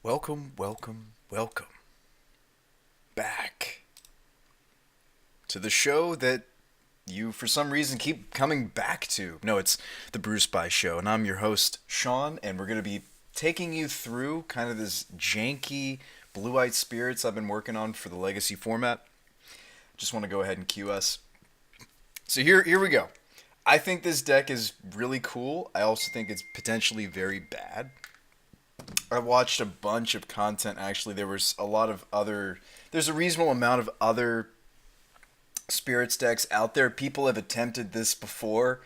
Welcome back to the show that you, for some reason, keep coming back to. No, it's the BrewSpy Show, and I'm your host, Sean, and we're going to be taking you through kind of this janky blue-eyed spirits I've been working on for the Legacy format. Just want to go ahead and cue us. So here we go. I think this deck is really cool. I also think it's potentially very bad. I watched a bunch of content. Actually, there's a reasonable amount of other spirits decks out there. People have attempted this before,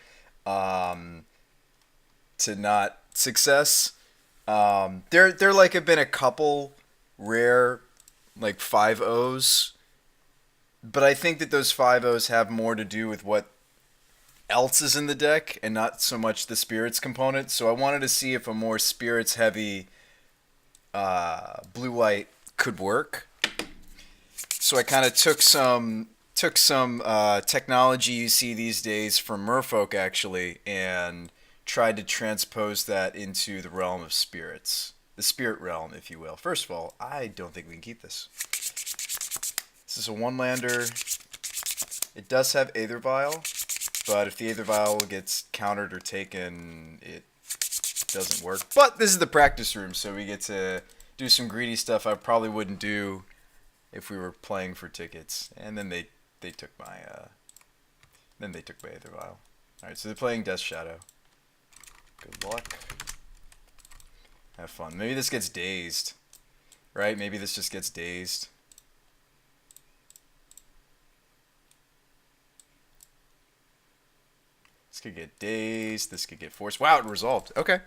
to not success. There like have been a couple rare like 5-0s, but I think that those 5-0s have more to do with what else is in the deck and not so much the spirits component. So I wanted to see if a more spirits heavy blue white could work. So I kind of took some technology you see these days from Merfolk actually, and tried to transpose that into the realm of spirits, the spirit realm, if you will. First of all, I don't think we can keep this. This is a one-lander. It does have Aether Vial, but if the Aether Vial gets countered or taken, it doesn't work. But this is the practice room, so we get to do some greedy stuff I probably wouldn't do if we were playing for tickets. And then they took my Aether Vial. All right, so they're playing Death Shadow. Good luck. Have fun. Maybe this gets dazed, right? Maybe this just gets dazed. This could get dazed. This could get forced. Wow, it resolved. Okay.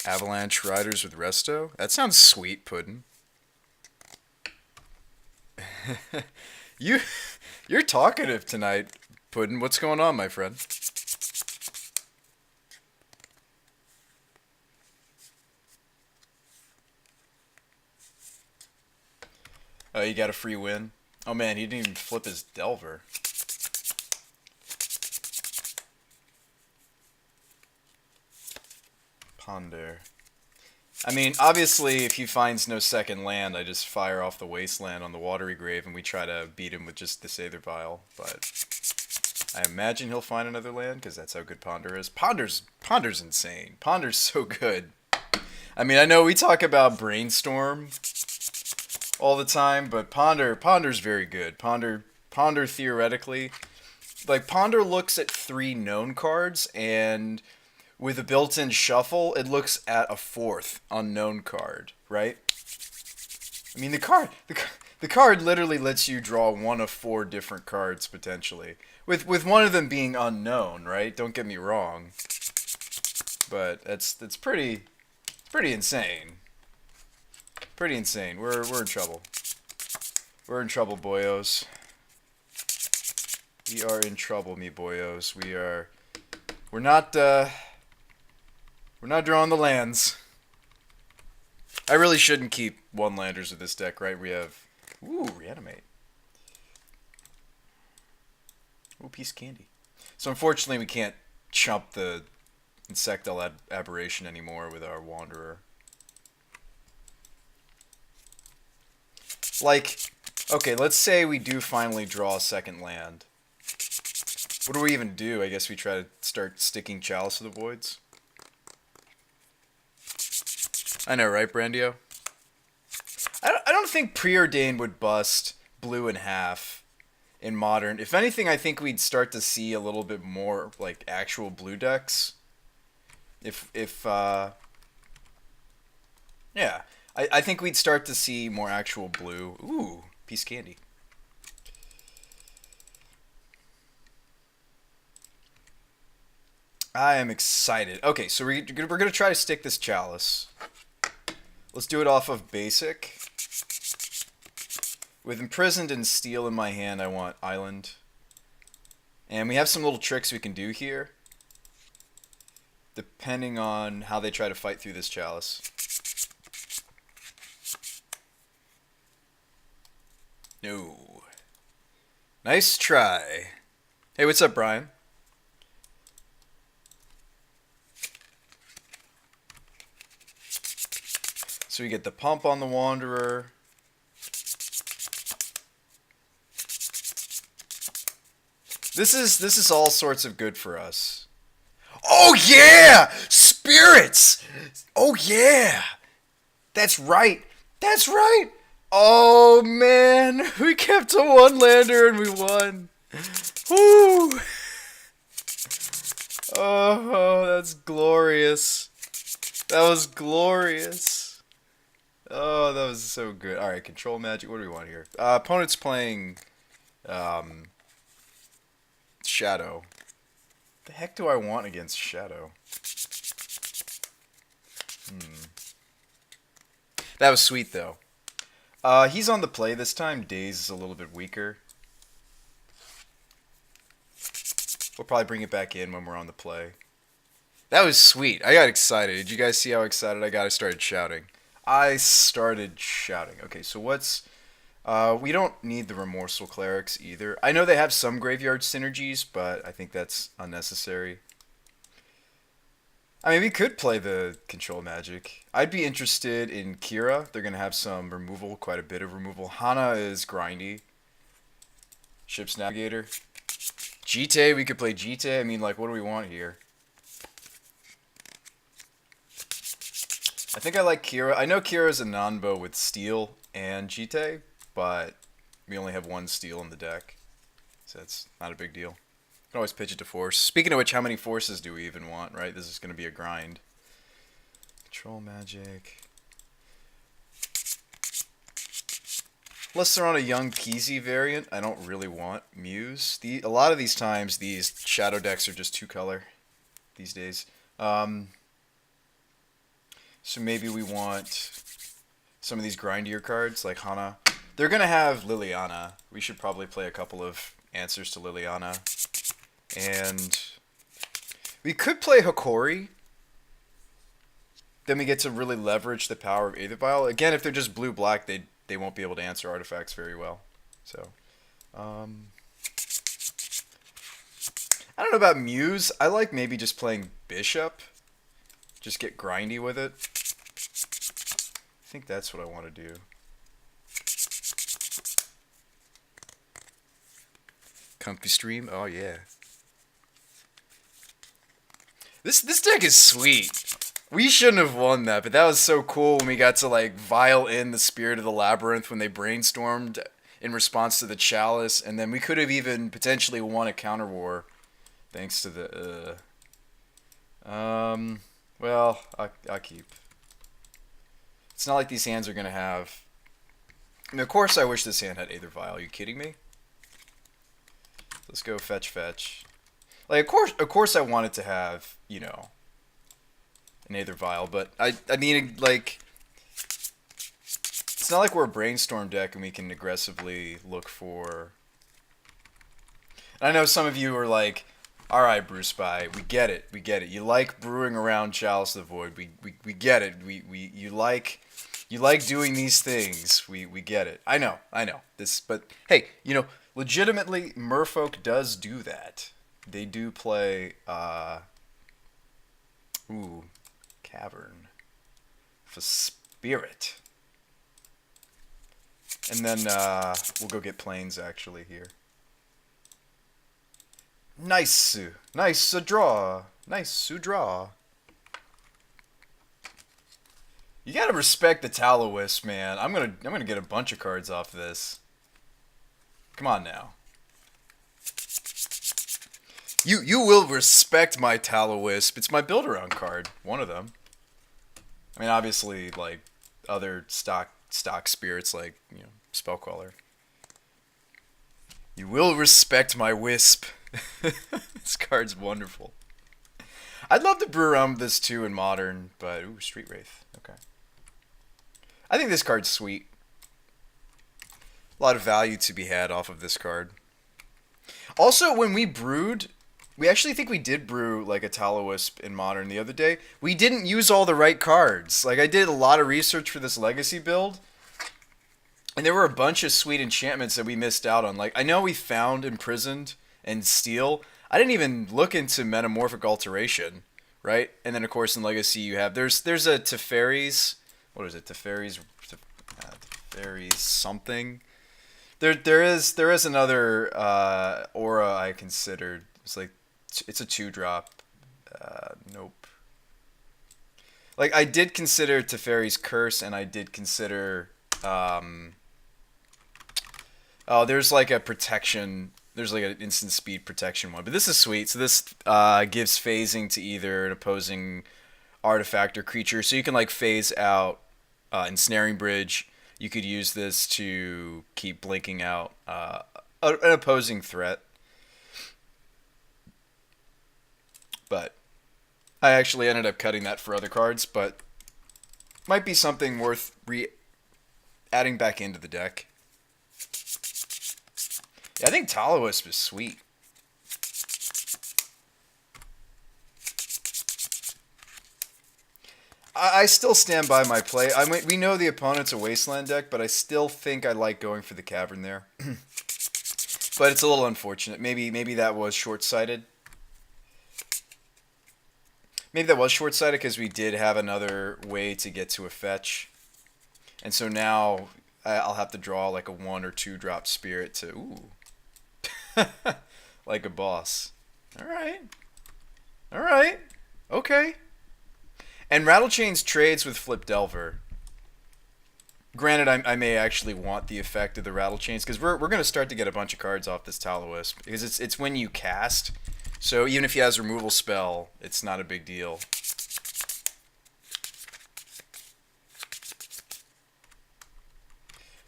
Avalanche Riders with Resto. That sounds sweet, Puddin'. You're talkative tonight, Puddin'. What's going on, my friend? Oh, you got a free win? Oh man, he didn't even flip his Delver. Ponder. I mean, obviously, if he finds no second land, I just fire off the Wasteland on the Watery Grave and we try to beat him with just this Aether Vial. But I imagine he'll find another land because that's how good Ponder is. Ponder's insane. Ponder's so good. I mean, I know we talk about Brainstorm all the time, but Ponder's very good. Ponder theoretically, like Ponder looks at 3 known cards, and with a built-in shuffle, it looks at a 4th unknown card, right? I mean, the card literally lets you draw one of 4 different cards potentially, with one of them being unknown, right? Don't get me wrong, but that's pretty insane. Pretty insane. We're in trouble. We're in trouble, boyos. We are in trouble, me boyos. We're not drawing the lands. I really shouldn't keep one-landers with this deck, right? We have... Ooh, Reanimate. Ooh, Piece of Candy. So unfortunately we can't chump the Insectile Aberration anymore with our Wanderer. Like, okay, let's say we do finally draw a second land. What do we even do? I guess we try to start sticking Chalice of the Voids. I know, right, Brandio? I don't think Preordained would bust blue in half in Modern. If anything, I think we'd start to see a little bit more, like, actual blue decks. Yeah. I think we'd start to see more actual blue. Ooh, Piece of Candy. I am excited. Okay, so we're going to try to stick this Chalice. Let's do it off of basic. With Imprisoned and Steel in my hand, I want Island. And we have some little tricks we can do here, depending on how they try to fight through this Chalice. No. Nice try. Hey, what's up, Brian? So we get the pump on the Wanderer. This is all sorts of good for us. Oh yeah! Spirits! Oh yeah! That's right! That's right! Oh man! We kept a one-lander and we won! Woo! Oh, that's glorious. That was glorious. Oh, that was so good. Alright, control magic. What do we want here? Opponent's playing Shadow. The heck do I want against Shadow? That was sweet though. He's on the play this time. Daze is a little bit weaker. We'll probably bring it back in when we're on the play. That was sweet. I got excited. Did you guys see how excited I got? I started shouting. Okay, so what's... we don't need the Remorseful Clerics either. I know they have some graveyard synergies, but I think that's unnecessary. I mean, we could play the Control Magic. I'd be interested in Kira. They're going to have some removal, quite a bit of removal. Hana is grindy. Ship's Navigator. Jite, we could play Jite. I mean, like, what do we want here? I think I like Kira. I know Kira's a Nanbo with Steel and Jite, but we only have one Steel in the deck. So that's not a big deal. You can always pitch it to Force. Speaking of which, how many Forces do we even want, right? This is going to be a grind. Control Magic. Unless they're on a Young Peasy variant, I don't really want Muse. A lot of these times, these Shadow decks are just 2-color these days. So maybe we want some of these grindier cards, like Hana. They're going to have Liliana. We should probably play a couple of answers to Liliana. And we could play Hokori. Then we get to really leverage the power of Aether Vial. Again, if they're just blue-black, they won't be able to answer artifacts very well. So, I don't know about Muse. I like maybe just playing Bishop. Just get grindy with it. I think that's what I want to do. Comfy Stream? Oh, yeah. This deck is sweet. We shouldn't have won that, but that was so cool when we got to, like, vial in the Spirit of the Labyrinth when they brainstormed in response to the Chalice, and then we could have even potentially won a counter war thanks to the, well, I'll keep. It's not like these hands are going to have... I mean, of course I wish this hand had Aether Vial. Are you kidding me? Let's go fetch. Like, of course I wanted to have, you know, an Aether Vial, but I mean, like, it's not like we're a Brainstorm deck and we can aggressively look for... And I know some of you are like, alright, BrewSpy, we get it. You like brewing around Chalice of the Void. We get it. You like doing these things. We get it. I know. But hey, you know, legitimately, Merfolk does do that. They do play, Cavern for Spirit. And then, we'll go get Plains, actually, here. Nice draw. You gotta respect the Spiritowisp, man. I'm gonna get a bunch of cards off this. Come on now. You will respect my Spiritowisp. It's my build-around card. One of them. I mean, obviously, like, other stock spirits, like, you know, Spellcaller. You will respect my Wisp. This card's wonderful. I'd love to brew around this, too, in Modern, but... Ooh, Street Wraith. Okay. I think this card's sweet. A lot of value to be had off of this card. Also, when we brewed... We actually think we did brew, like, a Spiritowisp in Modern the other day. We didn't use all the right cards. Like, I did a lot of research for this Legacy build. And there were a bunch of sweet enchantments that we missed out on. Like, I know we found Imprisoned and Steel. I didn't even look into Metamorphic Alteration, right? And then, of course, in Legacy you have... There's a Teferi's what is it? Teferi's something. There is another aura I considered. It's like it's a 2-drop. Nope. Like I did consider Teferi's Curse, and I did consider oh, there's like a protection. There's like an instant speed protection one, but this is sweet. So this gives phasing to either an opposing artifact or creature, so you can like phase out Ensnaring Bridge. You could use this to keep blinking out an opposing threat. But I actually ended up cutting that for other cards, but might be something worth adding back into the deck. Yeah, I think Spiritowisp is sweet. I still stand by my play. I mean, we know the opponent's a Wasteland deck, but I still think I like going for the Cavern there. But it's a little unfortunate. Maybe that was short-sighted. Maybe that was short-sighted because we did have another way to get to a fetch. And so now I'll have to draw like a 1 or 2 drop Spirit to... Ooh. Like a boss. Alright. Alright. Okay. And Rattlechains trades with Flip Delver. Granted, I may actually want the effect of the Rattlechains, because we're going to start to get a bunch of cards off this Spiritowisp, because it's when you cast. So even if he has removal spell, it's not a big deal.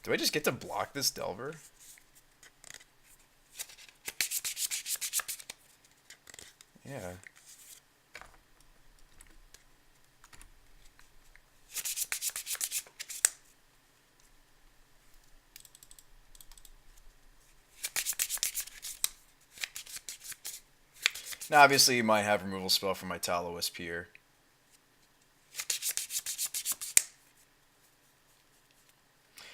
Do I just get to block this Delver? Yeah. Now, obviously, you might have removal spell from my Spiritowisp here.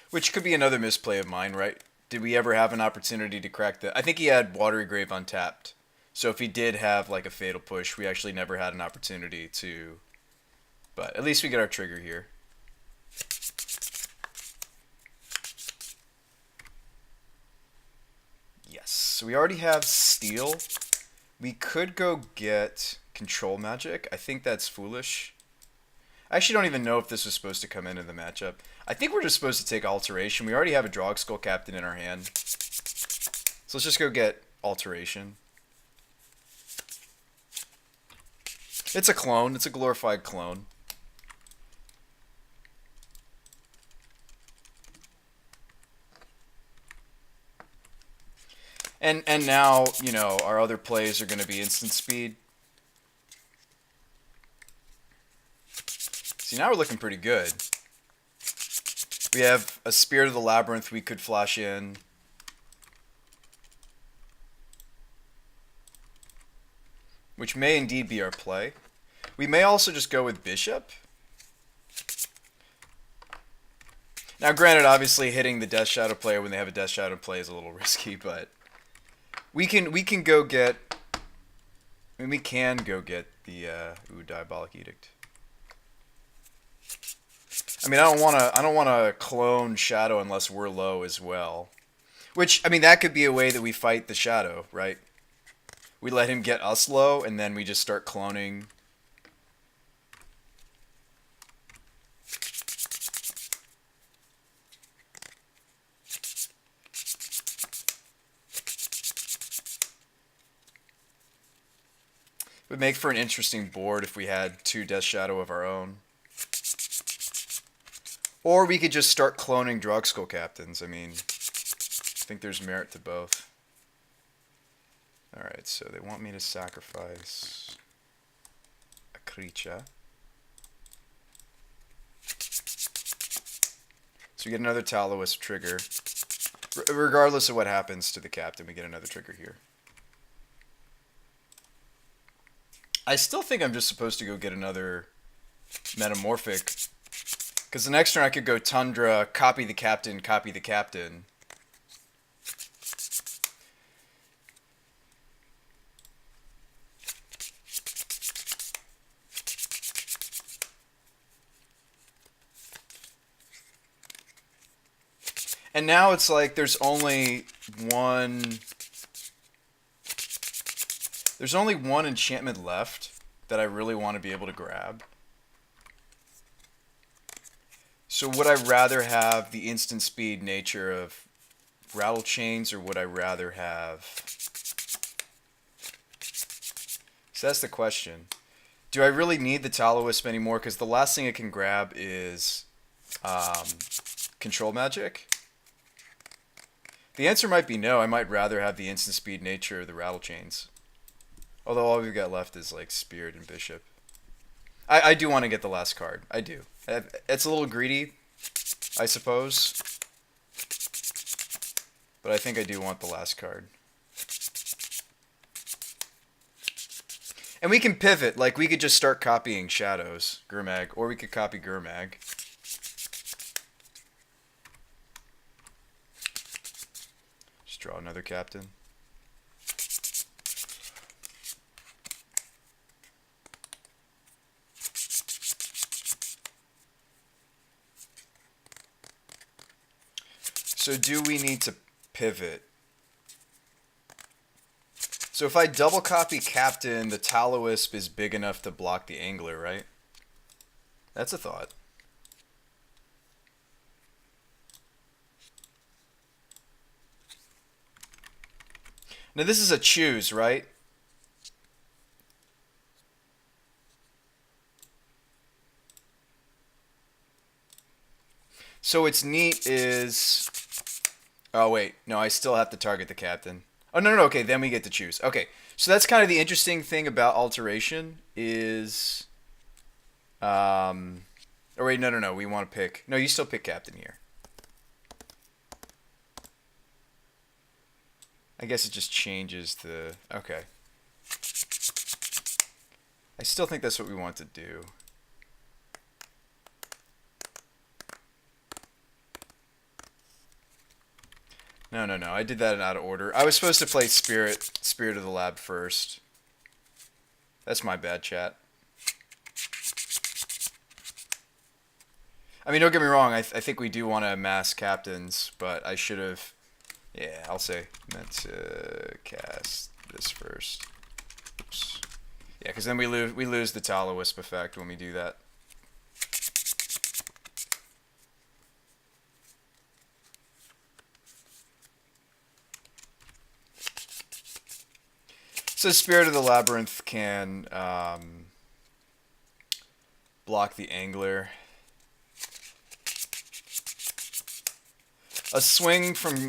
Which could be another misplay of mine, right? Did we ever have an opportunity to crack the... I think he had Watery Grave untapped. So if he did have, like, a Fatal Push, we actually never had an opportunity to... But at least we get our trigger here. Yes. So we already have Steel. We could go get Control Magic. I think that's foolish. I actually don't even know if this was supposed to come into the matchup. I think we're just supposed to take Alteration. We already have a Drogskol Captain in our hand. So let's just go get Alteration. It's a clone. It's a glorified clone. And now, you know, our other plays are going to be instant speed. See, now we're looking pretty good. We have a Spirit of the Labyrinth we could flash in. Which may indeed be our play. We may also just go with Bishop. Now, granted, obviously hitting the Death Shadow player when they have a Death Shadow play is a little risky, but we can go get... I mean, we can go get the Diabolic Edict. I mean, I don't wanna clone Shadow unless we're low as well. Which, I mean, that could be a way that we fight the Shadow, right? We let him get us low, and then we just start cloning. It would make for an interesting board if we had 2 Death Shadow of our own. Or we could just start cloning Drogskol Captains. I mean, I think there's merit to both. Alright, so they want me to sacrifice a creature. So we get another Spiritowisp trigger. Regardless of what happens to the captain, we get another trigger here. I still think I'm just supposed to go get another Metamorphic. Because the next turn I could go Tundra, copy the captain, copy the captain. And now it's like there's only one enchantment left that I really want to be able to grab. So would I rather have the instant speed nature of Rattle Chains, or would I rather have... So that's the question. Do I really need the Spiritowisp anymore? Because the last thing I can grab is Control Magic. The answer might be no. I might rather have the instant speed nature of the Rattle Chains. Although all we've got left is like Spirit and Bishop. I do want to get the last card. I do. It's a little greedy, I suppose. But I think I do want the last card. And we can pivot. Like, we could just start copying Shadows, Gurmag, or we could copy Gurmag. Just draw another captain. So do we need to pivot? So if I double copy Captain, the Spiritowisp is big enough to block the Angler, right? That's a thought. Now this is a choose, right? So what's neat is... Oh, wait. No, I still have to target the captain. Oh, no, okay, then we get to choose. Okay, so that's kind of the interesting thing about alteration is... Oh, wait, no, we want to pick... No, you still pick captain here. I guess it just changes the... Okay. I still think that's what we want to do. No, I did that in out of order. I was supposed to play Spirit of the Lab first. That's my bad, chat. I mean, don't get me wrong, I think we do want to amass captains, but I should have... Yeah, I'll say meant to cast this first. Oops. Yeah, because then we lose the Spiritowisp effect when we do that. So Spirit of the Labyrinth can block the Angler. A swing from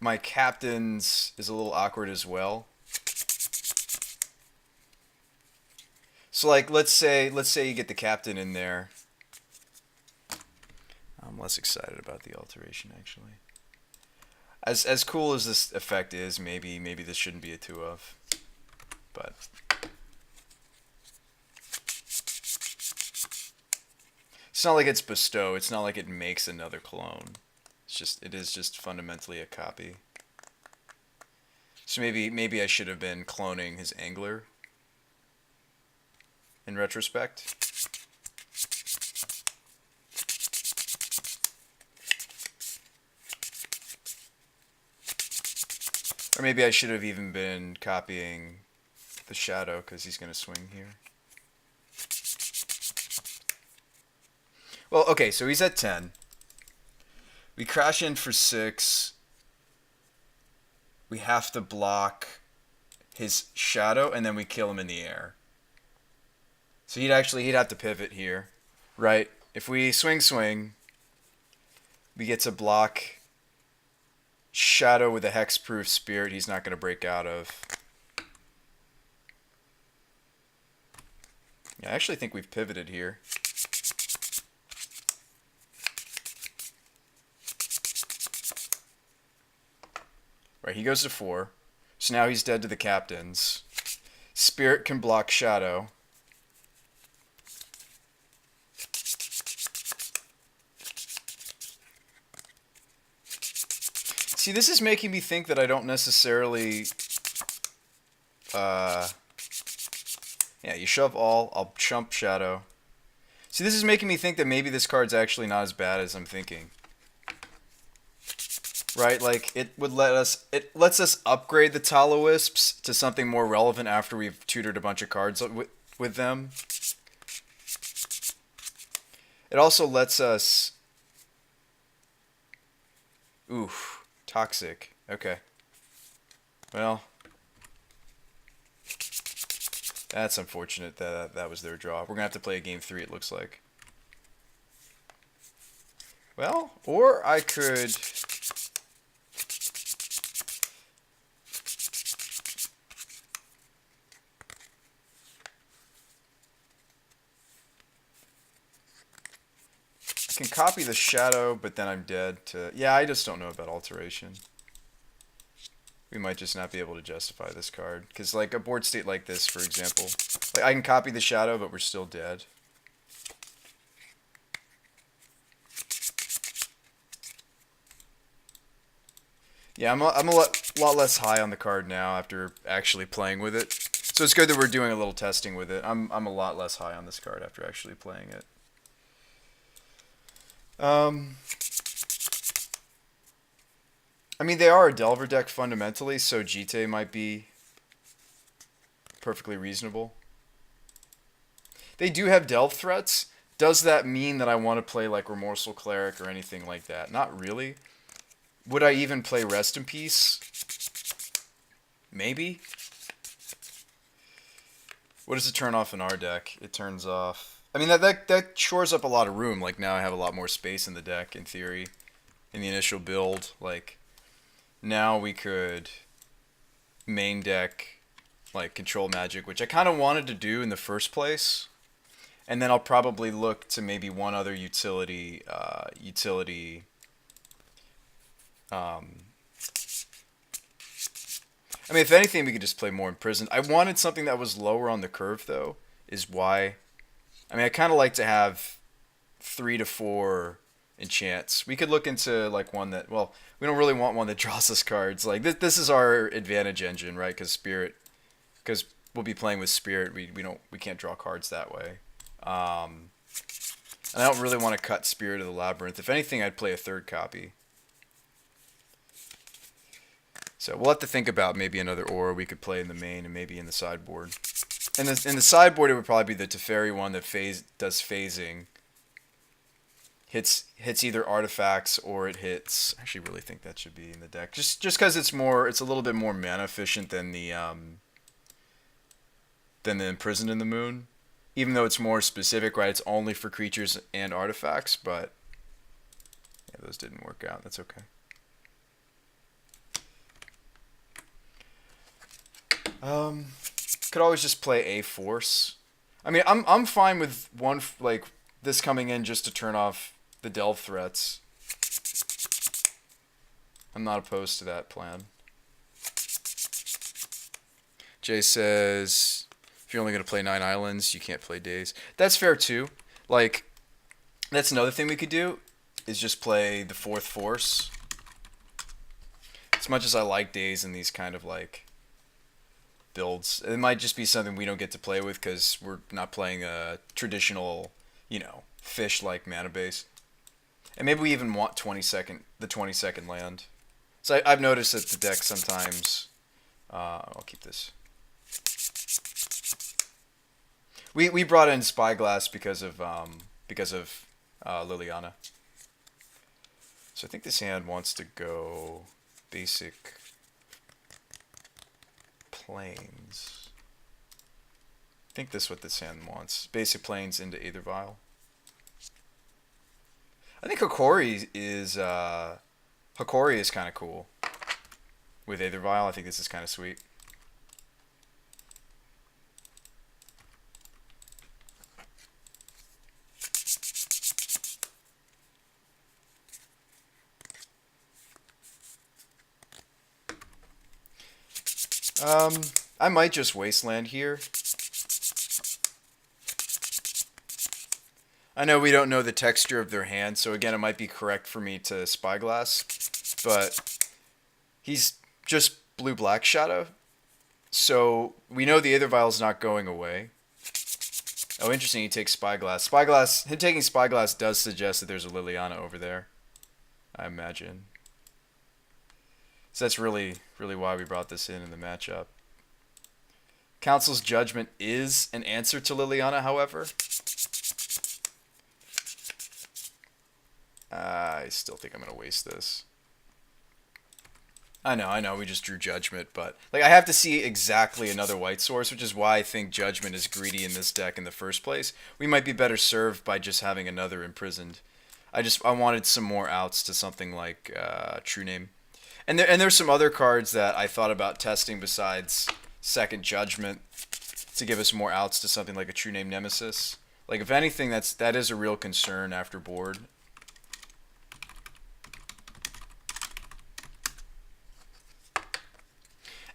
my captains is a little awkward as well. So like let's say you get the captain in there. I'm less excited about the alteration actually. As cool as this effect is, maybe this shouldn't be a 2 of. But it's not like it's bestow. It's not like it makes another clone. It is just fundamentally a copy. So maybe I should have been cloning his Angler in retrospect. Or maybe I should have even been copying the Shadow because he's going to swing here. Well, okay, so he's at 10. We crash in for 6. We have to block his Shadow, and then we kill him in the air. So he'd have to pivot here, right? If we swing, we get to block Shadow with a hexproof Spirit he's not going to break out of. Yeah, I actually think we've pivoted here. Right, he goes to 4. So now he's dead to the captains. Spirit can block Shadow. See, this is making me think that I don't necessarily... Yeah, you shove all, I'll chump Shadow. See, this is making me think that maybe this card's actually not as bad as I'm thinking. right? Like it lets us upgrade the Wisps to something more relevant after we've tutored a bunch of cards with them. It also lets us. Oof, toxic. Okay. Well, that's unfortunate that that was their draw. We're gonna have to play a game 3. It looks like. Well, or I could. I can copy the shadow, but then I'm dead to... Yeah, I just don't know about alteration. We might just not be able to justify this card. Because, like, a board state like this, for example. Like, I can copy the shadow, but we're still dead. Yeah, I'm a lot less high on the card now after actually playing with it. So it's good that we're doing a little testing with it. I'm a lot less high on this card after actually playing it. I mean, they are a Delver deck fundamentally, so Jite might be perfectly reasonable. They do have delve threats. Does that mean that I want to play like Remorseful Cleric or anything like that? Not really. Would I even play Rest in Peace? Maybe. What does it turn off in our deck? It turns off... I mean, that shores up a lot of room. Like, now I have a lot more space in the deck, in theory. In the initial build. Like, now we could main deck, like, Control Magic, which I kind of wanted to do in the first place. And then I'll probably look to maybe one other utility... I mean, if anything, we could just play more Imprisoned. I wanted something that was lower on the curve, though, is why... I mean, I kind of like to have 3 to 4 enchants. We could look into, like, one that... Well, we don't really want one that draws us cards. Like, this is our advantage engine, right? Because Spirit... Because we'll be playing with Spirit. We can't draw cards that way. And I don't really want to cut Spirit of the Labyrinth. If anything, I'd play a third copy. So we'll have to think about maybe another aura we could play in the main and maybe in the sideboard. And in the sideboard, it would probably be the Teferi one that does phasing. Hits either artifacts or it hits... I actually really think that should be in the deck. Just because it's a little bit more mana efficient than the Imprisoned in the Moon. Even though it's more specific, right? It's only for creatures and artifacts, but yeah, those didn't work out. That's okay. Could always just play a Force. I mean, I'm fine with one, like, this coming in just to turn off the delve threats. I'm not opposed to that plan. Jay says, if you're only going to play 9 islands, you can't play Days. That's fair, too. Like, that's another thing we could do, is just play the 4th Force. As much as I like Days in these kind of, like, builds, it might just be something we don't get to play with because we're not playing a traditional, fish-like mana base. And maybe we even want the 20-second land. So I've noticed that the deck sometimes... I'll keep this. We brought in Spyglass because of Liliana. So I think this hand wants to go basic... Plains. I think this is what this hand wants. Basic Plains into Aether Vial. I think Hokori is kind of cool. With Aether Vial, I think this is kind of sweet. I might just Wasteland here. I know we don't know the texture of their hand, so again, it might be correct for me to Spyglass, but he's just blue-black shadow, so we know the Aether Vial's not going away. Oh, interesting, he takes Spyglass. Him taking Spyglass does suggest that there's a Liliana over there, I imagine. So that's really, really why we brought this in the matchup. Council's Judgment is an answer to Liliana, however. I still think I'm going to waste this. I know, we just drew Judgment, but like I have to see exactly another white source, which is why I think Judgment is greedy in this deck in the first place. We might be better served by just having another Imprisoned. I wanted some more outs to something like True Name. And there's some other cards that I thought about testing besides Second Judgment to give us more outs to something like a True Name Nemesis. Like if anything, that is a real concern after board.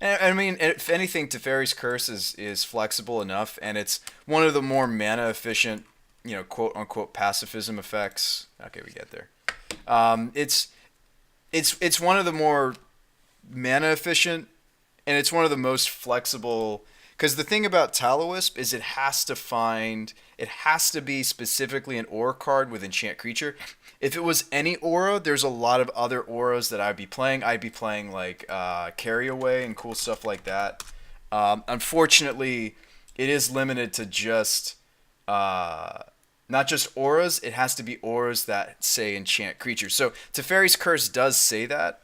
And I mean, if anything, Teferi's Curse is flexible enough, and it's one of the more mana efficient, quote unquote pacifism effects. Okay, we get there. It's one of the more mana efficient, and it's one of the most flexible. Because the thing about Spiritowisp is it has to be specifically an aura card with enchant creature. If it was any aura, there's a lot of other auras that I'd be playing. I'd be playing like Carry Away and cool stuff like that. Unfortunately, it is limited to just not just auras. It has to be auras that say enchant creatures. So Teferi's Curse does say that.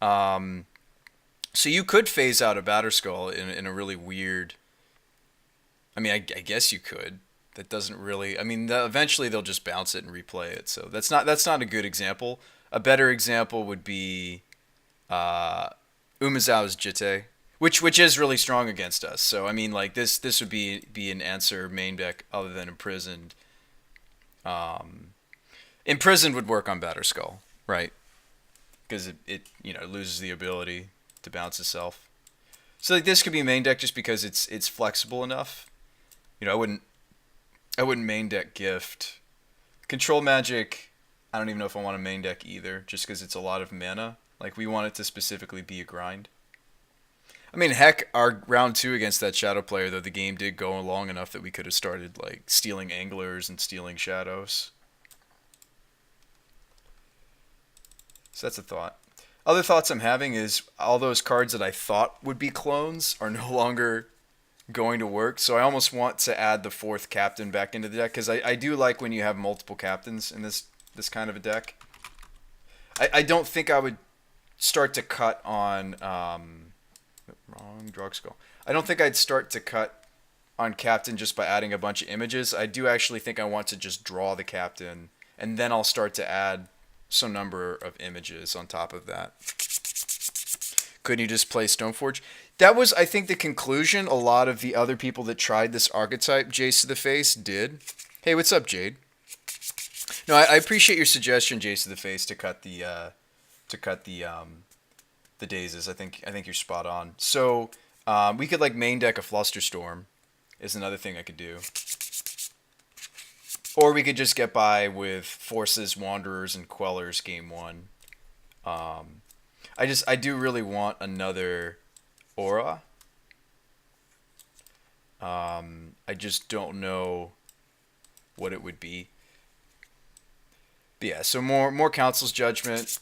So you could phase out a Batterskull in a really weird. I mean, I guess you could. That doesn't really. I mean, eventually they'll just bounce it and replay it. So that's not a good example. A better example would be Umezawa's Jitte, which is really strong against us. So I mean, like this would be an answer main deck other than Imprisoned. Imprisoned would work on Batterskull, right? Because it loses the ability to bounce itself. So like this could be main deck just because it's flexible enough. I wouldn't main deck Gift. Control Magic, I don't even know if I want to main deck either, just because it's a lot of mana. Like we want it to specifically be a grind. I mean, heck, our round 2 against that Shadow player, though, the game did go long enough that we could have started like stealing Anglers and stealing Shadows. So that's a thought. Other thoughts I'm having is all those cards that I thought would be clones are no longer going to work. So I almost want to add the 4th captain back into the deck because I do like when you have multiple captains in this kind of a deck. I don't think I would start to cut on wrong Drugskull. I don't think I'd start to cut on captain just by adding a bunch of images. I do actually think I want to just draw the captain and then I'll start to add some number of images on top of that. Couldn't you just play Stoneforge? That was, I think, the conclusion a lot of the other people that tried this archetype, Jace to the Face, did. Hey, what's up, Jade? No, I appreciate your suggestion, Jace to the Face, to cut the Dazes. I think you're spot on. So we could like main deck a Flusterstorm, is another thing I could do. Or we could just get by with Forces, Wanderers, and Quellers game 1. I do really want another aura. I just don't know what it would be. But yeah, so more Council's Judgment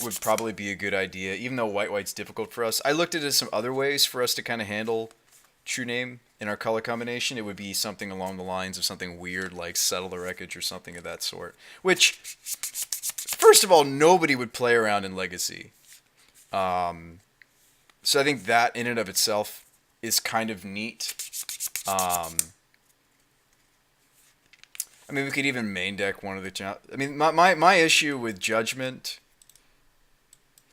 would probably be a good idea, even though white's difficult for us. I looked at some other ways for us to kind of handle True Name in our color combination. It would be something along the lines of something weird like Settle the Wreckage or something of that sort. Which, first of all, nobody would play around in Legacy. So I think that in and of itself is kind of neat. I mean, we could even main deck one of the... I mean, my issue with Judgment...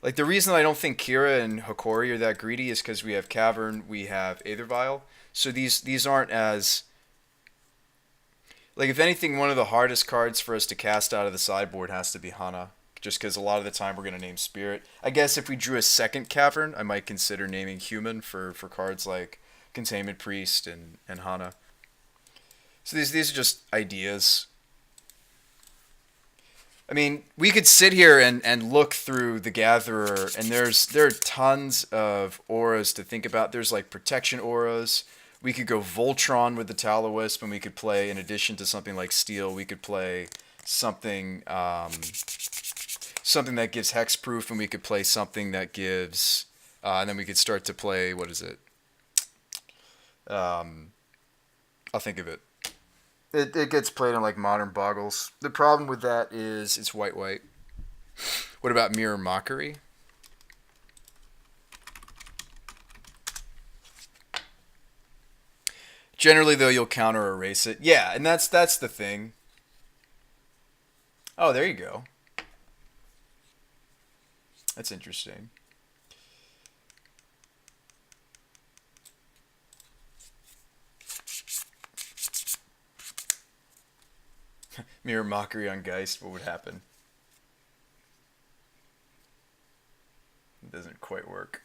Like, the reason I don't think Kira and Hokori are that greedy is because we have Cavern, we have Aether Vial. So these aren't as... Like, if anything, one of the hardest cards for us to cast out of the sideboard has to be Hana. Just because a lot of the time we're going to name Spirit. I guess if we drew a second Cavern, I might consider naming Human for cards like Containment Priest and Hana. So these are just ideas. I mean, we could sit here and look through the Gatherer, and there are tons of auras to think about. There's like protection auras. We could go Voltron with the Spiritowisp, and we could play, in addition to something like Steel, we could play something... something that gives hexproof, and we could play something that gives, and then we could start to play, what is it? Um, I'll think of it. It gets played on like modern boggles. The problem with that is it's white white. What about Mirror Mockery? Generally, though, you'll counter erase it. Yeah, and that's the thing. Oh, there you go. That's interesting. Mirror Mockery on Geist, what would happen? It doesn't quite work.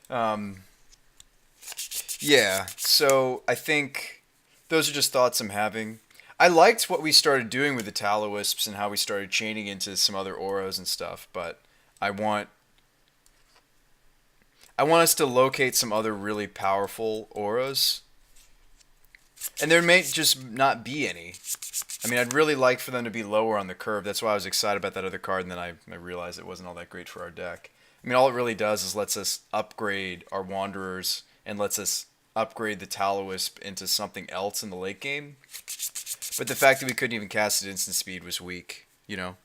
Um, yeah, so I think those are just thoughts I'm having. I liked what we started doing with the Tallowisps and how we started chaining into some other auras and stuff, but I want I want us to locate some other really powerful auras. And there may just not be any. I mean, I'd really like for them to be lower on the curve. That's why I was excited about that other card, and then I realized it wasn't all that great for our deck. I mean, all it really does is lets us upgrade our Wanderers and lets us upgrade the Tallowisp into something else in the late game. But the fact that we couldn't even cast it instant speed was weak, you know?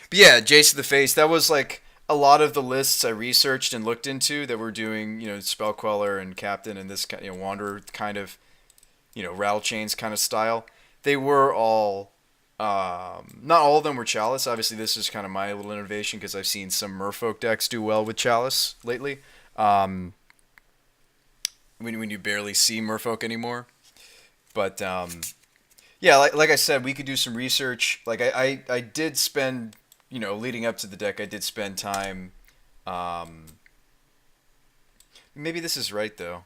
But yeah, Jace of the Face, that was like a lot of the lists I researched and looked into that were doing, Spell Queller and Captain and this, Wanderer kind of, Rattle Chains kind of style. They were all, not all of them were Chalice. Obviously, this is kind of my little innovation because I've seen some Merfolk decks do well with Chalice lately. When you barely see Merfolk anymore. But, yeah, like I said, we could do some research. Like, I did spend, leading up to the deck, I did spend time. Maybe this is right, though.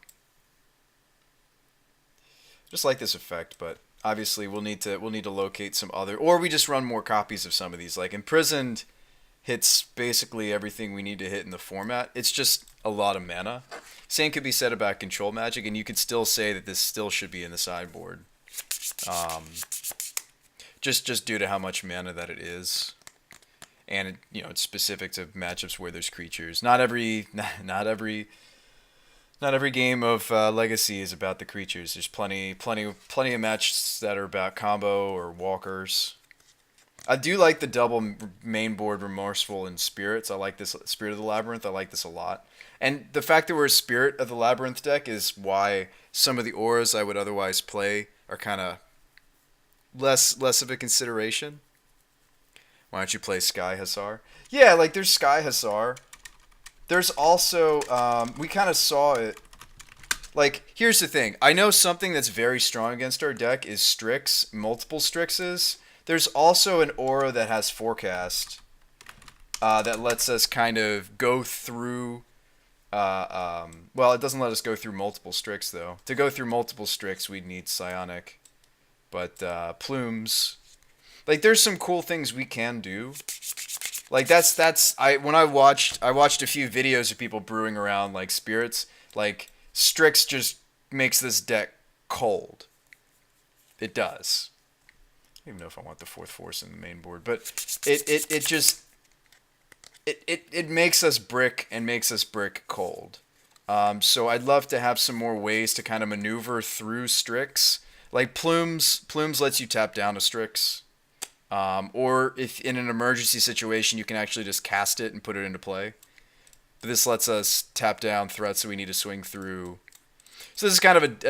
Just like this effect, but obviously we'll need to locate some other, or we just run more copies of some of these. Like Imprisoned hits basically everything we need to hit in the format. It's just a lot of mana. Same could be said about Control Magic, and you could still say that this still should be in the sideboard. Just due to how much mana that it is, and it's specific to matchups where there's creatures. Not every game of Legacy is about the creatures. There's plenty of matches that are about combo or walkers. I do like the double main board Remorseful and Spirits. I like this Spirit of the Labyrinth. I like this a lot. And the fact that we're a Spirit of the Labyrinth deck is why some of the auras I would otherwise play are kind of less of a consideration. Why don't you play Sky Hussar? Yeah, like there's Sky Hussar. There's also, we kind of saw it. Like, here's the thing. I know something that's very strong against our deck is Strix, multiple Strixes. There's also an aura that has Forecast that lets us kind of go through. Well, it doesn't let us go through multiple Strix, though. To go through multiple Strix, we'd need Psionic. But Plumes. Like, there's some cool things we can do. Like I watched a few videos of people brewing around like spirits. Like Strix just makes this deck cold. It does. I don't even know if I want the fourth force in the main board, but it just makes us brick and makes us brick cold. So I'd love to have some more ways to kind of maneuver through Strix. Like Plumes lets you tap down a Strix. Or if in an emergency situation, you can actually just cast it and put it into play. But this lets us tap down threats that we need to swing through. So this is kind of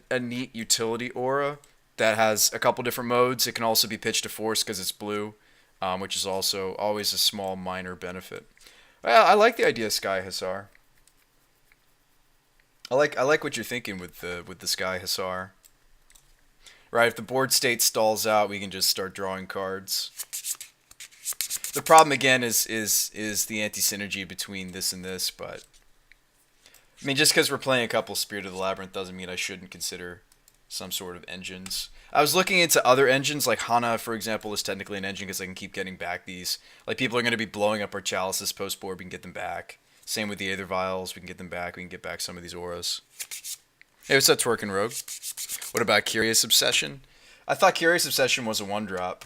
a neat utility aura that has a couple different modes. It can also be pitched to force because it's blue, which is also always a small minor benefit. Well, I like the idea of Sky Hussar. I like what you're thinking with the Sky Hussar. Right, if the board state stalls out, we can just start drawing cards. The problem again is the anti-synergy between this and this, but I mean, just because we're playing a couple Spirit of the Labyrinth doesn't mean I shouldn't consider some sort of engines. I was looking into other engines, like Hana, for example, is technically an engine because I can keep getting back these. Like, people are going to be blowing up our Chalices post-board, we can get them back. Same with the Aether Vials, we can get them back, we can get back some of these auras. Hey, what's up, Twerkin' Rogue? What about Curious Obsession? I thought Curious Obsession was a 1-drop.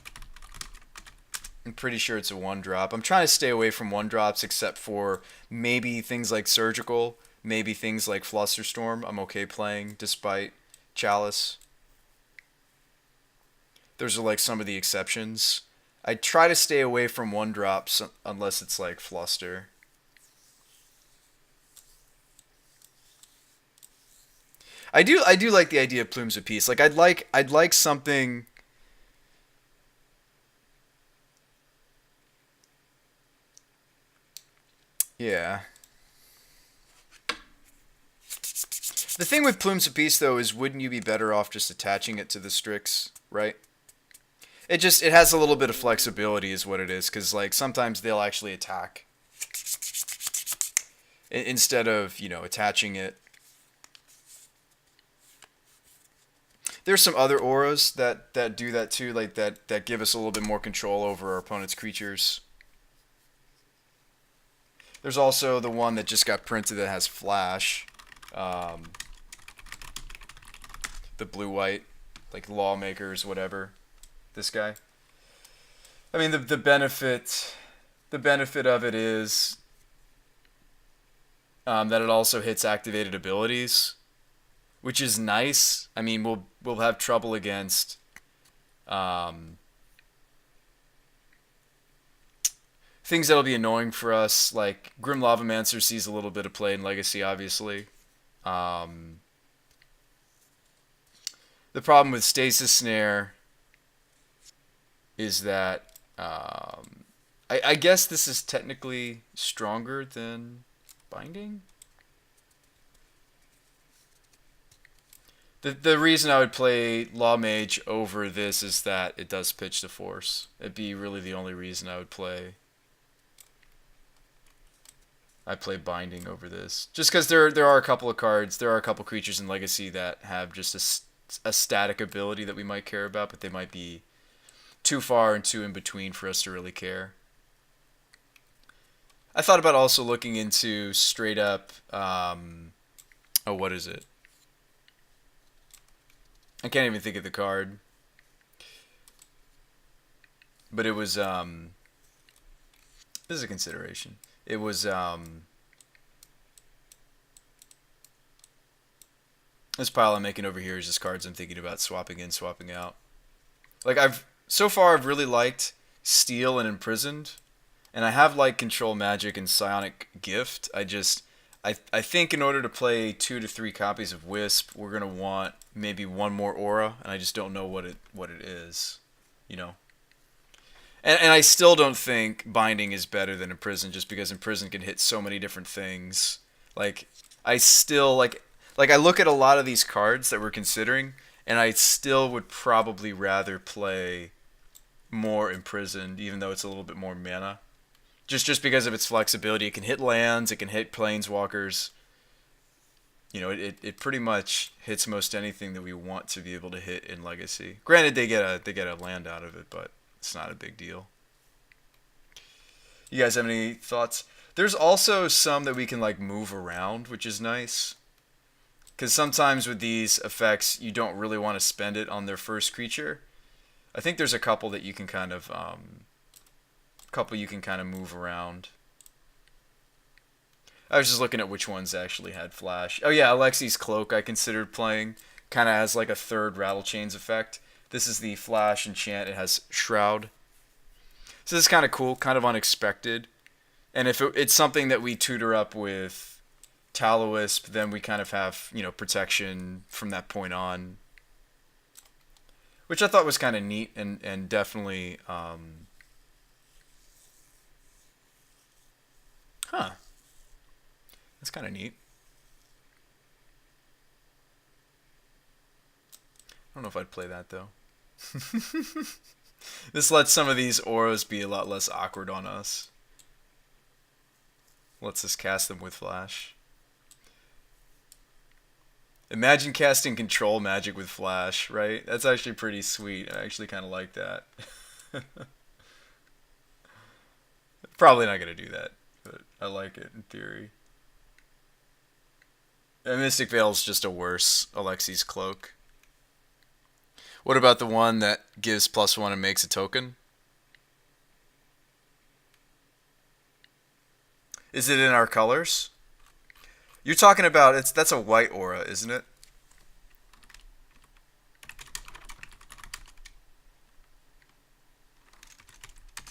I'm pretty sure it's a 1-drop. I'm trying to stay away from 1-drops except for maybe things like Surgical, maybe things like Flusterstorm. I'm okay playing despite Chalice. Those are like some of the exceptions. I try to stay away from 1-drops unless it's like Fluster. I do like the idea of Plumes of Peace. Like I'd like something. Yeah. The thing with Plumes of Peace though is wouldn't you be better off just attaching it to the Strix, right? It has a little bit of flexibility is what it is cuz like sometimes they'll actually attack instead of, attaching it. There's some other auras that do that too, like that give us a little bit more control over our opponent's creatures. There's also the one that just got printed that has flash. Um, the blue-white, like Lawmakers, whatever. This guy. I mean, the benefit of it is that it also hits activated abilities, which is nice. I mean, we'll have trouble against um, things that'll be annoying for us, like Grim Lavamancer sees a little bit of play in Legacy, obviously. Um, the problem with Stasis Snare is that I guess this is technically stronger than Binding. The reason I would play Law Mage over this is that it does pitch to force. It'd be really the only reason I would play Binding over this. Just because there are a couple of cards, there are a couple creatures in Legacy that have just a static ability that we might care about, but they might be too far and too in between for us to really care. I thought about also looking into straight up. Oh, what is it? I can't even think of the card, but it was this is a consideration. It was this pile I'm making over here is just cards I'm thinking about swapping in, swapping out. Like I've really liked Steel and Imprisoned, and I have liked Control Magic and Psionic Gift. I think in order to play 2 to 3 copies of Wisp, we're gonna want maybe one more aura, and I just don't know what it is, you know. And I still don't think Binding is better than Imprison, just because Imprison can hit so many different things. Like I still like I look at a lot of these cards that we're considering, and I still would probably rather play more Imprisoned, even though it's a little bit more mana. Just because of its flexibility, it can hit lands, it can hit planeswalkers. It pretty much hits most anything that we want to be able to hit in Legacy. Granted, they get a land out of it, but it's not a big deal. You guys have any thoughts? There's also some that we can like move around, which is nice. Because sometimes with these effects, you don't really want to spend it on their first creature. I think there's a couple that you can kind of move around. I was just looking at which ones actually had flash. Oh yeah, Alexi's Cloak I considered playing. Kind of has like a third Rattle Chains effect. This is the flash enchant. It has Shroud. So this is kind of cool, kind of unexpected. And if it's something that we tutor up with Tallowisp, then we kind of have, protection from that point on. Which I thought was kind of neat and definitely... That's kind of neat. I don't know if I'd play that, though. This lets some of these auras be a lot less awkward on us. Lets us cast them with flash. Imagine casting control magic with flash, right? That's actually pretty sweet. I actually kind of like that. Probably not going to do that, but I like it in theory. And Mystic Veil is just a worse Alexi's Cloak. What about the one that gives +1 and makes a token? Is it in our colors? You're talking about that's a white aura, isn't it?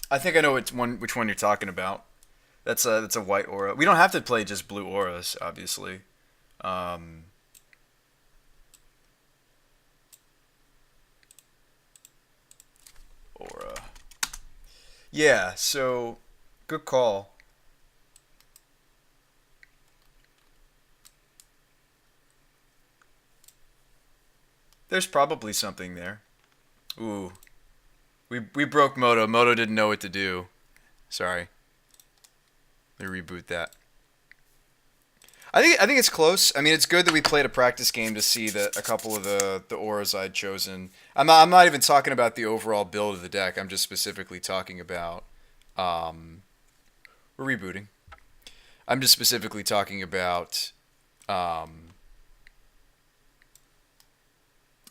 I think I know which one you're talking about. That's a white aura. We don't have to play just blue auras, obviously. Um, aura. Yeah. So good call. There's probably something there. Ooh, we broke Moto. Moto didn't know what to do. Sorry. Let me reboot that. I think it's close. I mean, it's good that we played a practice game to see that a couple of the auras I'd chosen. I'm not even talking about the overall build of the deck. I'm just specifically talking about um, we're rebooting. I'm just specifically talking about um,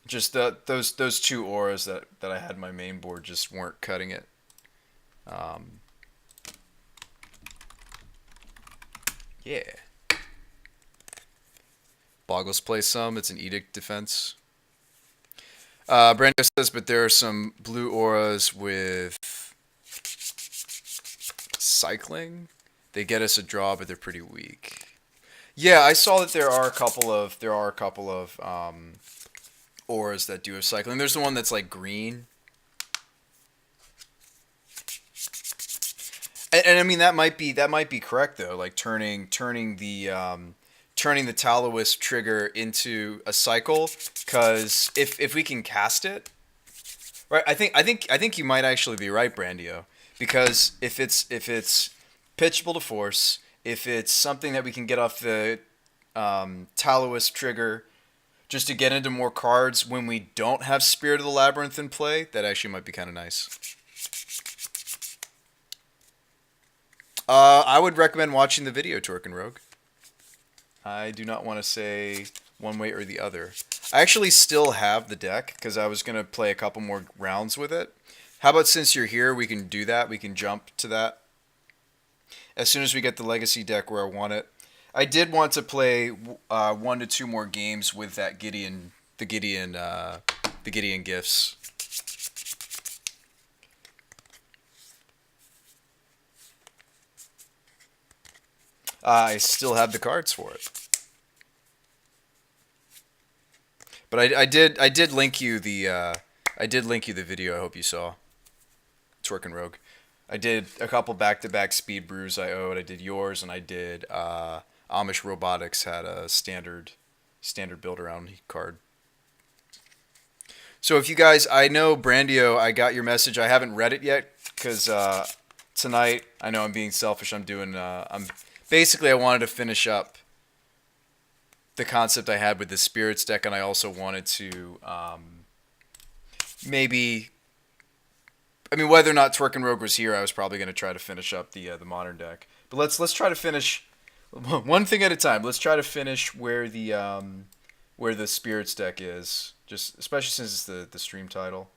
just those two auras that I had in my main board just weren't cutting it. Um, yeah. Boggles play some. It's an Edict defense. Brando says, but there are some blue auras with cycling. They get us a draw, but they're pretty weak. Yeah, I saw that there are a couple of auras that do have cycling. There's the one that's like green, and I mean that might be correct though. Like turning the Talowisp trigger into a cycle, because if we can cast it, right? I think you might actually be right, Brandio, because if it's pitchable to force, if it's something that we can get off the Talowisp trigger just to get into more cards when we don't have Spirit of the Labyrinth in play, that actually might be kind of nice. I would recommend watching the video, Torque and Rogue. I do not want to say one way or the other. I actually still have the deck because I was going to play a couple more rounds with it. How about since you're here, we can do that? We can jump to that as soon as we get the Legacy deck where I want it. I did want to play 1 to 2 more games with that the Gideon gifts. I still have the cards for it. But I did link you the video. I hope you saw. Twerk and Rogue. I did a couple back-to-back speed brews I owed. I did yours, and I did Amish Robotics had a standard build around card. So if you guys, I know Brandio, I got your message. I haven't read it yet because tonight, I know I'm being selfish. I'm basically I wanted to finish up the concept I had with the Spirits deck, and I also wanted to maybe. I mean, whether or not Twerk and Rogue was here, I was probably going to try to finish up the modern deck. But let's try to finish one thing at a time. Let's try to finish where the Spirits deck is, just especially since it's the stream title.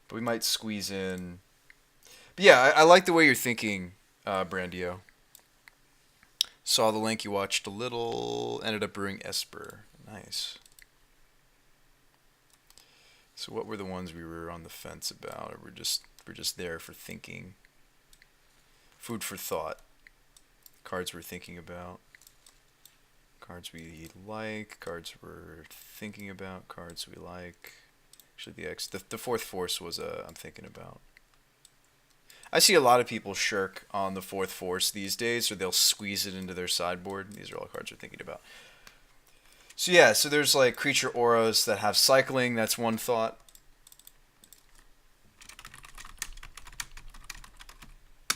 But we might squeeze in. But yeah, I like the way you're thinking, Brandio. Saw the link, you watched a little, ended up brewing Esper. Nice. So what were the ones we were on the fence about, or we're just there for thinking? Food for thought. Cards we're thinking about. Cards we like. Cards we're thinking about. Cards we like. Actually, the fourth force was I'm thinking about. I see a lot of people shirk on the fourth force these days, or they'll squeeze it into their sideboard. These are all cards we're thinking about. So yeah, so there's like creature auras that have cycling. That's one thought.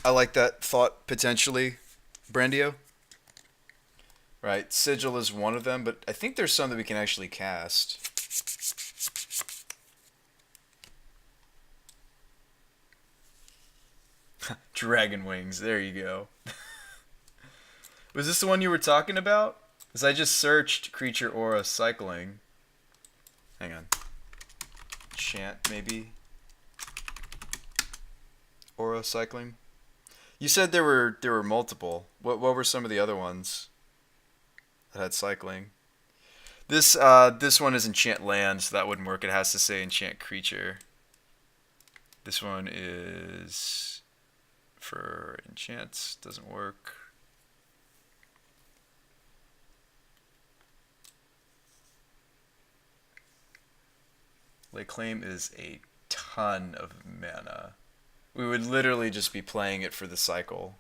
I like that thought potentially, Brandio. Right, Sigil is one of them, but I think there's some that we can actually cast. Dragon Wings, there you go. Was this the one you were talking about? As I just searched creature aura cycling. Hang on. Chant, maybe? Aura cycling? You said there were multiple. What were some of the other ones that had cycling? This one is enchant land, so that wouldn't work. It has to say enchant creature. This one is for enchants, doesn't work. Lay Claim is a ton of mana. We would literally just be playing it for the cycle.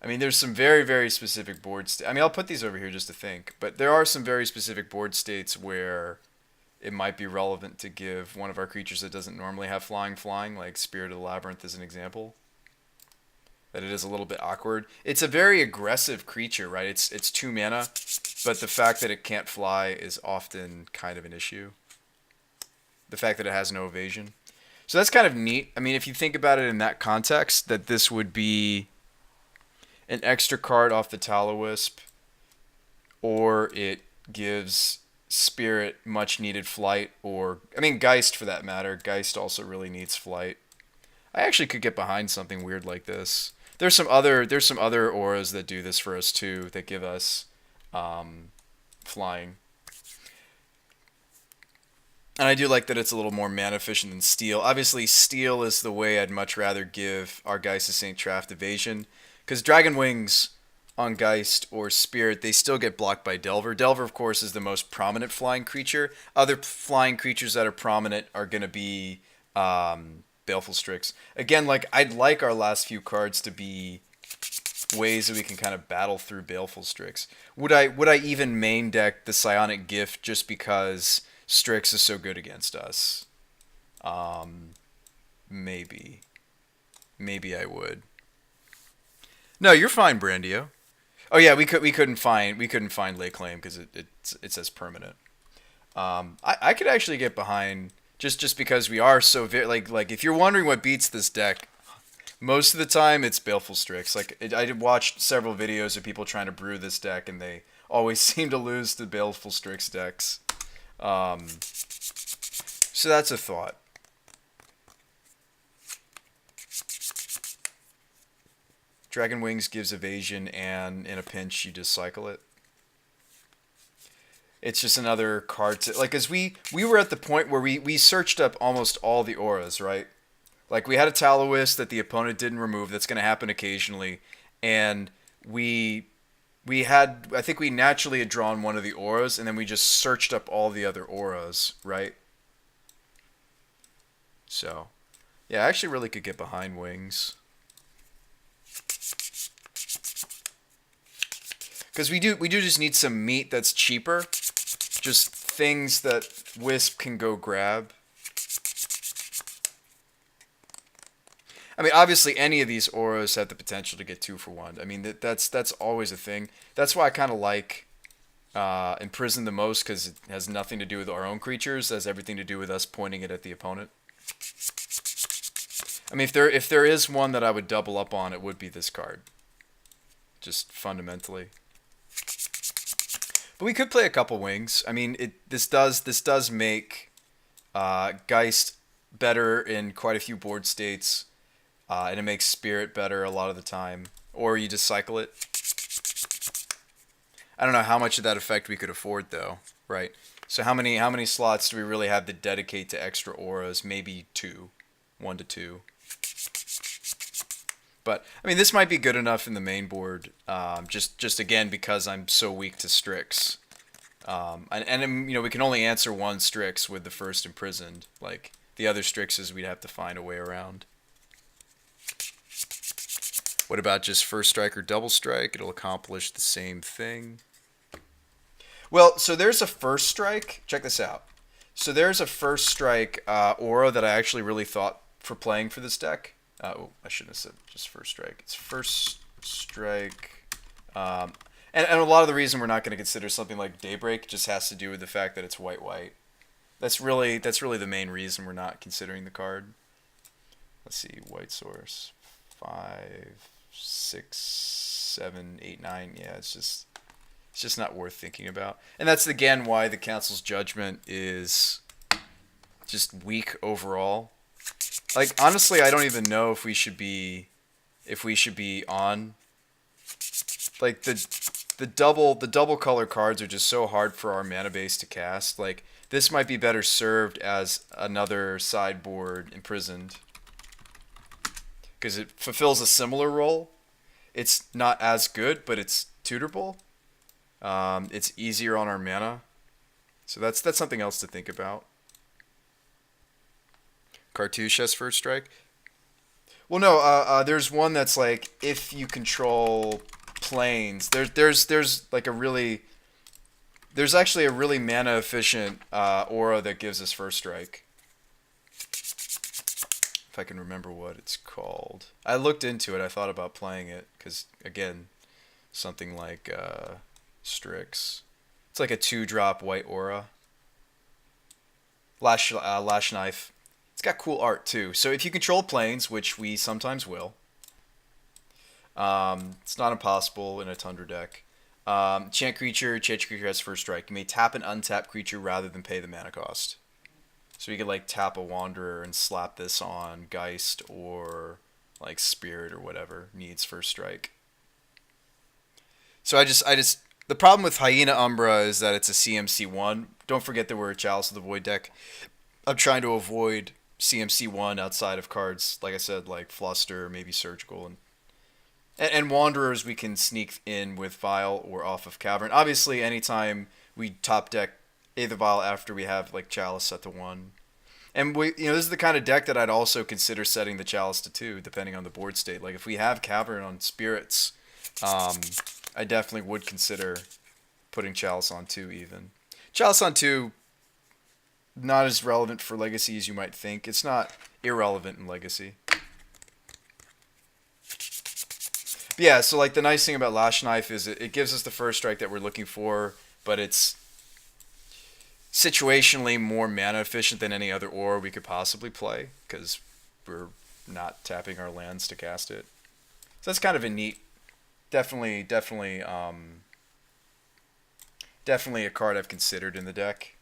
I mean, there's some very, very specific board states. I mean, I'll put these over here just to think. But there are some very specific board states where it might be relevant to give one of our creatures that doesn't normally have flying, like Spirit of the Labyrinth as an example. That it is a little bit awkward. It's a very aggressive creature, right? It's 2 mana, but the fact that it can't fly is often kind of an issue. The fact that it has no evasion. So that's kind of neat. I mean, if you think about it in that context, that this would be an extra card off the Spiritowisp, or it gives Spirit much needed flight, or I mean Geist for that matter. Geist also really needs flight. I actually could get behind something weird like this. There's some other auras that do this for us too, that give us flying. And I do like that it's a little more mana efficient than Steel. Obviously, Steel is the way I'd much rather give our Geist of St. Traft evasion. Because Dragon Wings on Geist or Spirit, they still get blocked by Delver. Delver, of course, is the most prominent flying creature. Other flying creatures that are prominent are going to be Baleful Strix. Again, like I'd like our last few cards to be ways that we can kind of battle through Baleful Strix. Would I even main deck the Psionic Gift just because Strix is so good against us? Maybe I would. No, you're fine, Brandio. Oh yeah, we couldn't find Lay Claim because it says permanent. I could actually get behind just because we are so like if you're wondering what beats this deck, most of the time it's Baleful Strix. Like I did watch several videos of people trying to brew this deck and they always seem to lose to Baleful Strix decks. So that's a thought. Dragon Wings gives evasion, and in a pinch you just cycle it. It's just another card to like, as we were at the point where we searched up almost all the auras, right? Like we had a Taloist that the opponent didn't remove. That's going to happen occasionally, and we had, I think we naturally had drawn one of the auras, and then we just searched up all the other auras, right? So, yeah, I actually really could get behind Wings. Because we do just need some meat that's cheaper. Just things that Wisp can go grab. I mean, obviously, any of these auras have the potential to get 2 for 1. I mean, that's always a thing. That's why I kind of like Imprison the most, because it has nothing to do with our own creatures. It has everything to do with us pointing it at the opponent. I mean, if there is one that I would double up on, it would be this card. Just fundamentally. But we could play a couple Wings. I mean, this does make Geist better in quite a few board states, and it makes Spirit better a lot of the time. Or you just cycle it. I don't know how much of that effect we could afford, though, right? So how many slots do we really have to dedicate to extra auras? Maybe 2, 1 to 2. But I mean, this might be good enough in the main board, just again because I'm so weak to Strix, and you know we can only answer one Strix with the first Imprisoned. Like the other Strixes, we'd have to find a way around. What about just First Strike or Double Strike? It'll accomplish the same thing. Well, so there's a First Strike. Check this out. So there's a First Strike aura that I actually really thought for playing for this deck. Oh, I shouldn't have said just First Strike. It's First Strike. And a lot of the reason we're not going to consider something like Daybreak just has to do with the fact that it's white. That's really the main reason we're not considering the card. Let's see, white source. 5, 6, 7, 8, 9. Yeah, it's just not worth thinking about. And that's again why the council's judgment is just weak overall. Like honestly, I don't even know if we should be on like the double color cards are just so hard for our mana base to cast. Like this might be better served as another sideboard imprisoned because it fulfills a similar role. It's not as good, but it's tutorable. It's easier on our mana, so that's something else to think about. Cartouche has first strike. Well, no. There's one that's like if you control planes. There's like a really there's actually a really mana efficient aura that gives us first strike. If I can remember what it's called. I looked into it. I thought about playing it because again, something like Strix. It's like a 2-drop white aura. Lash Knife. It's got cool art too. So if you control planes, which we sometimes will, it's not impossible in a Tundra deck. Chant creature has first strike. You may tap an untapped creature rather than pay the mana cost. So you could like tap a Wanderer and slap this on Geist or like Spirit or whatever needs first strike. So I just the problem with Hyena Umbra is that it's a CMC1. Don't forget that we're a Chalice of the Void deck. I'm trying to avoid CMC1 outside of cards, like I said, like Fluster, maybe Surgical, and Wanderers we can sneak in with Vial or off of Cavern. Obviously, anytime we top deck Aether Vial after we have like Chalice set to 1. And this is the kind of deck that I'd also consider setting the Chalice to 2, depending on the board state. Like if we have Cavern on Spirits, I definitely would consider putting Chalice on 2 even. Chalice on 2, not as relevant for Legacy as you might think. It's not irrelevant in Legacy. But yeah, so like the nice thing about Lash Knife is it gives us the first strike that we're looking for, but it's situationally more mana efficient than any other aura we could possibly play because we're not tapping our lands to cast it. So that's kind of a neat, definitely a card I've considered in the deck,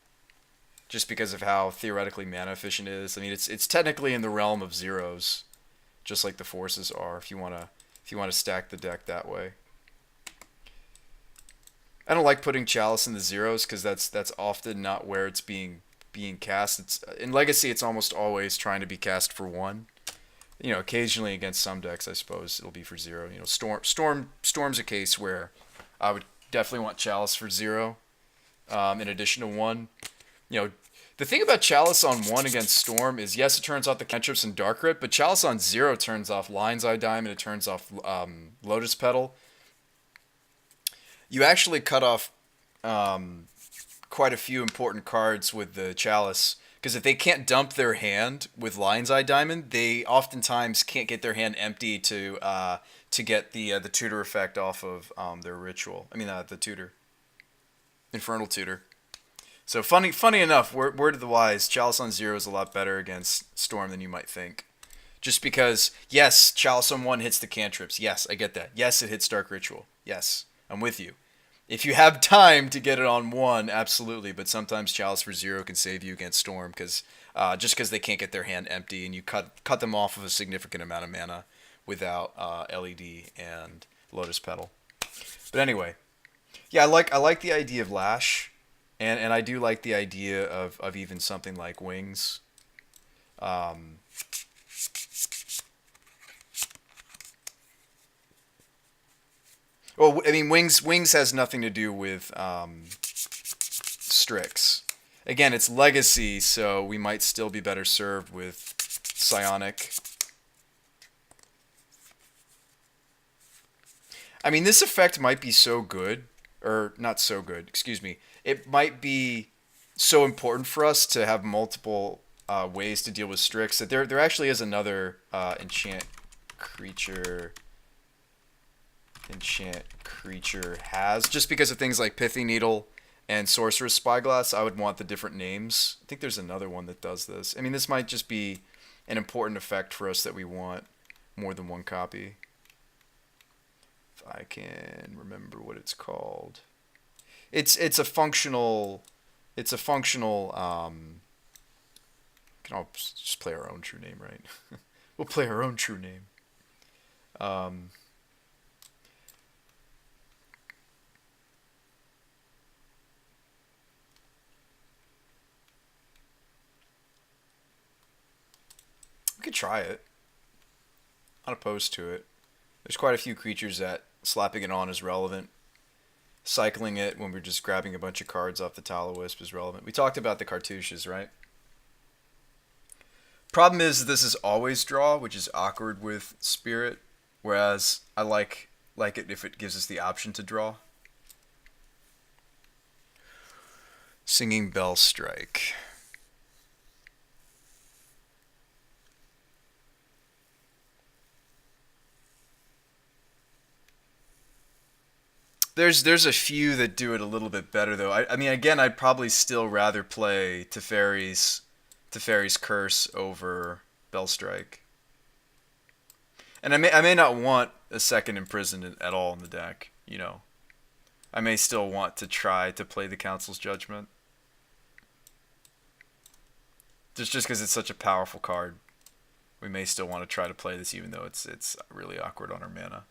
just because of how theoretically mana efficient it is. I mean, it's technically in the realm of zeros, just like the forces are. If you wanna stack the deck that way. I don't like putting Chalice in the zeros because that's often not where it's being cast. It's in Legacy. It's almost always trying to be cast for 1. Occasionally against some decks, I suppose it'll be for 0. Storm's a case where I would definitely want Chalice for 0, in addition to 1. The thing about Chalice on 1 against Storm is, yes, it turns off the cantrips and Dark Rip, but Chalice on 0 turns off Lion's Eye Diamond, it turns off Lotus Petal. You actually cut off quite a few important cards with the Chalice, because if they can't dump their hand with Lion's Eye Diamond, they oftentimes can't get their hand empty to get the tutor effect off of their ritual. I mean, the tutor. Infernal Tutor. So funny enough, word of the wise, Chalice on 0 is a lot better against Storm than you might think. Just because, yes, Chalice on 1 hits the cantrips. Yes, I get that. Yes, it hits Dark Ritual. Yes, I'm with you. If you have time to get it on 1, absolutely. But sometimes Chalice for 0 can save you against Storm just because they can't get their hand empty, and you cut them off of a significant amount of mana without LED and Lotus Petal. But anyway, yeah, I like the idea of Lash, and I do like the idea of even something like Wings. Well, I mean, Wings has nothing to do with Strix. Again, it's Legacy, so we might still be better served with Psionic. I mean, this effect might be so good, or not so good, excuse me. It might be so important for us to have multiple ways to deal with Strix that there actually is another enchant creature has, just because of things like Pithy Needle and Sorcerer's Spyglass. I would want the different names. I think there's another one that does this. I mean, this might just be an important effect for us that we want more than one copy. I can remember what it's called. It's a functional. It's a functional. Can all just play our own true name, right? We'll play our own true name. Um, we could try it. Not opposed to it. There's quite a few creatures that slapping it on is relevant. Cycling it when we're just grabbing a bunch of cards off the Spiritowisp is relevant. We talked about the cartouches, right? Problem is this is always draw, which is awkward with Spirit, whereas I like it if it gives us the option to draw. Singing Bell Strike. There's a few that do it a little bit better though. I mean again I'd probably still rather play Teferi's Curse over Bellstrike. And I may not want a second Imprisoned at all in the deck, you know. I may still want to try to play the Council's Judgment. Just because it's such a powerful card. We may still want to try to play this even though it's really awkward on our mana.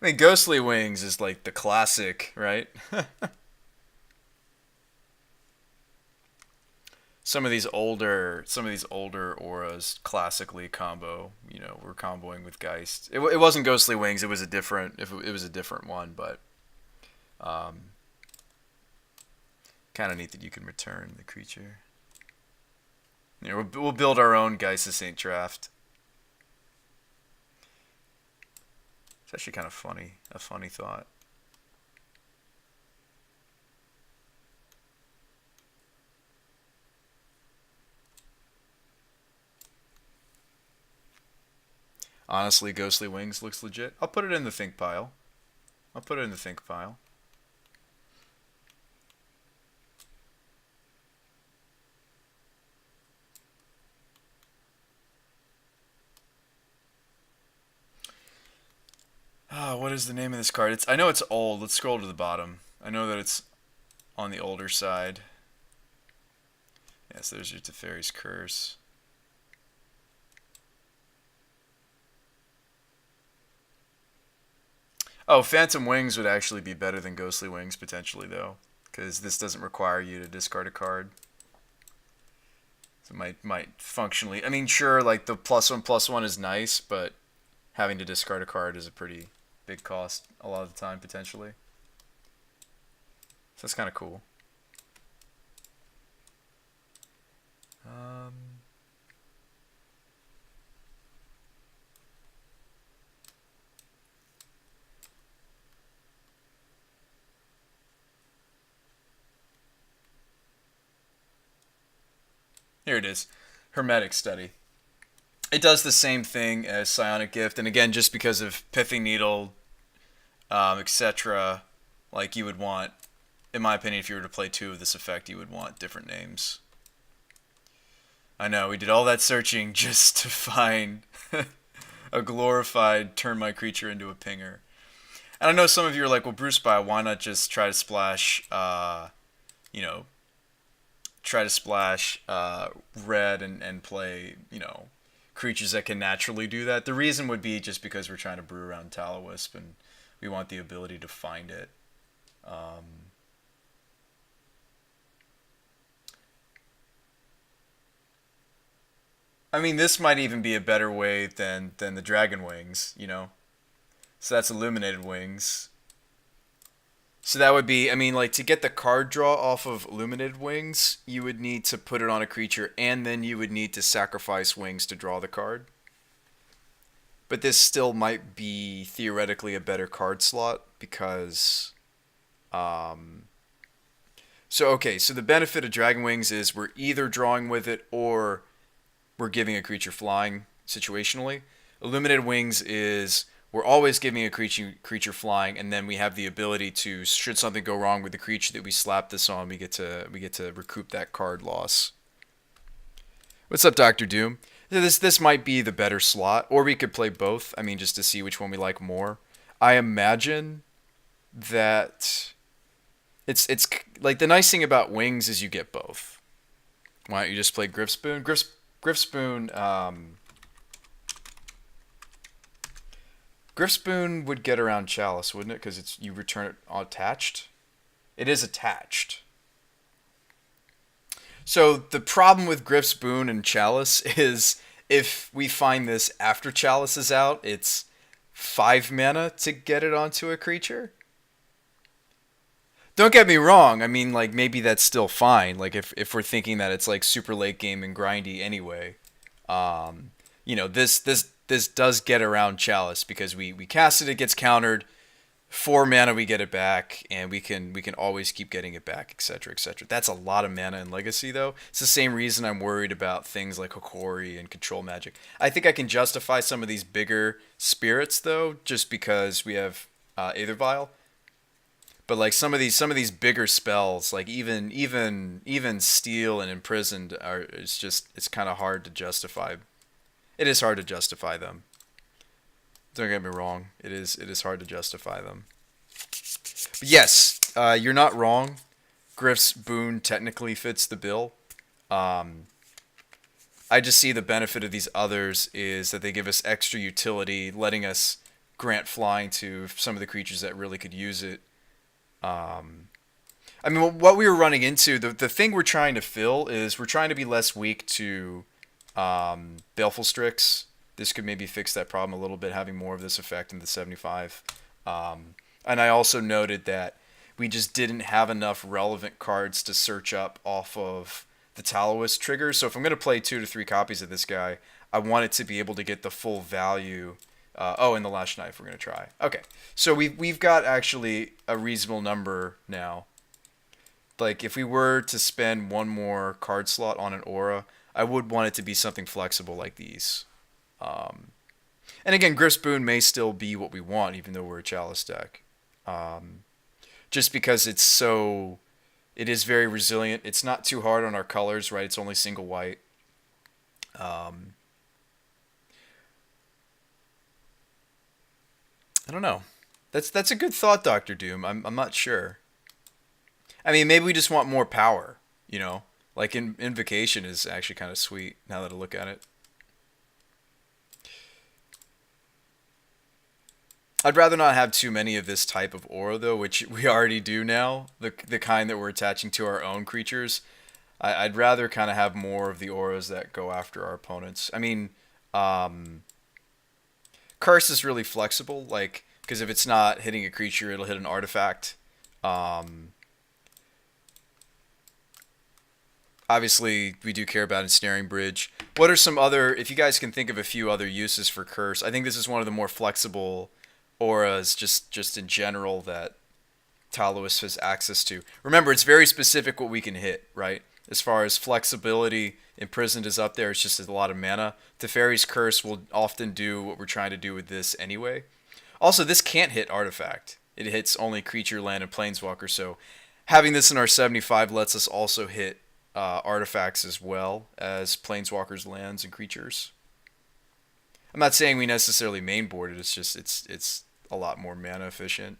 I mean, Ghostly Wings is like the classic, right? Some of these older auras classically combo. You know, we're comboing with Geist. It wasn't Ghostly Wings. It was a different. If it was a different one, but um, kind of neat that you can return the creature. You know, we'll build our own Geist of Saint draft. It's actually kind of funny. A funny thought. Honestly, Ghostly Wings looks legit. I'll put it in the think pile. I'll put it in the think pile. Oh, what is the name of this card? I know it's old. Let's scroll to the bottom. I know that it's on the older side. Yes, there's your Teferi's Curse. Oh, Phantom Wings would actually be better than Ghostly Wings potentially though, because this doesn't require you to discard a card. So it might functionally. I mean, sure, like the +1/+1 is nice, but having to discard a card is a pretty big cost a lot of the time potentially. So that's kind of cool. Um, Here it is. Hermetic Study. It does the same thing as Psionic Gift, and again, just because of Pithing Needle, etc., like you would want, in my opinion, if you were to play two of this effect, you would want different names. I know, we did all that searching just to find a glorified turn my creature into a pinger. And I know some of you are like, well, BrewSpy, why not just try to splash, you know, try to splash red and play, you know, creatures that can naturally do that. The reason would be just because we're trying to brew around Spiritowisp and we want the ability to find it. I mean, this might even be a better way than the Dragon Wings, you know? So that's Illuminated Wings. So that would be, I mean, like, to get the card draw off of Illuminated Wings, you would need to put it on a creature, and then you would need to sacrifice wings to draw the card. But this still might be theoretically a better card slot, because... So the benefit of Dragon Wings is we're either drawing with it, or we're giving a creature flying situationally. Illuminated Wings is we're always giving a creature flying, and then we have the ability to, should something go wrong with the creature that we slap this on, we get to recoup that card loss. What's up, Doctor Doom? This might be the better slot, or we could play both. I mean, just to see which one we like more. I imagine that it's like the nice thing about wings is you get both. Why don't you just play Grifspoon? Grifspoon Grifspoon would get around Chalice, wouldn't it? Because it's you return it attached. It is attached. So the problem with Grifspoon and Chalice is if we find this after Chalice is out, it's 5 mana to get it onto a creature. Don't get me wrong. I mean, like, maybe that's still fine. Like, if we're thinking that it's like super late game and grindy anyway, this does get around Chalice because we cast it, it gets countered. 4 mana, we get it back, and we can always keep getting it back, etc., etc. That's a lot of mana in Legacy, though. It's the same reason I'm worried about things like Hokori and Control Magic. I think I can justify some of these bigger spirits, though, just because we have Aether Vial. But like some of these bigger spells, like even Steel and Imprisoned, it's kind of hard to justify. It is hard to justify them. Don't get me wrong. It is hard to justify them. But yes, you're not wrong. Griff's Boon technically fits the bill. I just see the benefit of these others is that they give us extra utility, letting us grant flying to some of the creatures that really could use it. I mean, what we were running into, the thing we're trying to fill is we're trying to be less weak to Baleful Strix. This could maybe fix that problem a little bit, having more of this effect in the 75. And I also noted that we just didn't have enough relevant cards to search up off of the Taoist triggers. So if I'm going to play 2 to 3 copies of this guy, I want it to be able to get the full value. And the Lash Knife we're going to try. Okay, so we've got actually a reasonable number now. Like, if we were to spend one more card slot on an aura, I would want it to be something flexible like these. And again, Griff's Boon may still be what we want, even though we're a Chalice deck. Just because it is very resilient. It's not too hard on our colors, right? It's only single white. I don't know. That's a good thought, Dr. Doom. I'm not sure. I mean, maybe we just want more power, you know? Like, Invocation is actually kind of sweet, now that I look at it. I'd rather not have too many of this type of aura, though, which we already do now. The kind that we're attaching to our own creatures. I'd rather kind of have more of the auras that go after our opponents. I mean, Curse is really flexible, like, because if it's not hitting a creature, it'll hit an artifact. Obviously, we do care about Ensnaring Bridge. What are some other, if you guys can think of a few other uses for Curse, I think this is one of the more flexible auras just in general that Taoist has access to. Remember, it's very specific what we can hit, right? As far as flexibility, Imprisoned is up there. It's just a lot of mana. Teferi's Curse will often do what we're trying to do with this anyway. Also, this can't hit Artifact. It hits only creature, land, and planeswalker. So having this in our 75 lets us also hit artifacts as well as planeswalkers, lands, and creatures. I'm not saying we necessarily mainboard it. It's just it's a lot more mana efficient.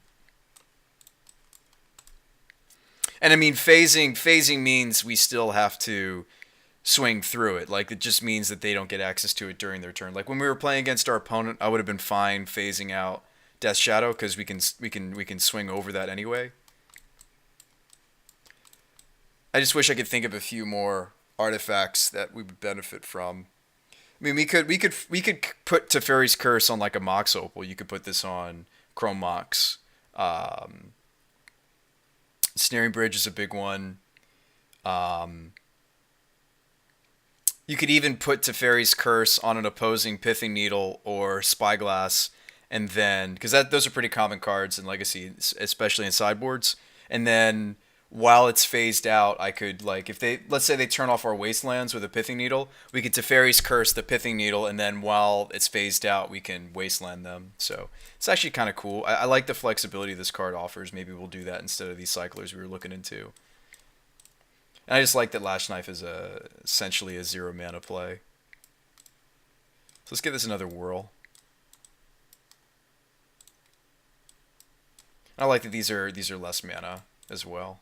And I mean, phasing means we still have to swing through it. Like, it just means that they don't get access to it during their turn. Like, when we were playing against our opponent, I would have been fine phasing out Death Shadow because we can swing over that anyway. I just wish I could think of a few more artifacts that we would benefit from. I mean, we could put Teferi's Curse on like a Mox Opal. You could put this on Chrome Mox. Snaring Bridge is a big one. You could even put Teferi's Curse on an opposing Pithing Needle or Spyglass, and then, because those are pretty common cards in Legacy, especially in sideboards. And then while it's phased out, I could, like, if they, let's say they turn off our wastelands with a pithing needle, we could Teferi's Curse the pithing needle, and then while it's phased out, we can wasteland them. So it's actually kind of cool. I like the flexibility this card offers. Maybe we'll do that instead of these cyclers we were looking into. And I just like that Lash Knife is essentially a 0 mana play. So let's give this another whirl. I like that these are less mana as well.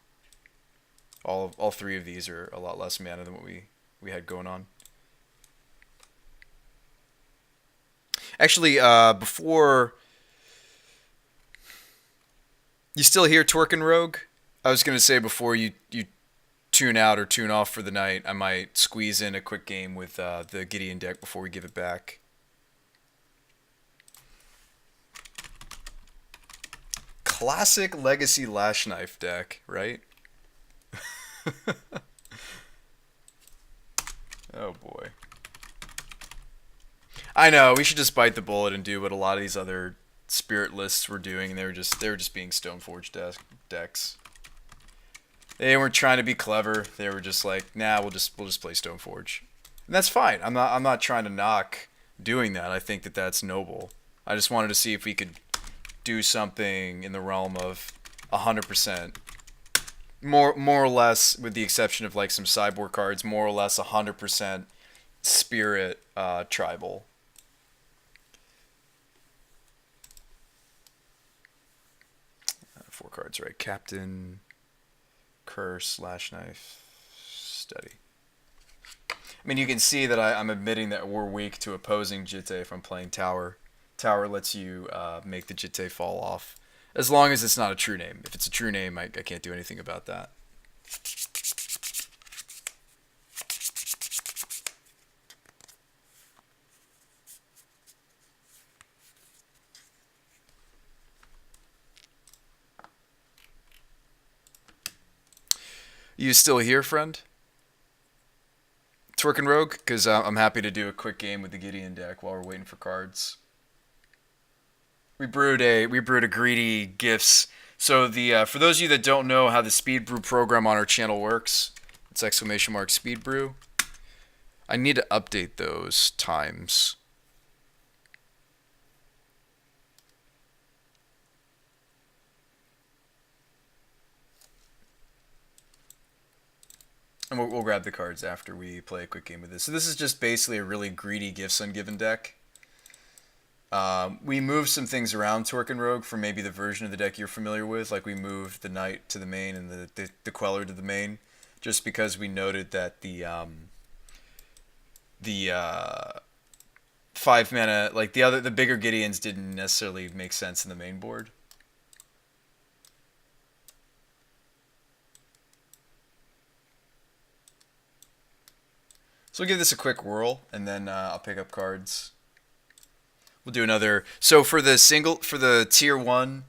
All three of these are a lot less mana than what we had going on. Actually, before you still hear Twerkin' Rogue, I was gonna say before you tune out or tune off for the night, I might squeeze in a quick game with the Gideon deck before we give it back. Classic Legacy Lash Knife deck, right? Oh boy. I know, we should just bite the bullet and do what a lot of these other spirit lists were doing, and they were just being Stoneforge decks. They weren't trying to be clever. They were just like, nah, we'll just play Stoneforge. And that's fine. I'm not trying to knock doing that. I think that that's noble. I just wanted to see if we could do something in the realm of 100%. More or less, with the exception of like some sideboard cards, more or less 100% spirit tribal. Four cards, right? Captain, Curse, Lash Knife, Study. I mean, you can see that I'm admitting that we're weak to opposing Jitte if I'm playing Tower. Tower lets you make the Jitte fall off. As long as it's not a true name. If it's a true name, I can't do anything about that. You still here, friend? Twerkin' Rogue? Because I'm happy to do a quick game with the Gideon deck while we're waiting for cards. We brewed a greedy gifts. So the for those of you that don't know how the speed brew program on our channel works, it's ! speed brew. I need to update those times. And we'll grab the cards after we play a quick game with this. So this is just basically a really greedy Gifts Ungiven deck. We moved some things around Twerkin' Rogue for maybe the version of the deck you're familiar with. Like we moved the Knight to the main and the Queller to the main. Just because we noted that the 5 mana, like the bigger Gideons didn't necessarily make sense in the main board. So we'll give this a quick whirl, and then I'll pick up cards. We'll do another. So for the tier 1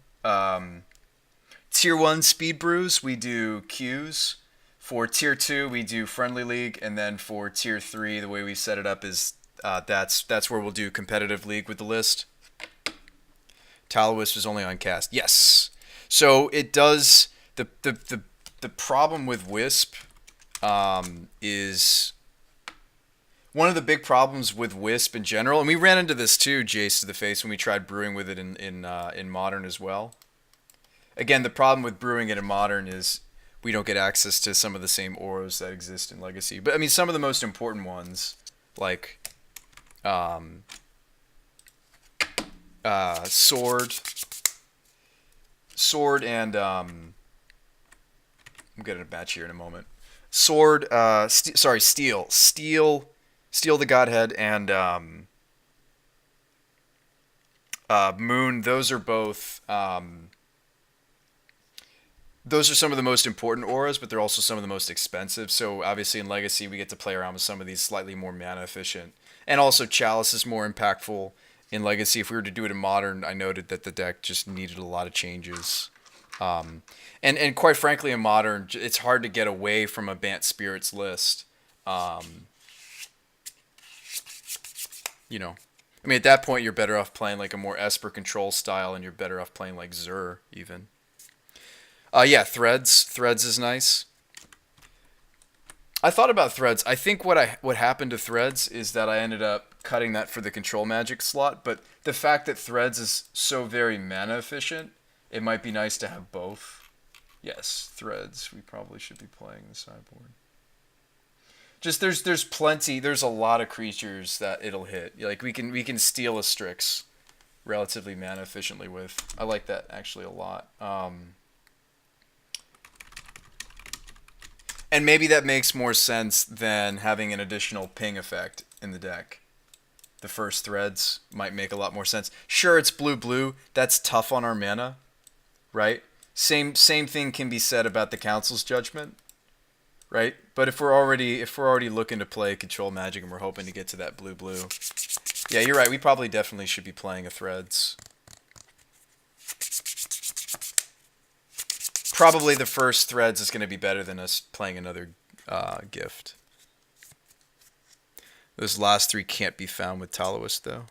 speed brews, we do queues. For tier 2, we do friendly league, and then for tier 3, the way we set it up is that's where we'll do competitive league with the list. Spiritowisp is only on cast. Yes. So it does the problem with Wisp is. One of the big problems with Wisp in general, and we ran into this too, Jace to the face, when we tried brewing with it in Modern as well. Again, the problem with brewing it in Modern is we don't get access to some of the same auras that exist in Legacy. But I mean, some of the most important ones, like Sword, and I'm getting a batch here in a moment. Sword, Steel the Godhead, and Moon. Those are both. Those are some of the most important auras, but they're also some of the most expensive. So obviously in Legacy, we get to play around with some of these slightly more mana efficient. And also Chalice is more impactful in Legacy. If we were to do it in Modern, I noted that the deck just needed a lot of changes. And quite frankly, in Modern, it's hard to get away from a Bant Spirits list. You know, I mean, at that point, you're better off playing like a more Esper control style, and you're better off playing like Zur, even. Yeah, Threads. Threads is nice. I thought about Threads. I think what happened to Threads is that I ended up cutting that for the control magic slot, but the fact that Threads is so very mana efficient, it might be nice to have both. Yes, Threads. We probably should be playing the sideboard. Just there's plenty. There's a lot of creatures that it'll hit. Like we can steal a Strix relatively mana efficiently with. I like that actually a lot. And maybe that makes more sense than having an additional ping effect in the deck. The first Threads might make a lot more sense. Sure, it's blue blue. That's tough on our mana, right? Same thing can be said about the Council's Judgment, right? But if we're already looking to play Control Magic and we're hoping to get to that blue blue, yeah, you're right. We probably definitely should be playing a Threads. Probably the first Threads is going to be better than us playing another gift. Those last three can't be found with Taloist though.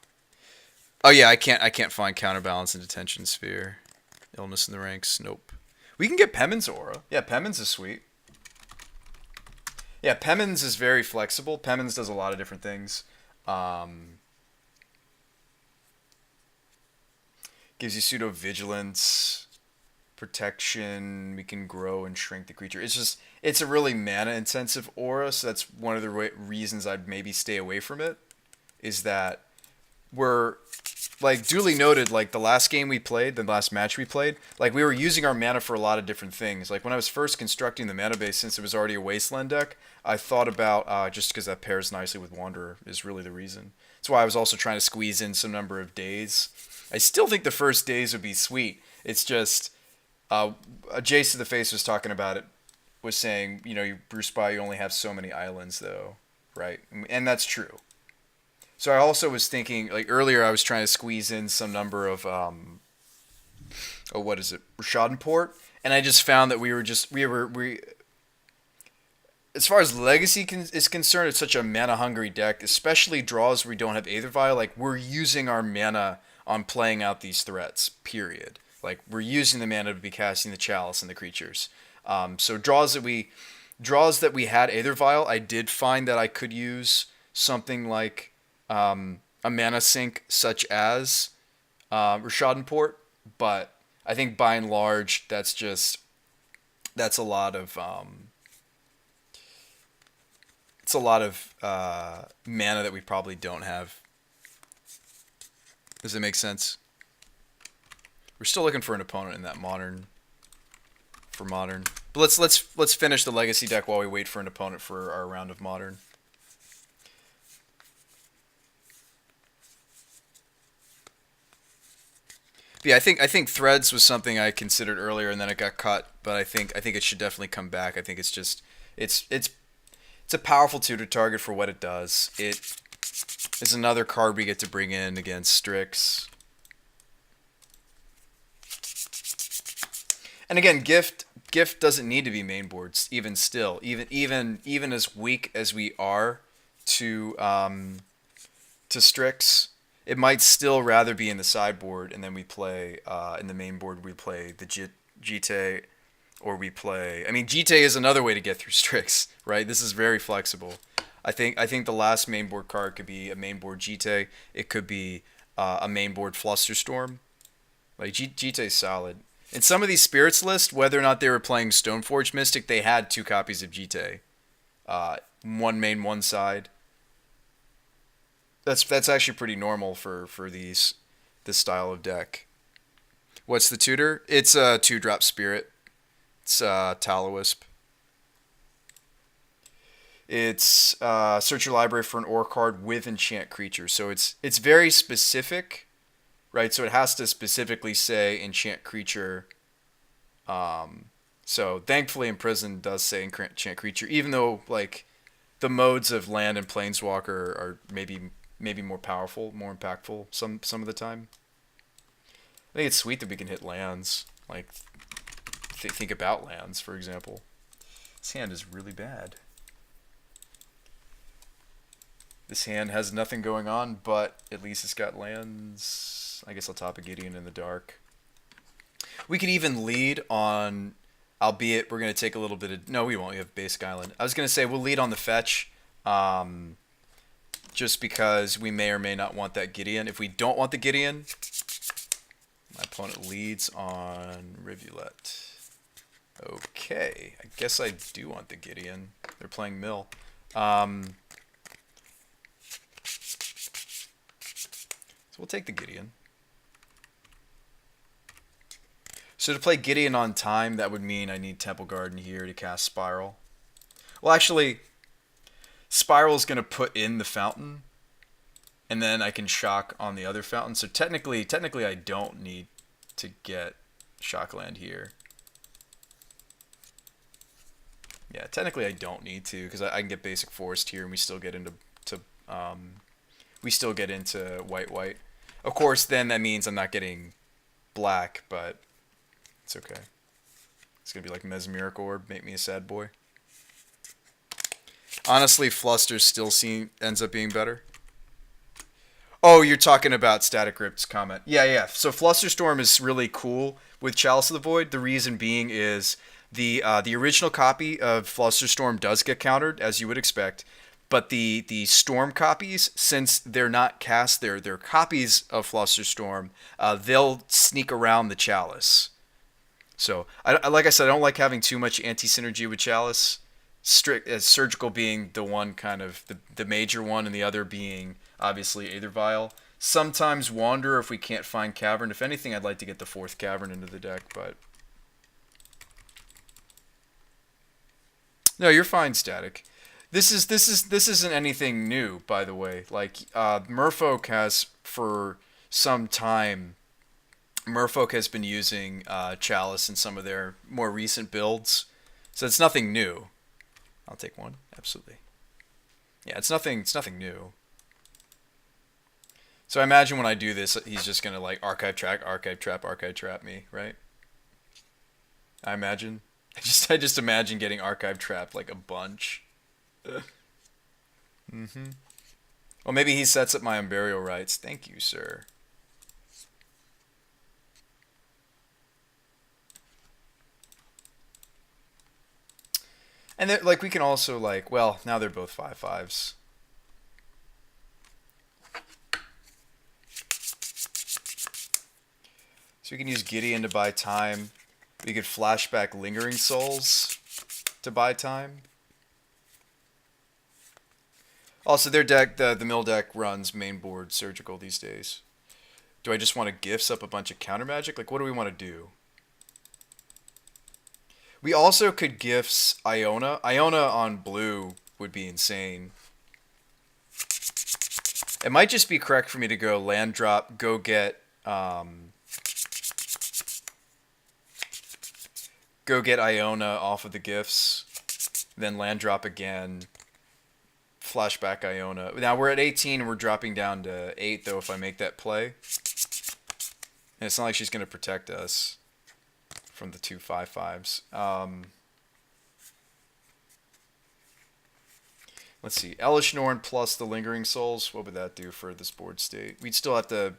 Oh yeah, I can't find Counterbalance and Detention Sphere. Illness in the Ranks. Nope. We can get Pemin's Aura. Yeah, Pemin's is sweet. Yeah, Pemin's is very flexible. Pemin's does a lot of different things. Gives you pseudo vigilance, protection. We can grow and shrink the creature. It's a really mana intensive aura, so that's one of the reasons I'd maybe stay away from it. Is that we're like duly noted, like the last game we played, the last match we played, like we were using our mana for a lot of different things. Like when I was first constructing the mana base, since it was already a Wasteland deck, I thought about just because that pairs nicely with Wanderer is really the reason. That's why I was also trying to squeeze in some number of days. I still think the first days would be sweet. It's just Jace to the Face was talking about it, was saying, you BrewSpy, you only have so many islands though, right? And that's true. So I also was thinking, like earlier, I was trying to squeeze in some number of, what is it, Rashadenport, and I just found that we, as far as Legacy is concerned, it's such a mana hungry deck, especially draws where we don't have Aether Vial. Like we're using our mana on playing out these threats. Period. Like we're using the mana to be casting the Chalice and the creatures. So draws that we had Aether Vial, I did find that I could use something like a mana sink such as Rashadenport, but I think by and large that's a lot of mana that we probably don't have. Does it make sense? We're still looking for an opponent in that modern. But let's finish the Legacy deck while we wait for an opponent for our round of Modern. But yeah, I think Threads was something I considered earlier and then it got cut, but I think it should definitely come back. I think it's a powerful tutor target for what it does. It is another card we get to bring in against Strix. And again, Gift doesn't need to be main boards. Even still, even as weak as we are to Strix, it might still rather be in the sideboard, and then we play in the main board. We play the Jite, or we play. I mean, Jite is another way to get through Strix, right? This is very flexible. I think the last main board card could be a main board Jite. It could be a main board Flusterstorm. Like Jite's solid. In some of these Spirits lists, whether or not they were playing Stoneforge Mystic, they had 2 copies of Jite. One main, one side. That's actually pretty normal for this style of deck. What's the tutor? It's a 2-drop Spirit. It's Talowisp. It's search your library for an ore card with enchant creature. So it's very specific, right? So it has to specifically say enchant creature. So thankfully Imprison does say enchant creature, even though like the modes of land and planeswalker are maybe more powerful, more impactful some of the time. I think it's sweet that we can hit lands. Like think about lands, for example. This hand is really bad. This hand has nothing going on, but at least it's got lands. I guess I'll top a Gideon in the dark. We could even lead on Albeit, we're going to take a little bit of... No, we won't. We have Basic Island. I was going to say we'll lead on the fetch. Just because we may or may not want that Gideon. If we don't want the Gideon, my opponent leads on Rivulet. Okay, I guess I do want the Gideon. They're playing Mill. So we'll take the Gideon. So to play Gideon on time, that would mean I need Temple Garden here to cast Spiral. Well, actually, Spiral is going to put in the fountain, and then I can shock on the other fountain. So technically I don't need to get Shockland here. Yeah, technically I don't need to, because I can get Basic Forest here, and we still get into white. Of course, then that means I'm not getting black, but it's okay. It's gonna be like Mesmeric Orb, make me a sad boy. Honestly, Fluster still ends up being better. Oh, you're talking about Static Grip's comment. Yeah. So Flusterstorm is really cool with Chalice of the Void. The reason being is the original copy of Flusterstorm does get countered, as you would expect, but the Storm copies, since they're not cast, they're copies of Flusterstorm, they'll sneak around the Chalice. So, like I said, I don't like having too much anti-synergy with Chalice. Strict as Surgical being the one kind of the major one, and the other being obviously Aether Vial. Sometimes Wander if we can't find Cavern. If anything, I'd like to get the 4th Cavern into the deck, but no, you're fine, Static. This isn't anything new, by the way. Like Merfolk has for some time. Merfolk has been using Chalice in some of their more recent builds, so it's nothing new. I'll take one, absolutely. Yeah, it's nothing new. So I imagine when I do this, he's just gonna like Archive Trap me, right? I imagine. I just imagine getting Archive Trapped like a bunch. Well, maybe he sets up my Unburial Rites. Thank you, sir. And like we can also like, well, now they're both 5/5s. So we can use Gideon to buy time. We could flashback Lingering Souls to buy time. Also, their deck, the mill deck runs mainboard Surgical these days. Do I just want to gifts up a bunch of counter magic? Like, what do we want to do? We also could gifts Iona. Iona on blue would be insane. It might just be correct for me to go land drop, go get Iona off of the gifts, then land drop again, flashback Iona. Now we're at 18 and we're dropping down to 8 though if I make that play. And it's not like she's going to protect us from the 2 5/5s. Let's see. Elish Norn plus the Lingering Souls. What would that do for this board state? We'd still have to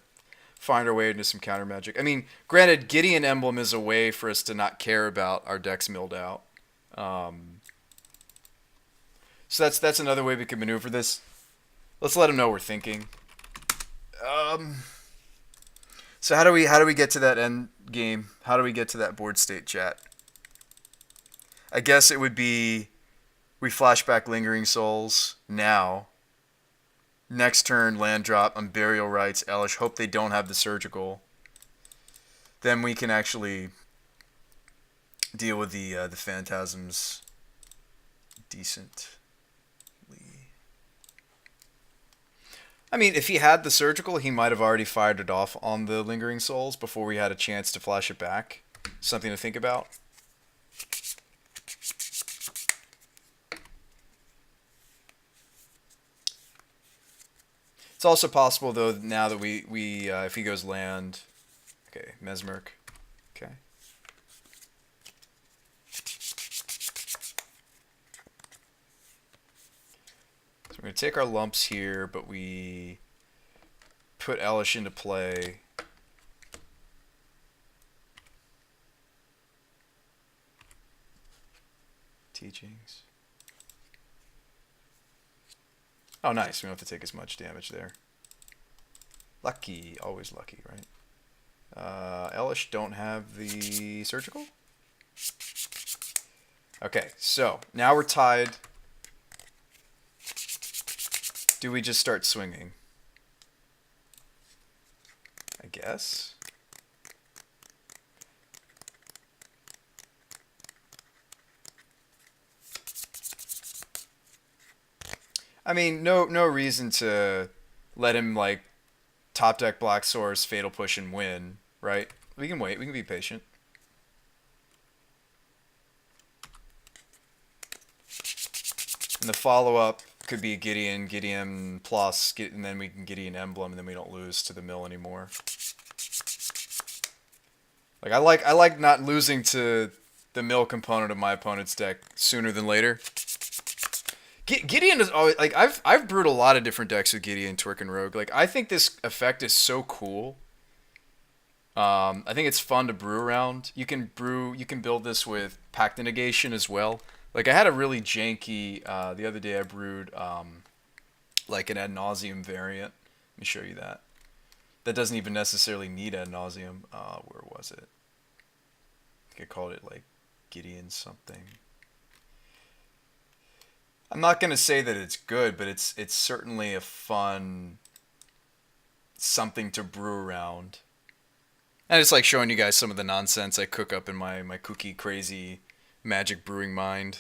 find our way into some counter magic. I mean, granted, Gideon Emblem is a way for us to not care about our decks milled out. So that's another way we could maneuver this. Let's let them know we're thinking. So how do we get to that end game? How do we get to that board state, chat? I guess it would be we flashback Lingering Souls now. Next turn, land drop, Unburial Rites, Elish. Hope they don't have the Surgical. Then we can actually deal with the Phantasms decently. I mean, if he had the Surgical, he might have already fired it off on the Lingering Souls before we had a chance to flash it back. Something to think about. It's also possible, though, now that we if he goes land... Okay, Mesmeric. Okay. So we're going to take our lumps here, but we put Elish into play. teachings. Oh, nice. We don't have to take as much damage there. Lucky. Always lucky, right? Elish don't have the surgical? Okay, so now we're tied. Do we just start swinging? I guess. I mean, no reason to let him like top deck Black Source, Fatal Push, and win, right? We can wait. We can be patient. And the follow-up could be Gideon plus, and then we can Gideon Emblem, and then we don't lose to the mill anymore. Like I like not losing to the mill component of my opponent's deck sooner than later. Gideon is always like I've brewed a lot of different decks with Gideon, Twerk, and Rogue. Like I think this effect is so cool. I think it's fun to brew around. You can build this with Pact Negation as well. Like I had a really janky the other day I brewed like an Ad Nauseam variant. Let me show you that. That doesn't even necessarily need Ad Nauseam. Where was it? I think I called it like Gideon something. I'm not gonna say that it's good, but it's certainly a fun something to brew around. And it's like showing you guys some of the nonsense I cook up in my kooky crazy magic brewing mind.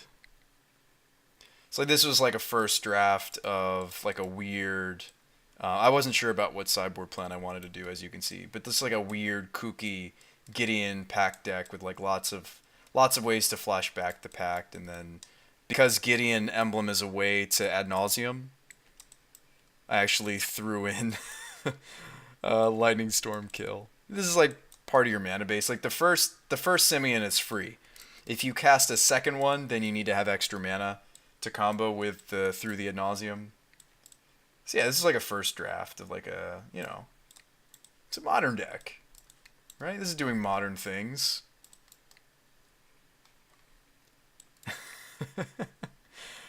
So this was like a first draft of like a weird. I wasn't sure about what sideboard plan I wanted to do, as you can see, but this is like a weird kooky Gideon pact deck with like lots of ways to flash back the pact, and then because Gideon Emblem is a way to ad nauseum, I actually threw in Lightning Storm Kill. This is like part of your mana base. Like the first Simian is free. If you cast a second one, then you need to have extra mana to combo with through the ad nauseum. So yeah, this is like a first draft of like a, you know, it's a modern deck, right? This is doing modern things.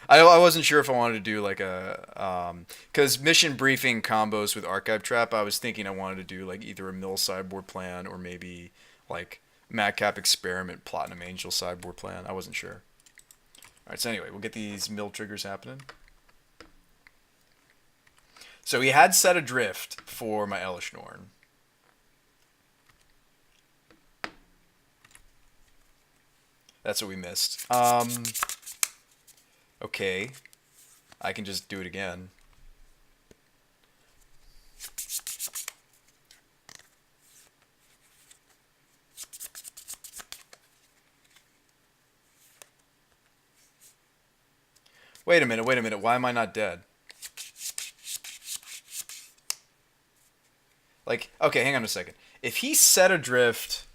I wasn't sure if I wanted to do like a because mission briefing combos with Archive Trap. I was thinking I wanted to do like either a mill sideboard plan or maybe like Madcap Experiment Platinum Angel sideboard plan. I wasn't sure. All right, so anyway, we'll get these mill triggers happening. So he had set adrift for my Elish Norn. That's what we missed. Okay. I can just do it again. Wait a minute. Why am I not dead? Like, okay, hang on a second. If he set adrift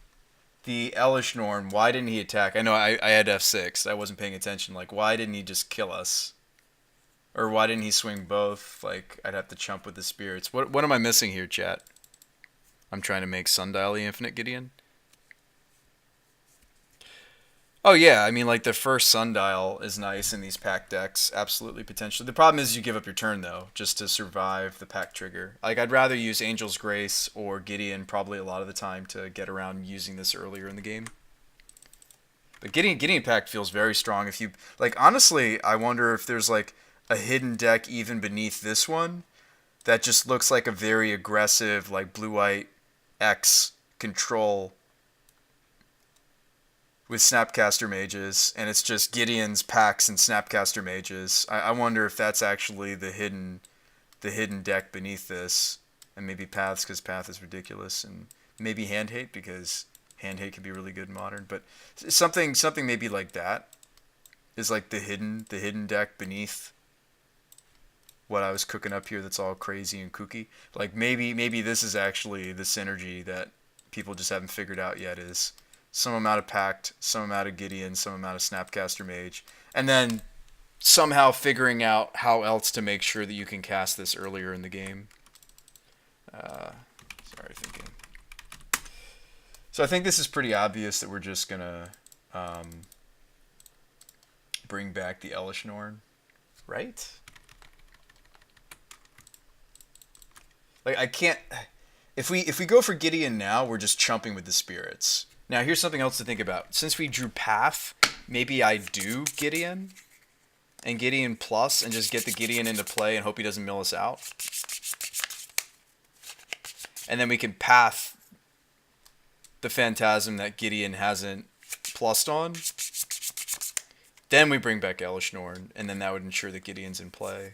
the Elish Norn, why didn't he attack? I know I had F6. I wasn't paying attention. Like, why didn't he just kill us? Or why didn't he swing both? Like, I'd have to chump with the spirits. What am I missing here, chat? I'm trying to make Sundial the Infinite Gideon. Oh yeah, I mean like the first Sundial is nice in these pack decks, absolutely potentially. The problem is you give up your turn though, just to survive the pack trigger. Like I'd rather use Angel's Grace or Gideon probably a lot of the time to get around using this earlier in the game. But Gideon pack feels very strong. If you like, honestly, I wonder if there's like a hidden deck even beneath this one that just looks like a very aggressive like blue-white X control with Snapcaster Mages, and it's just Gideon's packs and Snapcaster Mages. I wonder if that's actually the hidden deck beneath this, and maybe Paths because Path is ridiculous, and maybe Hand Hate because Hand Hate can be really good in Modern. But something maybe like that is like the hidden deck beneath what I was cooking up here. That's all crazy and kooky. Like maybe this is actually the synergy that people just haven't figured out yet. Is some amount of Pact, some amount of Gideon, some amount of Snapcaster Mage, and then somehow figuring out how else to make sure that you can cast this earlier in the game. Sorry, thinking. So I think this is pretty obvious that we're just gonna bring back the Elishnorn, right? Like, I can't... If we go for Gideon now, we're just chumping with the spirits. Now, here's something else to think about. Since we drew Path, maybe I do Gideon and Gideon Plus and just get the Gideon into play and hope he doesn't mill us out. And then we can Path the Phantasm that Gideon hasn't plussed on. Then we bring back Elishnorn, and then that would ensure that Gideon's in play.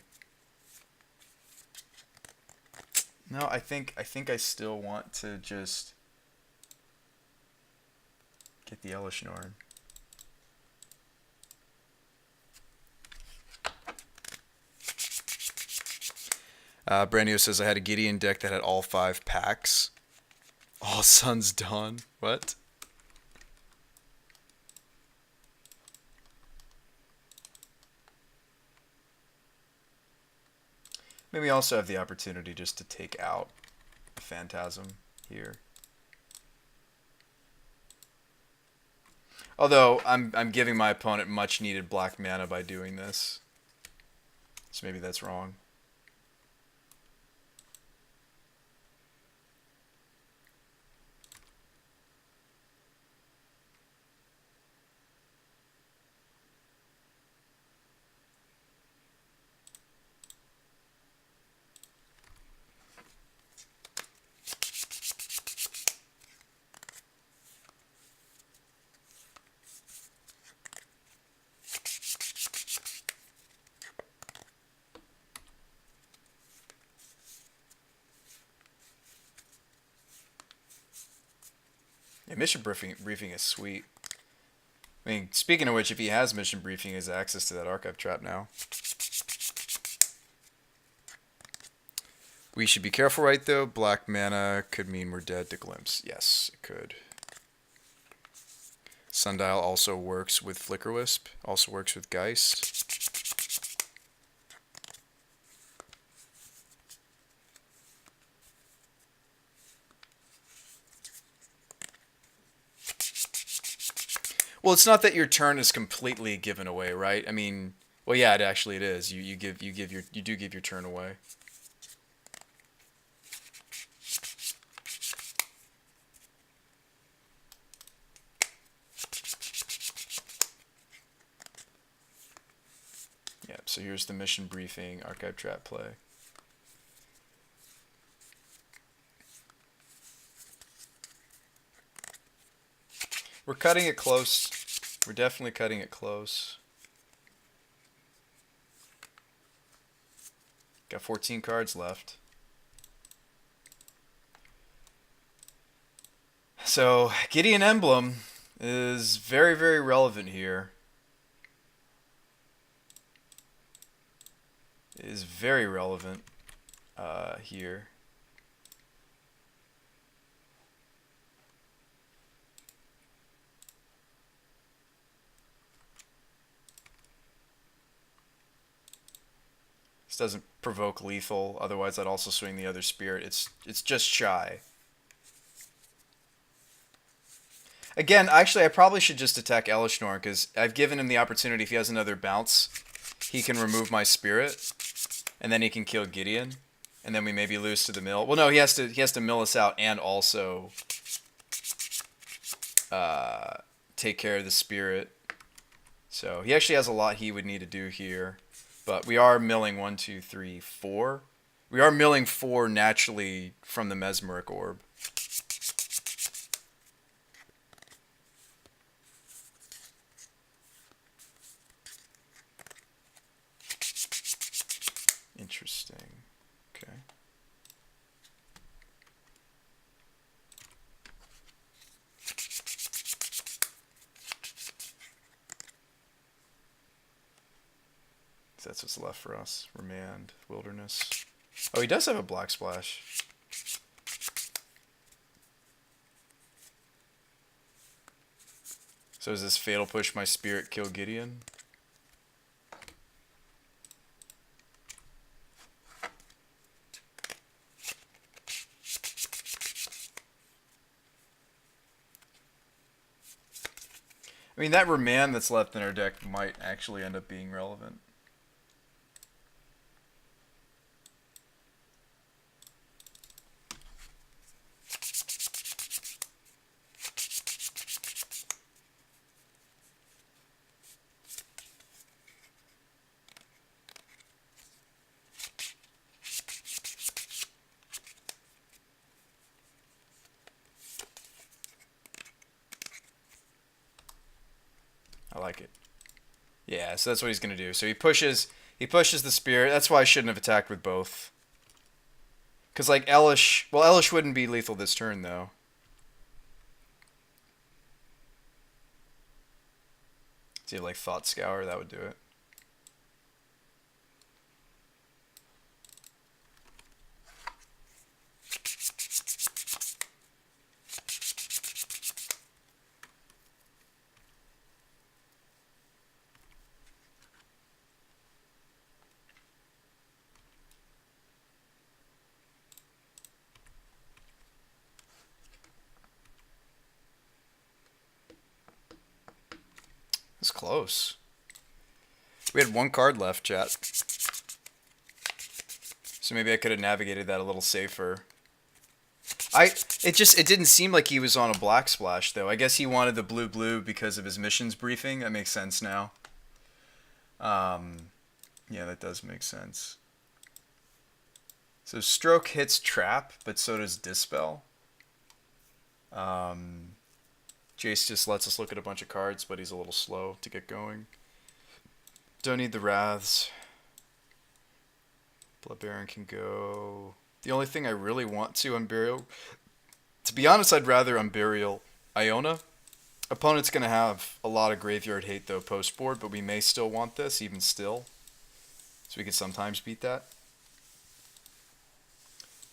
No, I think I still want to just get the Elishnorn. Brandio says I had a Gideon deck that had all 5 packs. All Sun's Dawn. What? Maybe also have the opportunity just to take out a Phantasm here. Although I'm giving my opponent much needed black mana by doing this. So maybe that's wrong. Yeah, mission briefing is sweet. I mean, speaking of which, if he has mission briefing, he has access to that archive trap now. We should be careful, right, though? Black mana could mean we're dead to Glimpse. Yes, it could. Sundial also works with Flickerwisp. Also works with Geist. Well, it's not that your turn is completely given away, right? I mean, well, yeah, it is. You do give your turn away. Yeah, so here's the mission briefing, archive trap play. We're cutting it close. We're definitely cutting it close. Got 14 cards left. So, Gideon Emblem is very, very relevant here. It is very relevant here. This doesn't provoke lethal, otherwise I'd also swing the other spirit. It's just shy. Again, actually I probably should just attack Elishnorn, because I've given him the opportunity, if he has another bounce, he can remove my spirit, and then he can kill Gideon, and then we maybe lose to the mill. Well, no, he has to mill us out and also take care of the spirit. So he actually has a lot he would need to do here. But we are milling 1, 2, 3, 4. We are milling 4 naturally from the Mesmeric Orb. Interesting. Okay. That's what's left for us. Remand, Wilderness. Oh, he does have a Black Splash. So is this Fatal Push my spirit kill Gideon? I mean, that remand that's left in our deck might actually end up being relevant. I like it. Yeah, so that's what he's gonna do. So he pushes the spirit. That's why I shouldn't have attacked with both. Cause like Elish, well, Elish wouldn't be lethal this turn though. So you have like Thought Scour, that would do it. It's close. We had one card left, chat. So maybe I could have navigated that a little safer. It didn't seem like he was on a black splash though. I guess he wanted the blue because of his missions briefing. That makes sense now. Yeah, that does make sense. So Stroke hits Trap, but so does Dispel. Jace just lets us look at a bunch of cards, but he's a little slow to get going. Don't need the Wraths. Blood Baron can go. The only thing I really want to Unburial... To be honest, I'd rather Unburial Iona. Opponent's going to have a lot of graveyard hate, though, post-board, but we may still want this, even still. So we could sometimes beat that.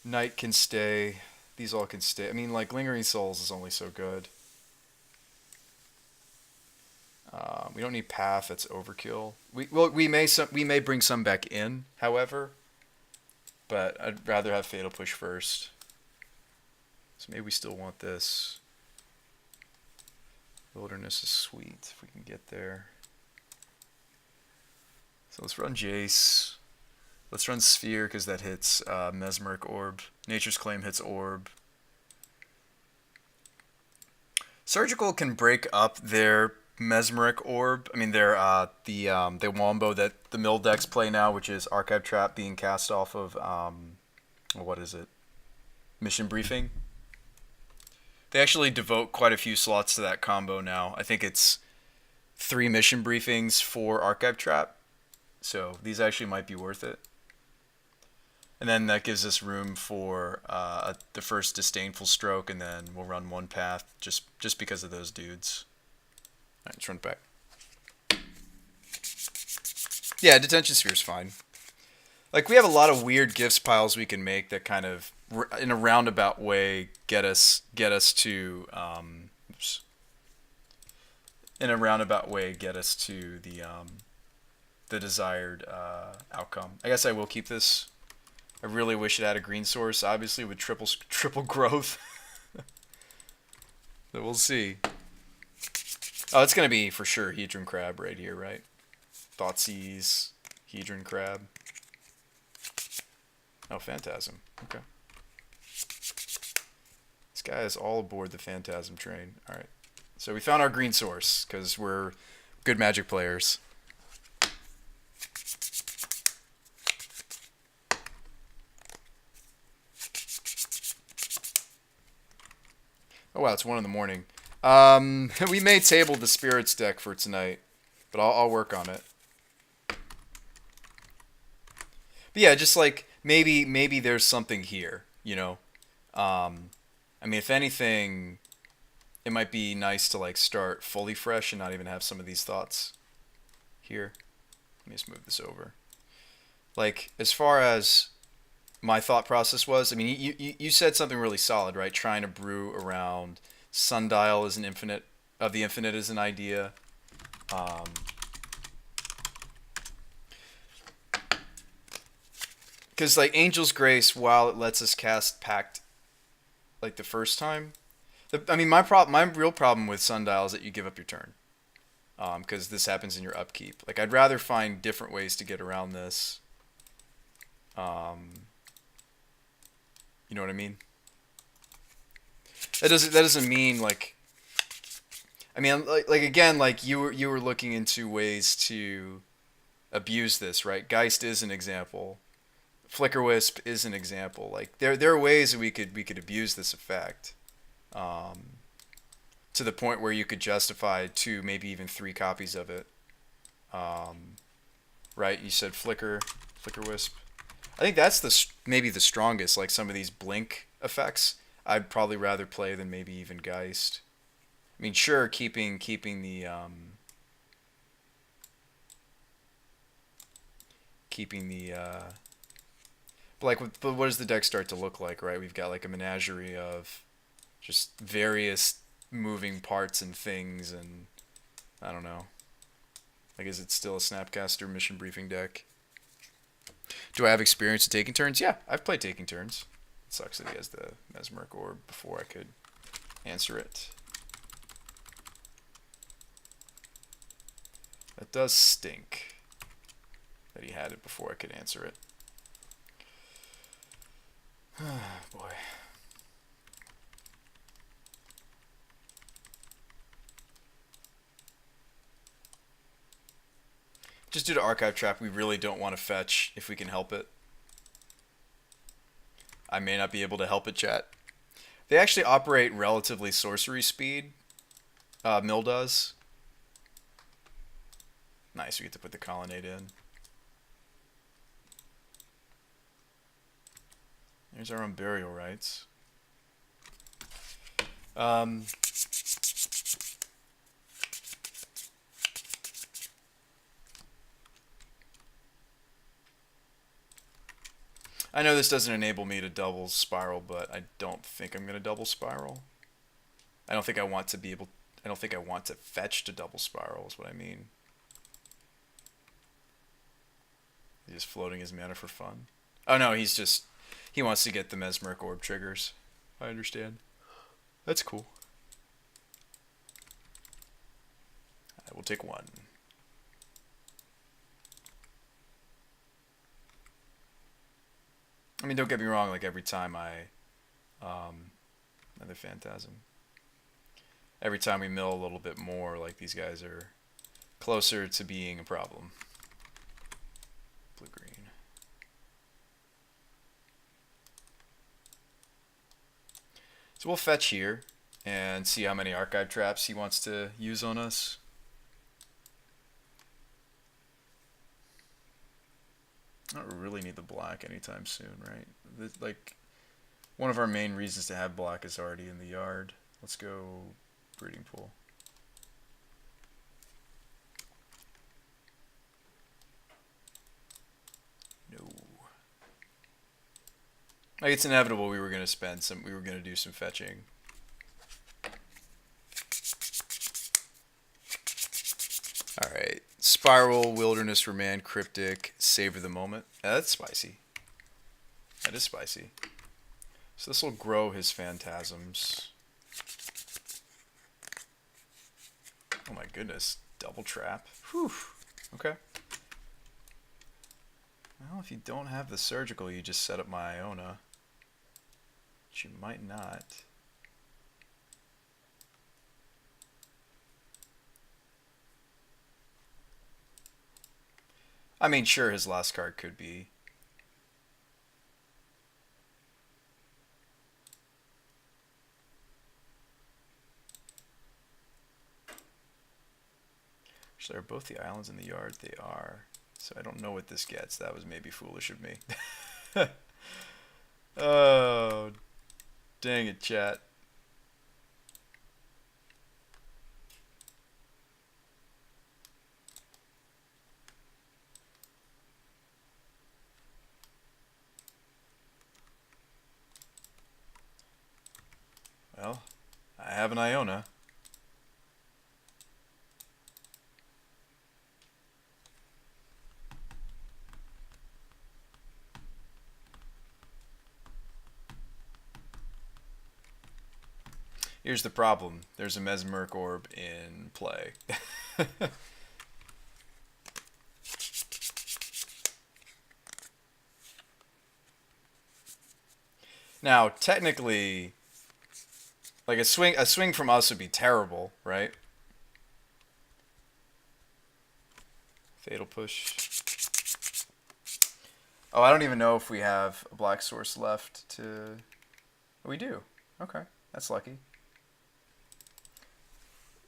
Knight can stay. These all can stay. I mean, like, Lingering Souls is only so good. We don't need Path. That's overkill. We may bring some back in, however, but I'd rather have Fatal Push first. So maybe we still want this. Wilderness is sweet if we can get there. So let's run Jace. Let's run Sphere because that hits Mesmeric Orb. Nature's Claim hits Orb. Surgical can break up their Mesmeric Orb. I mean, their the Wombo that the mill decks play now, which is Archive Trap being cast off of what is it? Mission Briefing. They actually devote quite a few slots to that combo now. I think it's 3 Mission Briefings for Archive Trap. So these actually might be worth it. And then that gives us room for the first Disdainful Stroke, and then we'll run one path just because of those dudes. Alright, let's run it back. Yeah, Detention Sphere's fine. Like, we have a lot of weird gifts piles we can make that kind of, in a roundabout way, get us to, oops. In a roundabout way, get us to the desired outcome. I guess I will keep this. I really wish it had a green source, obviously, with triple growth. But we'll see. Oh, it's going to be, for sure, Hedron Crab right here, right? Thoughtseize, Hedron Crab. Oh, Phantasm. Okay. This guy is all aboard the Phantasm train. Alright. So we found our green source, because we're good Magic players. Oh wow, it's 1 in the morning. We may table the Spirits deck for tonight, but I'll work on it. But yeah, just like maybe there's something here, you know. I mean, if anything, it might be nice to like start fully fresh and not even have some of these thoughts here. Let me just move this over. Like, as far as my thought process was, I mean, you said something really solid, right? Trying to brew around Sundial as an infinite of the infinite as an idea. Because like Angel's Grace, while it lets us cast Pact like the first time, I mean, my real problem with Sundial is that you give up your turn. because this happens in your upkeep. Like, I'd rather find different ways to get around this. You know what I mean? That doesn't mean like. I mean, like again, like you were looking into ways to abuse this, right? Geist is an example. Flickerwisp is an example. Like there are ways that we could abuse this effect, to the point where you could justify 2, maybe even 3 copies of it. Right? You said Flickerwisp. I think that's maybe the strongest. Like some of these blink effects, I'd probably rather play than maybe even Geist. I mean, sure, keeping the but like, but what does the deck start to look like, right? We've got like a menagerie of just various moving parts and things, and I don't know. Like, is it still a Snapcaster mission briefing deck? Do I have experience in taking turns? Yeah, I've played taking turns. It sucks that he has the Mesmeric Orb before I could answer it. That does stink that he had it before I could answer it. Boy. Just due to Archive Trap, we really don't want to fetch if we can help it. I may not be able to help it, chat. They actually operate relatively sorcery speed. Mill does. Nice, we get to put the Colonnade in. There's our own Burial Rites. I know this doesn't enable me to double Spiral, but I don't think I'm going to double Spiral. I don't think I want to fetch to double Spiral is what I mean. He's just floating his mana for fun. Oh no, he wants to get the Mesmeric Orb triggers. I understand. That's cool. I will take 1. I mean, don't get me wrong, like every time another Phantasm. Every time we mill a little bit more, like these guys are closer to being a problem. Blue-green. So we'll fetch here and see how many Archive Traps he wants to use on us. I don't really need the black anytime soon, right? Like, one of our main reasons to have black is already in the yard. Let's go Breeding Pool. No. Like, it's inevitable we were going to do some fetching. Alright. Spiral, Wilderness Remand, Cryptic, Savor the Moment. That's spicy. That is spicy. So this will grow his Phantasms. Oh my goodness. Double trap. Whew. Okay. Well, if you don't have the Surgical, you just set up my Iona. But you might not. I mean, sure, his last card could be. Actually, are both the islands in the yard? They are. So I don't know what this gets. That was maybe foolish of me. Oh, dang it, chat. Well, I have an Iona. Here's the problem. There's a Mesmeric Orb in play. Now, technically, like a swing from us would be terrible, right? Fatal Push. Oh, I don't even know if we have a black source left to... We do. Okay, that's lucky.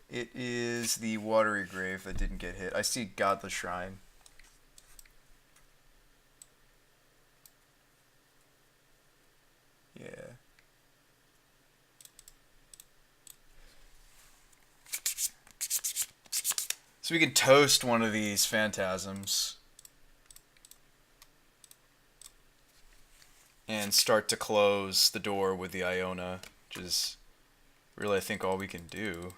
It is the Watery Grave that didn't get hit. I see Godless Shrine. Yeah. So we can toast one of these phantasms and start to close the door with the Iona, which is really, I think, all we can do.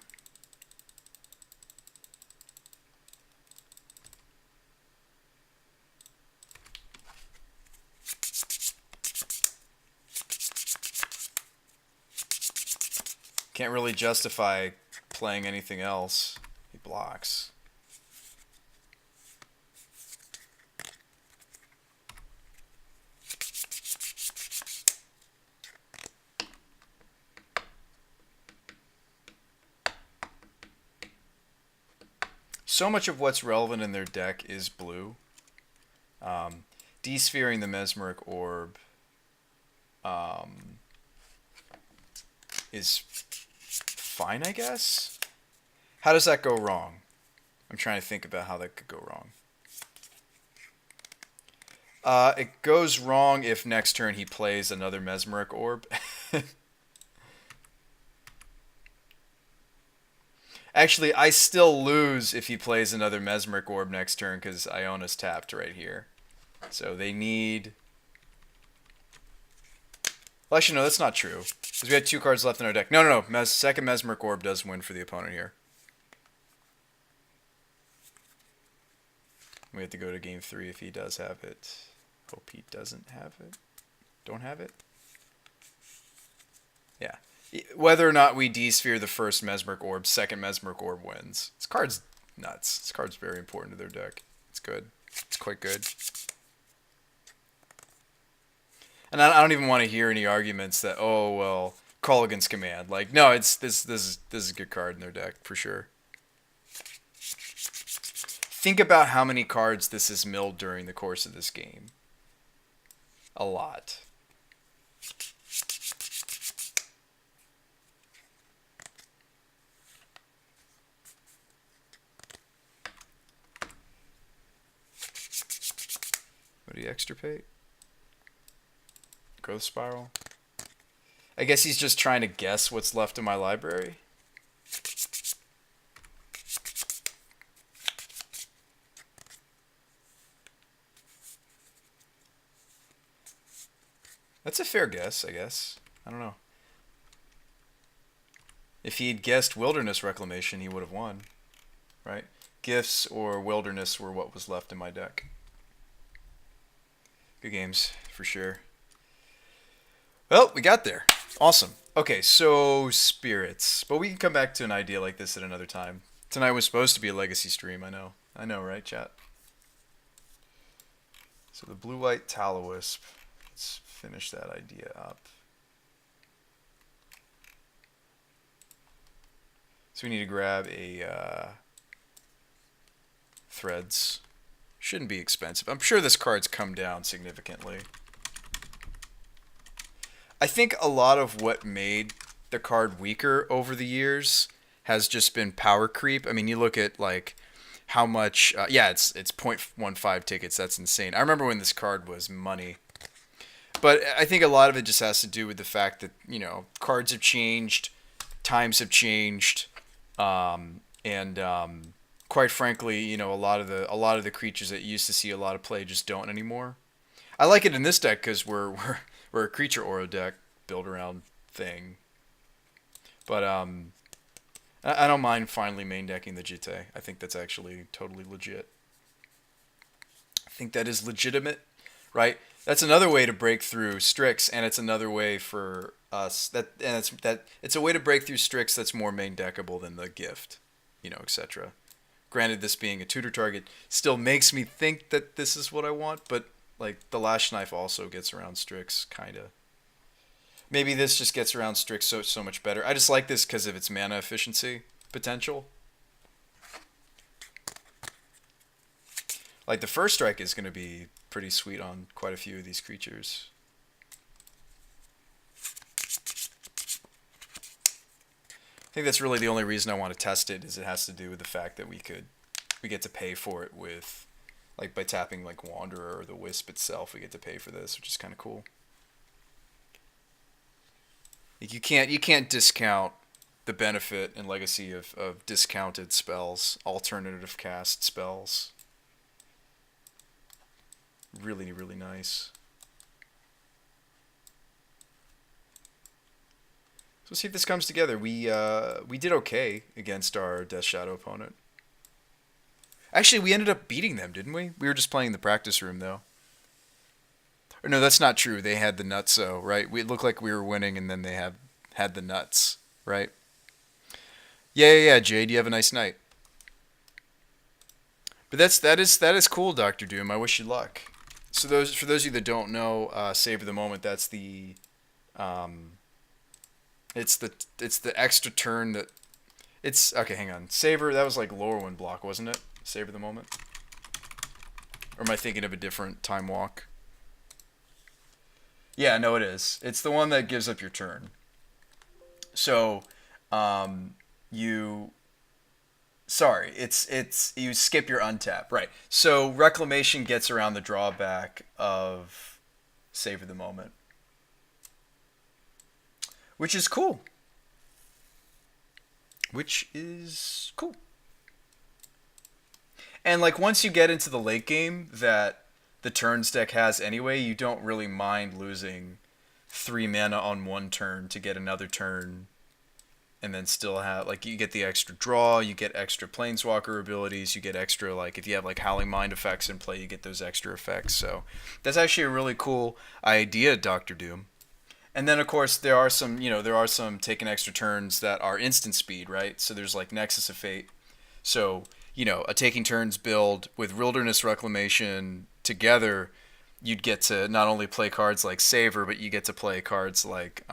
Can't really justify playing anything else. He blocks. So much of what's relevant in their deck is blue. Desphearing the Mesmeric Orb is fine, I guess? How does that go wrong? I'm trying to think about how that could go wrong. It goes wrong if next turn he plays another Mesmeric Orb. Actually, I still lose if he plays another Mesmeric Orb next turn because Iona's tapped right here. So they need... Well, actually, no, that's not true. Because we had 2 cards left in our deck. No. Second Mesmeric Orb does win for the opponent here. We have to go to game 3 if he does have it. Hope he doesn't have it. Don't have it? Yeah. Whether or not we desphere the first Mesmeric Orb, second Mesmeric Orb wins. This card's nuts. This card's very important to their deck. It's good. It's quite good. And I don't even want to hear any arguments that, oh, well, Colligan's Command. Like, no, this is a good card in their deck, for sure. Think about how many cards this has milled during the course of this game. A lot. What do you extirpate? Growth Spiral? I guess he's just trying to guess what's left in my library. That's a fair guess, I guess. I don't know. If he'd guessed Wilderness Reclamation, he would have won. Right? Gifts or Wilderness were what was left in my deck. Good games, for sure. Well, we got there. Awesome. Okay, so spirits. But we can come back to an idea like this at another time. Tonight was supposed to be a legacy stream, I know. I know, right, chat? So the blue-white Spiritowisp. Let's finish that idea up. So we need to grab a Threads. Shouldn't be expensive. I'm sure this card's come down significantly. I think a lot of what made the card weaker over the years has just been power creep. I mean, you look at like how much. Yeah, it's 0.15 tickets. That's insane. I remember when this card was money. But I think a lot of it just has to do with the fact that, you know, cards have changed, times have changed, and quite frankly, you know, a lot of the creatures that you used to see a lot of play just don't anymore. I like it in this deck because we're a creature aura deck built around thing. But I don't mind finally main decking the Jitte. I think that's actually totally legit. I think that is legitimate, right? That's another way to break through Strix, and it's another way for it's a way to break through Strix that's more main deckable than the gift, etc. Granted, this being a tutor target still makes me think that this is what I want, but like the Lash Knife also gets around Strix, kinda. Maybe this just gets around Strix so much better. I just like this because of its mana efficiency potential. Like the first strike is going to be pretty sweet on quite a few of these creatures. I think that's really the only reason I want to test it, is it has to do with the fact that we get to pay for it with, like, by tapping like Wanderer or the Wisp itself, we get to pay for this, which is kind of cool. Like you can't discount the benefit and legacy of discounted spells, alternative cast spells. Really, really nice. So let's see if this comes together. We did okay against our Death Shadow opponent. Actually, we ended up beating them, didn't we? We were just playing the practice room, though. Or no, that's not true. They had the nutso, right? It looked like we were winning, and then they had the nuts, right? Yeah, Jade, you have a nice night. But that is cool, Dr. Doom. I wish you luck. So for those of you that don't know, Savor the Moment, that's the it's the extra turn that it's okay, hang on. Savor, that was like Lorwyn block, wasn't it? Savor the Moment. Or am I thinking of a different Time Walk? Yeah, no, it is. It's the one that gives up your turn. So, you you skip your untap, right? So Reclamation gets around the drawback of Savor the Moment, which is cool. And like once you get into the late game that the turns deck has anyway, you don't really mind losing 3 mana on one turn to get another turn, and then still have, like, you get the extra draw, you get extra Planeswalker abilities, you get extra, like, if you have like Howling Mind effects in play, you get those extra effects. So that's actually a really cool idea, Dr. Doom. And then of course there are some taking extra turns that are instant speed, right? So there's like Nexus of Fate. So, a taking turns build with Wilderness Reclamation together, you'd get to not only play cards like Savor, but you get to play cards like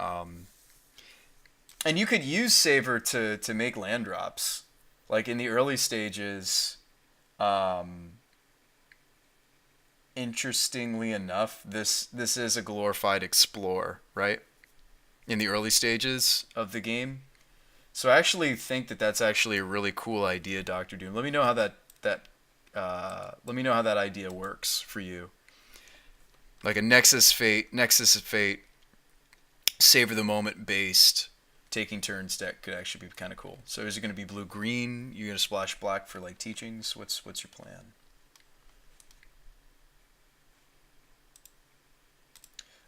and you could use Savor to make land drops. Like in the early stages, interestingly enough, this is a glorified Explore, right? In the early stages of the game. So I actually think that that's actually a really cool idea, Dr. Doom. Let me know how that idea works for you. Like a Nexus of Fate, Savor the Moment based taking turns deck could actually be kind of cool. So is it going to be blue-green? You're going to splash black for like teachings? What's your plan?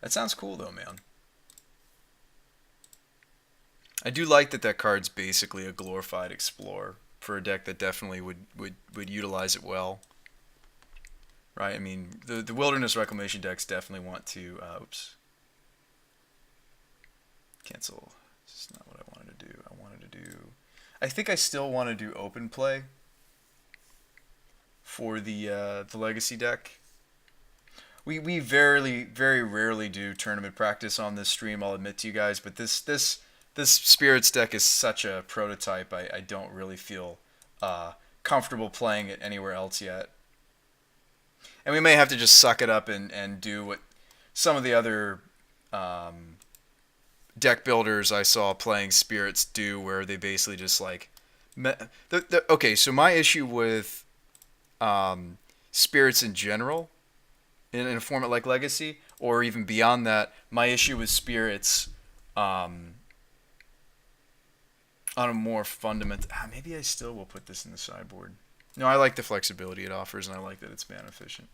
That sounds cool though, man. I do like that card's basically a glorified Explorer for a deck that definitely would utilize it well. Right? I mean, the Wilderness Reclamation decks definitely want to... oops. Cancel. This is not what I wanted to do. I think I still want to do open play for the Legacy deck. We very rarely do tournament practice on this stream, I'll admit to you guys, but this Spirits deck is such a prototype, I don't really feel comfortable playing it anywhere else yet. And we may have to just suck it up and do what some of the other deck builders I saw playing Spirits do, where they basically just like... Okay, so my issue with Spirits in general, in a format like Legacy, or even beyond that, my issue with Spirits on a more fundamental... maybe I still will put this in the sideboard. No, I like the flexibility it offers, and I like that it's mana efficient.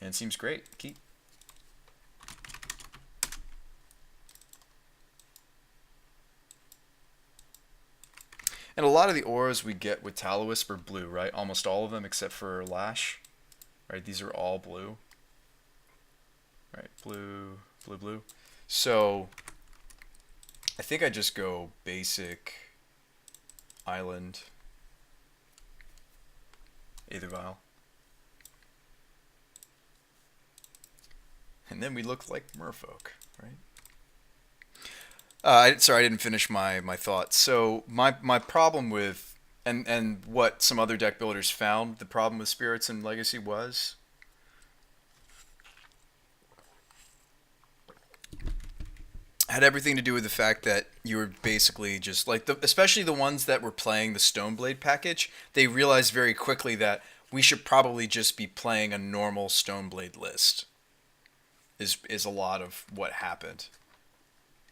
And it seems great. Keep. And a lot of the auras we get with Spiritowisp are blue, right? Almost all of them except for Lash. Right? These are all blue. blue, blue, blue. So I think I just go basic island, Aether Vial. And then we look like merfolk, right? Sorry, I didn't finish my thoughts. So my problem with and what some other deck builders found the problem with Spirits and Legacy was had everything to do with the fact that you were basically just like especially the ones that were playing the Stoneblade package, they realized very quickly that we should probably just be playing a normal Stoneblade list. Is a lot of what happened.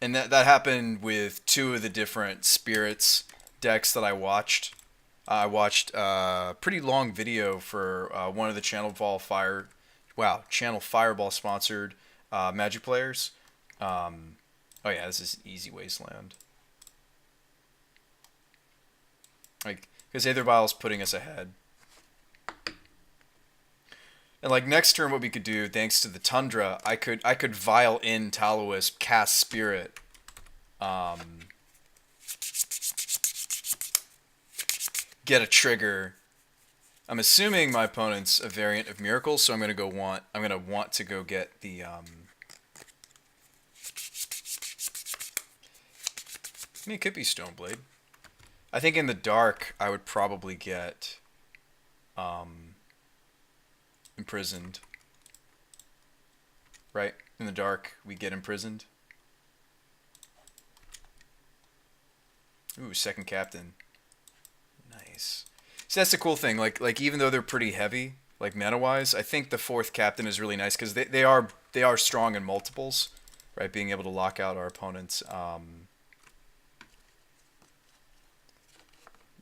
And that happened with two of the different Spirits decks that I watched. I watched a pretty long video for one of the Channel Fireball sponsored Magic players. Oh yeah, this is Easy Wasteland. Like, because Aether Vial's putting us ahead. And like next turn, what we could do, thanks to the Tundra, I could Vial in Spiritowisp, cast Spirit, get a trigger. I'm assuming my opponent's a variant of Miracle, so I'm gonna want to go get the I mean, it could be Stoneblade. I think in the dark, I would probably get Imprisoned. Right? In the dark, we get Imprisoned. Ooh, second captain. Nice. See, that's the cool thing. Like even though they're pretty heavy, like mana-wise, I think the fourth captain is really nice because they are strong in multiples, right? Being able to lock out our opponents.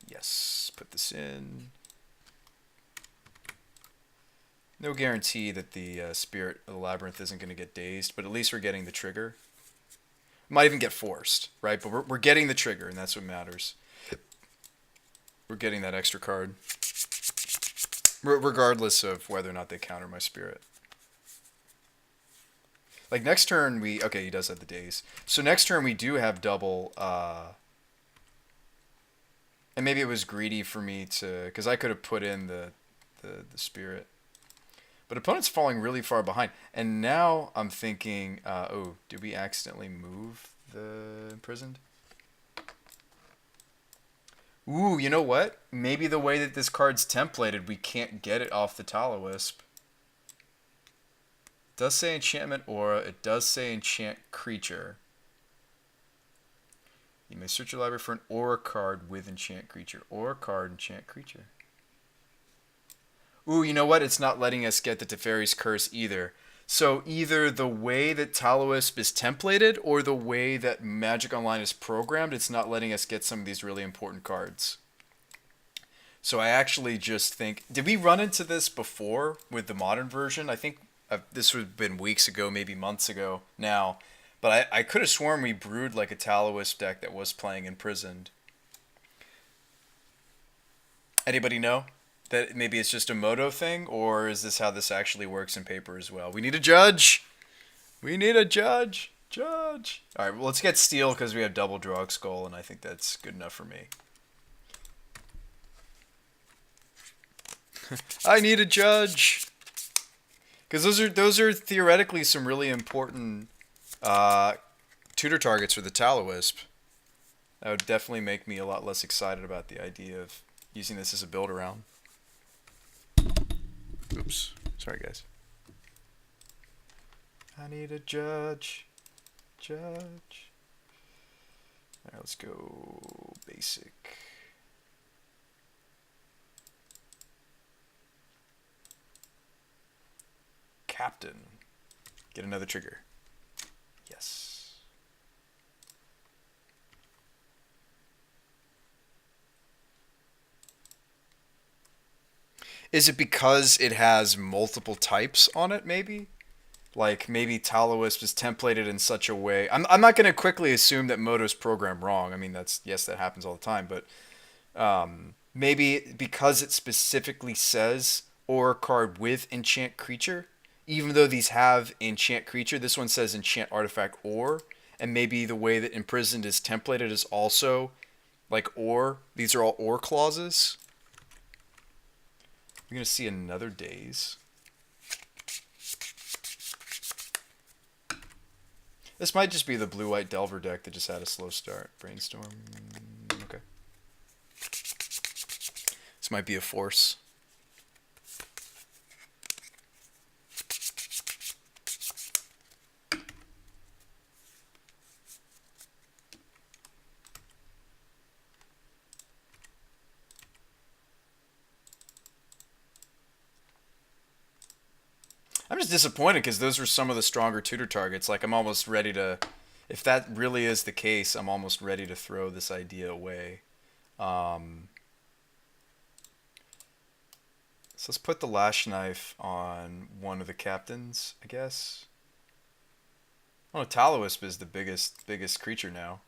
Yes, put this in. No guarantee that the Spirit of the Labyrinth isn't going to get dazed, but at least we're getting the trigger. Might even get forced, right? But we're getting the trigger, and that's what matters. We're getting that extra card. Regardless of whether or not they counter my Spirit. Like next turn, okay, he does have the daze. So next turn we do have double... and maybe it was greedy for me to... Because I could have put in the Spirit. But opponent's falling really far behind. And now I'm thinking, oh, did we accidentally move the Imprisoned? Ooh, you know what? Maybe the way that this card's templated, we can't get it off the Spiritowisp. It does say Enchantment Aura. It does say Enchant Creature. You may search your library for an Aura card with Enchant Creature. Aura card, Enchant Creature. Ooh, you know what? It's not letting us get the Teferi's Curse either. So either the way that Spiritowisp is templated or the way that Magic Online is programmed, it's not letting us get some of these really important cards. So I actually just think... Did we run into this before with the modern version? I think this would have been weeks ago, maybe months ago now. But I could have sworn we brewed like a Spiritowisp deck that was playing Imprisoned. Anybody know? That maybe it's just a Moto thing, or is this how this actually works in paper as well? We need a judge! We need a judge! Judge! Alright, well, let's get Steel because we have double Drog Skull, and I think that's good enough for me. I need a judge! Because those are theoretically some really important tutor targets for the Spiritowisp. That would definitely make me a lot less excited about the idea of using this as a build around. Oops. Sorry, guys. I need a judge. Judge. Alright, let's go basic. Captain. Get another trigger. Yes. Is it because it has multiple types on it, maybe? Like, maybe Spiritowisp is templated in such a way... I'm not going to quickly assume that Moto's programmed wrong. I mean, yes, that happens all the time. But maybe because it specifically says Aura card with Enchant Creature, even though these have enchant creature, this one says enchant artifact or, and maybe the way that imprisoned is templated is also like or. These are all or clauses. You're going to see another daze. This might just be the blue-white Delver deck that just had a slow start. Brainstorm. Okay. This might be a force. I'm just disappointed because those were some of the stronger tutor targets. Like, I'm almost ready to, if that really is the case, I'm almost ready to throw this idea away. So let's put the lash knife on one of the captains, I guess. Oh, Spiritowisp is the biggest creature now.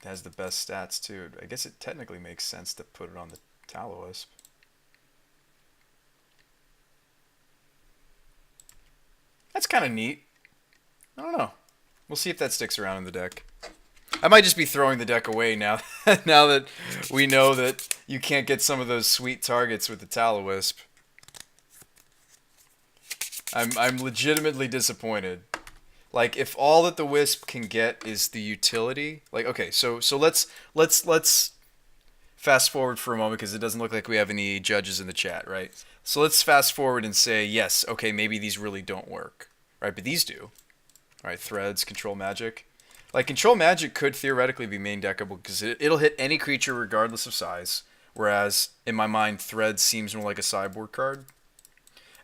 It has the best stats too. I guess it technically makes sense to put it on the Spiritowisp. That's kind of neat. I don't know. We'll see if that sticks around in the deck. I might just be throwing the deck away now. Now that we know that you can't get some of those sweet targets with the Spiritowisp. I'm legitimately disappointed. Like, if all that the Wisp can get is the utility, like, okay, so let's fast forward for a moment because it doesn't look like we have any judges in the chat, right? So let's fast forward and say, yes, okay, maybe these really don't work, right? But these do. All right, threads, control magic. Like, control magic could theoretically be main deckable because it'll hit any creature regardless of size, whereas in my mind, threads seems more like a sideboard card.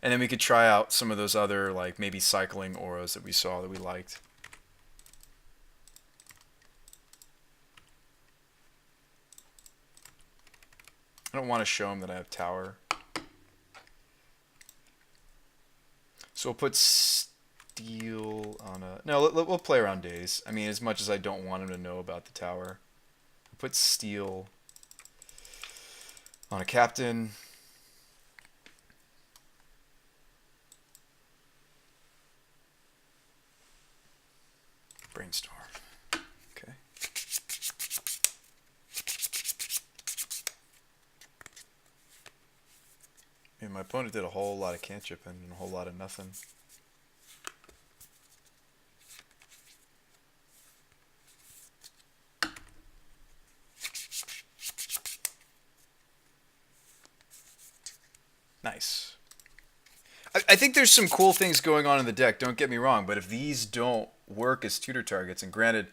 And then we could try out some of those other, like, maybe cycling auras that we saw that we liked. I don't want to show him that I have tower. So we'll put steel on a... No, we'll play around days. I mean, as much as I don't want him to know about the tower. We'll put steel on a captain. Brainstorm. Okay. And my opponent did a whole lot of cantripping and a whole lot of nothing. Nice. I think there's some cool things going on in the deck, don't get me wrong, but if these don't work as tutor targets, and granted,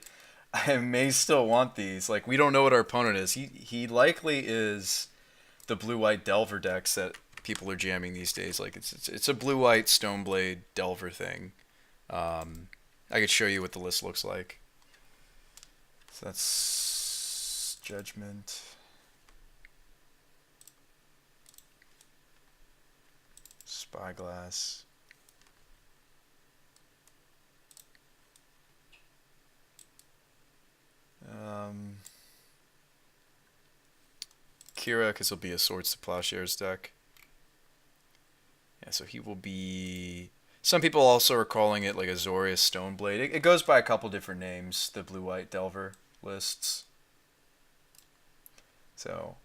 I may still want these, like, we don't know what our opponent is. He likely is the blue-white Delver decks that people are jamming these days. Like, it's a blue-white Stoneblade Delver thing. I could show you what the list looks like. So that's Judgment. Spyglass. Kira, because he'll be a Swords to Plowshares deck. Yeah, so he will be... Some people also are calling it like Azorius Stoneblade. It goes by a couple different names, the blue-white Delver lists. So,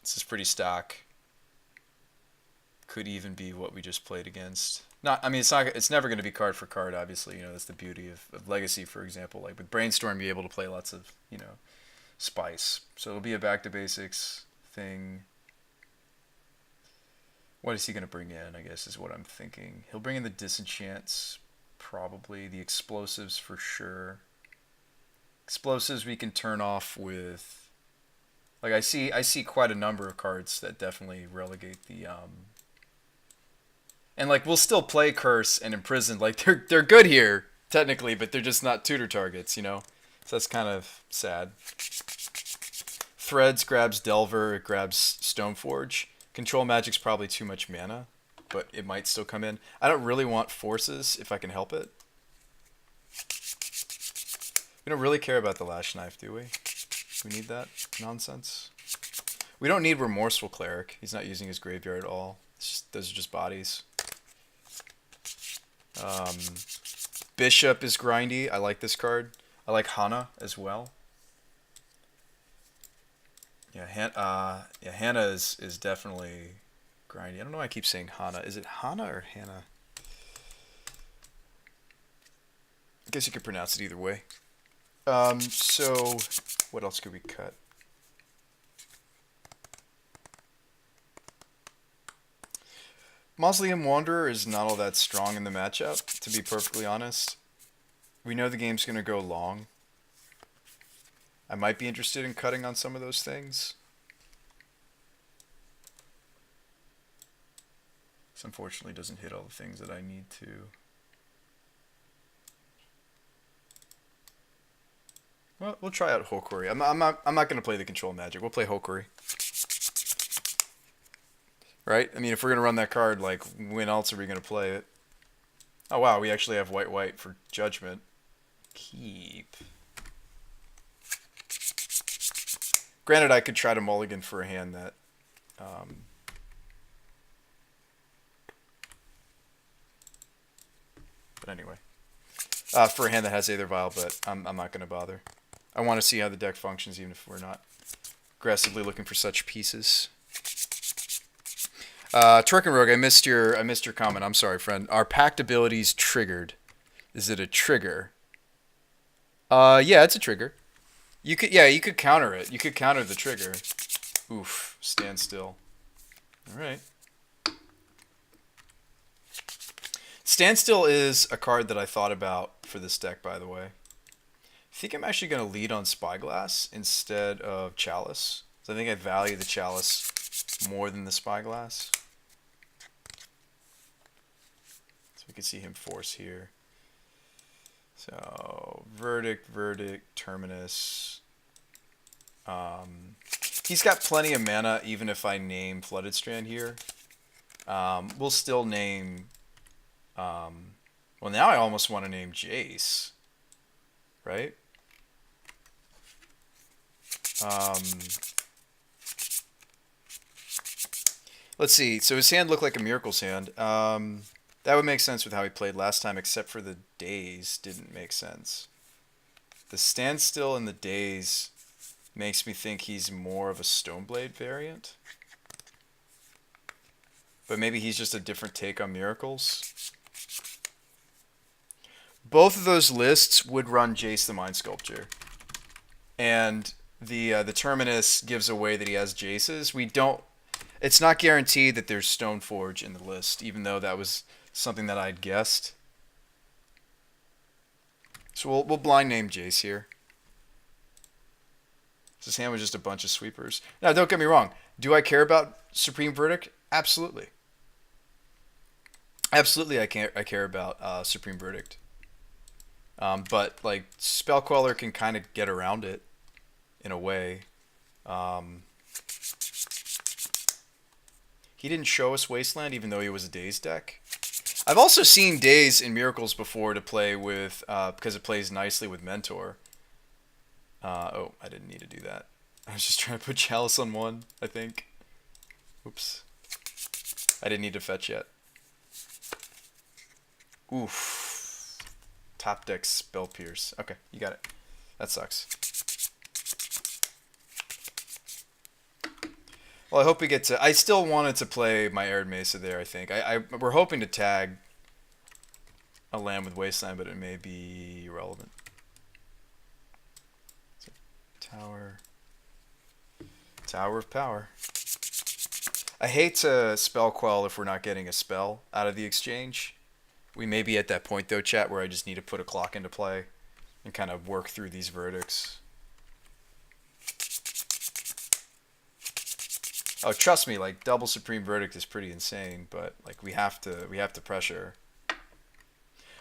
this is pretty stock. Could even be what we just played against. I mean, it's never going to be card for card, obviously. You know, that's the beauty of Legacy, for example. Like with Brainstorm, you're able to play lots of, you know, spice. So it'll be a back to basics thing. What is he going to bring in, I guess, is what I'm thinking. He'll bring in the disenchants, probably. The explosives, for sure. Explosives we can turn off with... Like, I see quite a number of cards that definitely relegate the... And, like, we'll still play Curse and Imprison. Like, they're good here, technically, but they're just not tutor targets, you know? So that's kind of sad. Threads grabs Delver, it grabs Stoneforge. Control Magic's probably too much mana, but it might still come in. I don't really want Forces if I can help it. We don't really care about the Lash Knife, do we? We need that nonsense. We don't need Remorseful Cleric. He's not using his graveyard at all. Those are just bodies. Bishop is grindy. I like this card. I like Hana as well. Yeah, Hana is definitely grindy. I don't know why I keep saying Hana. Is it Hana or Hannah? I guess you could pronounce it either way. So what else could we cut? Mausoleum Wanderer is not all that strong in the matchup, to be perfectly honest. We know the game's going to go long. I might be interested in cutting on some of those things. This unfortunately doesn't hit all the things that I need to. Well, we'll try out Hokori. I'm not going to play the control magic. We'll play Hokori. Right? I mean, if we're going to run that card, like, when else are we going to play it? Oh, wow, we actually have white for Judgment. Keep. Granted, I could try to mulligan for a hand that... but anyway. For a hand that has Aether Vial, but I'm not going to bother. I want to see how the deck functions, even if we're not aggressively looking for such pieces. Turkin Rogue, I missed your comment. I'm sorry, friend. Are packed abilities triggered? Is it a trigger? Yeah, it's a trigger. You could counter it. You could counter the trigger. Oof, stand still. All right. Standstill is a card that I thought about for this deck, by the way. I think I'm actually going to lead on Spyglass instead of Chalice. So I think I value the Chalice more than the Spyglass. So we can see him force here. So Verdict, Terminus. He's got plenty of mana even if I name Flooded Strand here. We'll still name... well, now I almost want to name Jace. Right? Let's see. So his hand looked like a Miracle's hand. That would make sense with how he played last time, except for the Daze didn't make sense. The Standstill and the Daze makes me think he's more of a Stoneblade variant. But maybe he's just a different take on Miracles. Both of those lists would run Jace the Mind Sculptor. And the Terminus gives away that he has Jaces. We don't... It's not guaranteed that there's Stoneforge in the list, even though that was something that I'd guessed. So we'll blind name Jace here. His hand was just a bunch of sweepers. Now, don't get me wrong. Do I care about Supreme Verdict? Absolutely. Absolutely, I care about Supreme Verdict. But like Spell Queller can kind of get around it in a way. He didn't show us Wasteland, even though he was a Daze deck. I've also seen Daze in Miracles before to play with, because it plays nicely with Mentor. Oh, I didn't need to do that. I was just trying to put Chalice on one, I think. Oops. I didn't need to fetch yet. Oof. Top deck Spell Pierce. Okay, you got it. That sucks. Well, I hope we get to... I still wanted to play my Arid Mesa there, I think. We're hoping to tag a land with Wasteland, but it may be irrelevant. So, Tower of Power. I hate to spell quell if we're not getting a spell out of the exchange. We may be at that point, though, chat, where I just need to put a clock into play and kind of work through these verdicts. Oh, trust me, like double Supreme Verdict is pretty insane, but like we have to pressure.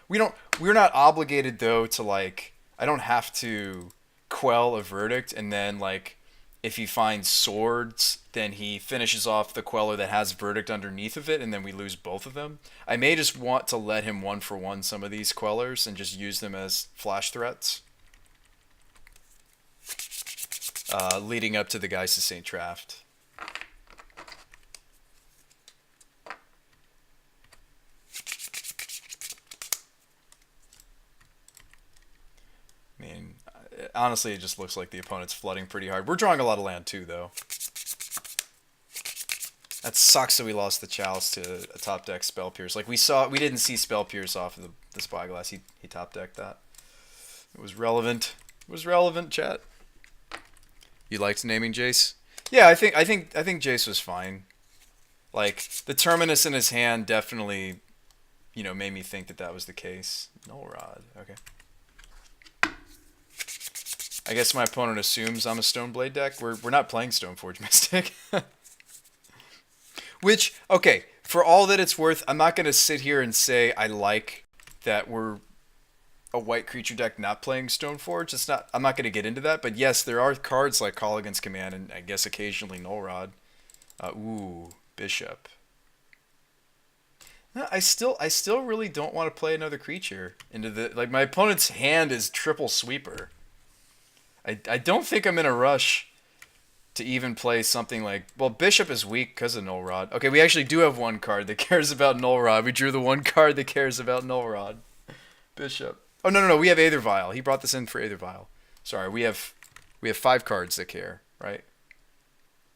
We're not obligated though to like I don't have to quell a verdict and then like if he finds swords, then he finishes off the queller that has verdict underneath of it and then we lose both of them. I may just want to let him 1-for-1 some of these quellers and just use them as flash threats. leading up to the Geist of St. Traft. I mean, honestly, it just looks like the opponent's flooding pretty hard. We're drawing a lot of land too, though. That sucks that we lost the Chalice to a top deck Spell Pierce. Like we didn't see Spell Pierce off of the Spyglass. He top decked that. It was relevant. It was relevant, chat. You liked naming Jace? Yeah, I think Jace was fine. Like the Terminus in his hand definitely, made me think that was the case. Null Rod. Okay. I guess my opponent assumes I'm a Stoneblade deck. We're not playing Stoneforge Mystic. Which, okay, for all that it's worth, I'm not going to sit here and say I like that we're a white creature deck not playing Stoneforge. I'm not going to get into that, but yes, there are cards like Call Against Command and I guess occasionally Null Rod. Bishop. I still really don't want to play another creature into the, like, my opponent's hand is triple sweeper. I don't think I'm in a rush to even play something like, well, Bishop is weak because of Null Rod. Okay, we actually do have one card that cares about Null Rod. We drew the one card that cares about Null Rod. Bishop. Oh, no, we have Aether Vial. He brought this in for Aether Vial. Sorry, we have 5 cards that care, right?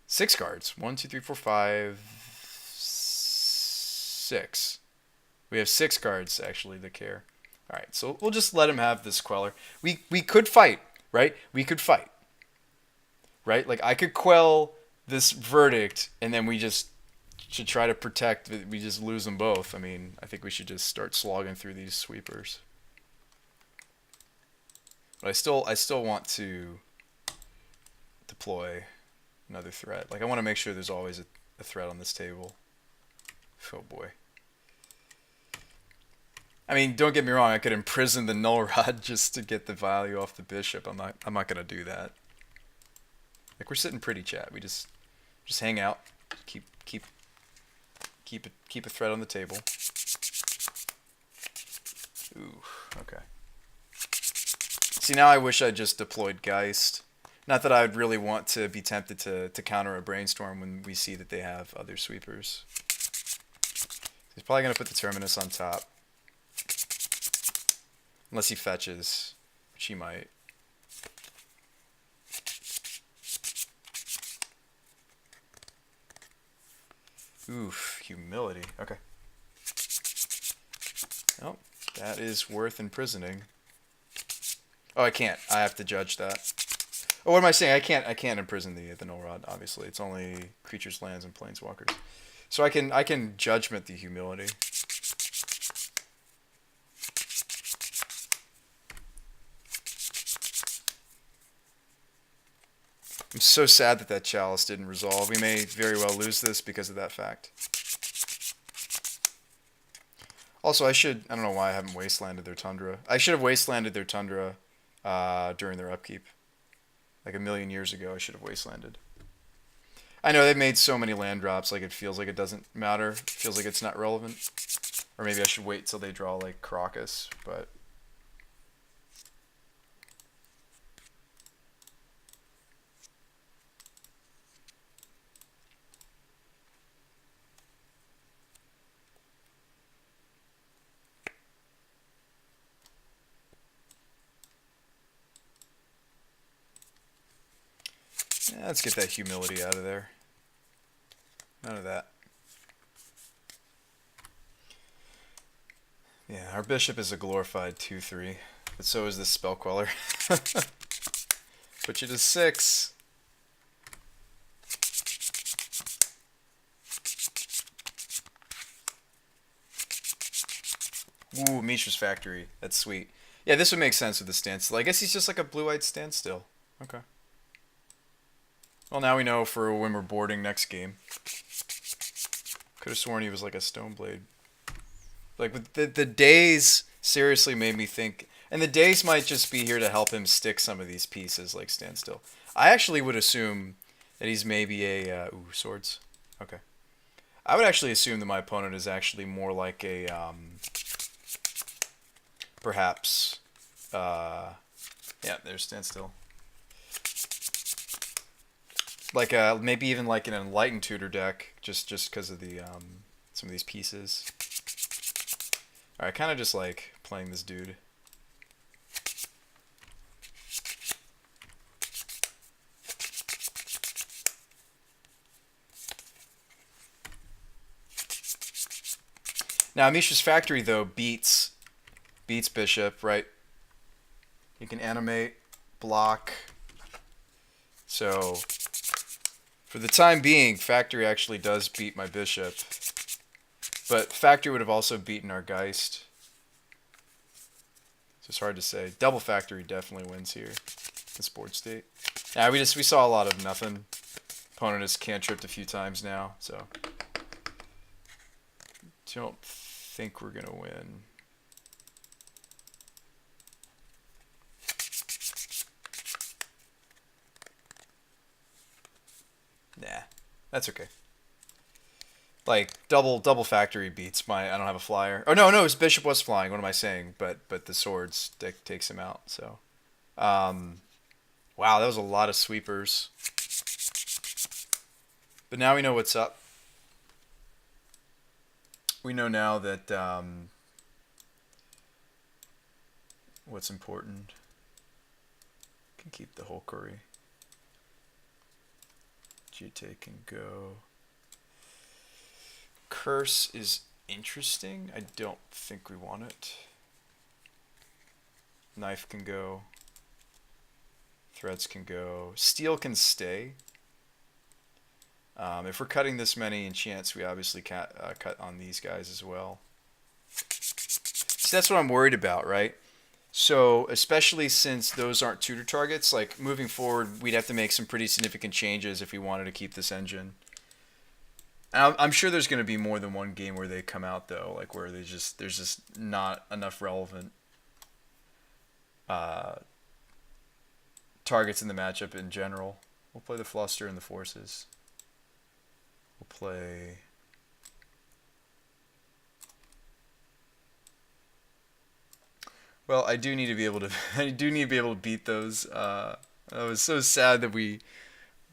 6 cards. 1, 2, 3, 4, 5, 6. We have 6 cards, actually, that care. All right, so we'll just let him have this Queller. We could fight, right? We could fight. Right? Like, I could quell this verdict, and then we just should try to protect. We just lose them both. I mean, I think we should just start slogging through these sweepers. But I still want to deploy another threat. Like, I want to make sure there's always a threat on this table. Oh, boy. I mean, don't get me wrong. I could imprison the Null Rod just to get the value off the Bishop. I'm not going to do that. Like, we're sitting pretty, chat. We just hang out, keep a threat on the table. Ooh, okay. See, now I wish I just deployed Geist. Not that I would really want to be tempted to counter a Brainstorm when we see that they have other sweepers. He's probably gonna put the Terminus on top, unless he fetches, which he might. Oof, humility. Okay. Oh, that is worth imprisoning. Oh, I can't. I have to judge that. Oh, what am I saying? I can't imprison the Null Rod, obviously. It's only creatures, lands, and planeswalkers. So I can judgment the humility. I'm so sad that Chalice didn't resolve. We may very well lose this because of that fact. Also, I don't know why I haven't wastelanded their Tundra. I should have wastelanded their Tundra during their upkeep. Like a million years ago, I should have wastelanded. I know they've made so many land drops, like it feels like it doesn't matter. It feels like it's not relevant. Or maybe I should wait till they draw like Crocus, but... Yeah, let's get that humility out of there. None of that. Yeah, our Bishop is a glorified 2/3, but so is this Spell Queller. Put you to 6. Ooh, Mishra's Factory. That's sweet. Yeah, this would make sense with the standstill. I guess he's just like a blue-eyed standstill. Okay. Well, now we know for when we're boarding next game. Could have sworn he was like a Stoneblade. Like, the days seriously made me think... And the days might just be here to help him stick some of these pieces, like standstill. I actually would assume that he's maybe a... ooh, swords. Okay. I would actually assume that my opponent is actually more like a... perhaps... yeah, there's standstill. Like maybe even like an enlightened tutor deck, just because of the some of these pieces. All right, kind of just like playing this dude. Now Mishra's Factory though beats Bishop, right? You can animate, block. So for the time being, Factory actually does beat my Bishop. But Factory would have also beaten our Geist. So it's hard to say. Double Factory definitely wins here in Sport State. Yeah, we saw a lot of nothing. Opponent has cantripped a few times now, so don't think we're gonna win. Nah, that's okay. Like double Factory beats my. I don't have a flyer. Oh no, his Bishop was flying. What am I saying? But the swords deck takes him out. So, wow, that was a lot of sweepers. But now we know what's up. We know now that what's important. Can keep the whole curry. Jite can go. Curse is interesting. I don't think we want it. Knife can go. Threads can go. Steel can stay. If we're cutting this many enchants, we obviously cut on these guys as well. So that's what I'm worried about, right? So especially since those aren't tutor targets, like moving forward, we'd have to make some pretty significant changes if we wanted to keep this engine. And I'm sure there's going to be more than one game where they come out though, like where there's just not enough relevant targets in the matchup in general. We'll play the Fluster and the Forces. We'll play. Well, I do need to be able to. I do need to be able to beat those. I was so sad that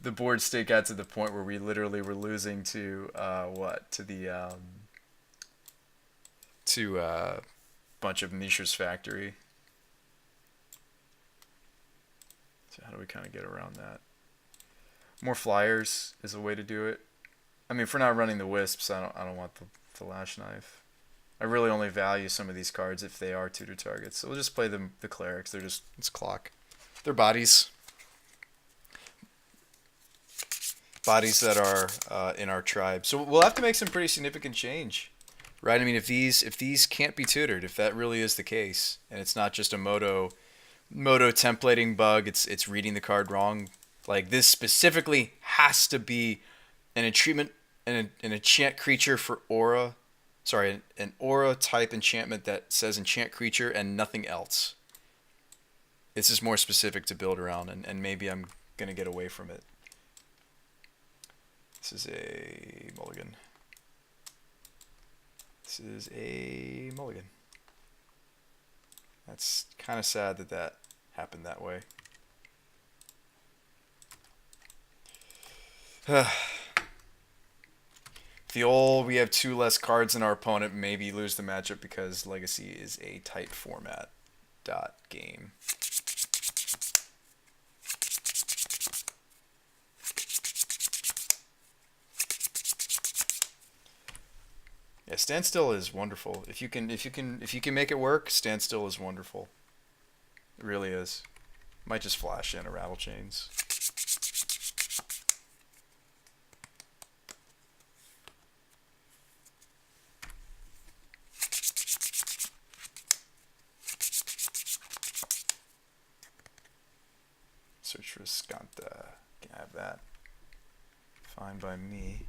the board state got to the point where we literally were losing to bunch of Mishra's Factory. So how do we kind of get around that? More flyers is a way to do it. I mean, if we're not running the Wisps, I don't want the Lash Knife. I really only value some of these cards if they are tutor targets. So we'll just play the Clerics. It's clock. They're bodies. Bodies that are in our tribe. So we'll have to make some pretty significant change, right? I mean, if these can't be tutored, if that really is the case, and it's not just a moto templating bug, it's reading the card wrong. Like this specifically has to be an enchantment, an enchant creature for aura. Sorry, an aura type enchantment that says enchant creature and nothing else. This is more specific to build around, and maybe I'm gonna get away from it. This is a mulligan. This is a mulligan. That's kind of sad that happened that way. We have 2 less cards than our opponent, maybe lose the matchup because Legacy is a tight format. Game. Yeah, standstill is wonderful. If you can make it work, standstill is wonderful. It really is. Might just flash in a Rattle Chains. Search for Skanta. Can have that. Fine by me.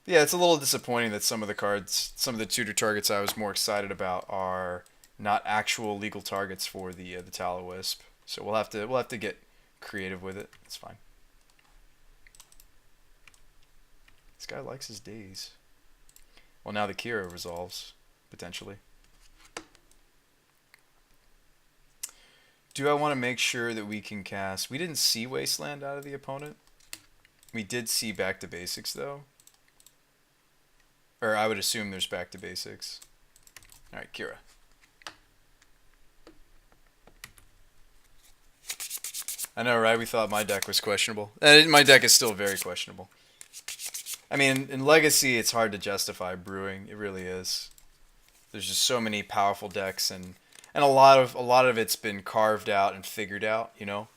Yeah, it's a little disappointing that some of the tutor targets I was more excited about are not actual legal targets for the Wisp. So we'll have to get creative with it. It's fine. This guy likes his days. Well, now the Kira resolves potentially. Do I want to make sure that we can cast... We didn't see Wasteland out of the opponent. We did see Back to Basics, though. Or I would assume there's Back to Basics. Alright, Kira. I know, right? We thought my deck was questionable. My deck is still very questionable. I mean, in Legacy, it's hard to justify brewing. It really is. There's just so many powerful decks, and a lot of it's been carved out and figured out. You know,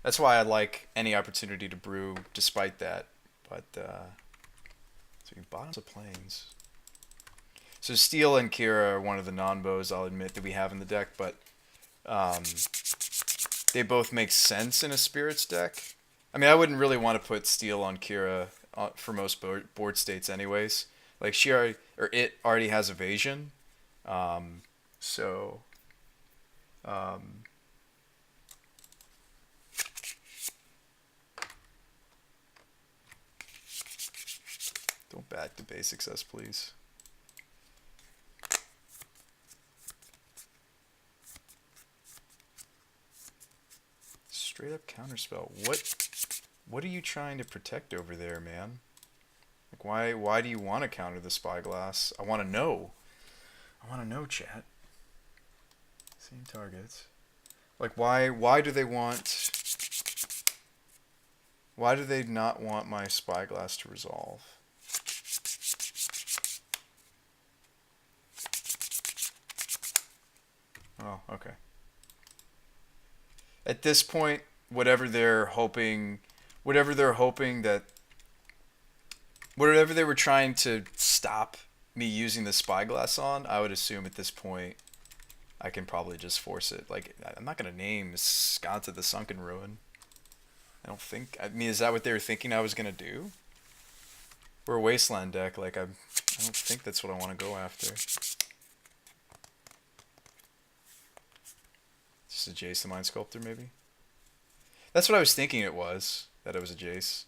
that's why I like any opportunity to brew, despite that. But so we bottoms of planes. So Steel and Kira are one of the non-bows, I'll admit, that we have in the deck, but they both make sense in a Spirits deck. I mean, I wouldn't really want to put Steel on Kira for most board states anyways. Like, it already has evasion. So... don't Back to Basics us, please. Straight up counterspell. What are you trying to protect over there, man? Like, why do you want to counter the Spyglass? I want to know. I want to know, chat. Same targets. Like, why do they want... Why do they not want my Spyglass to resolve? Oh, okay. At this point, whatever they were trying to stop me using the Spyglass on, I would assume at this point I can probably just force it. Like, I'm not gonna name Skanta the Sunken Ruin. I don't think. I mean, is that what they were thinking I was gonna do? We're a Wasteland deck. Like, I don't think that's what I want to go after. Just a Jace the Mind Sculptor, maybe? That's what I was thinking it was. That it was a Jace.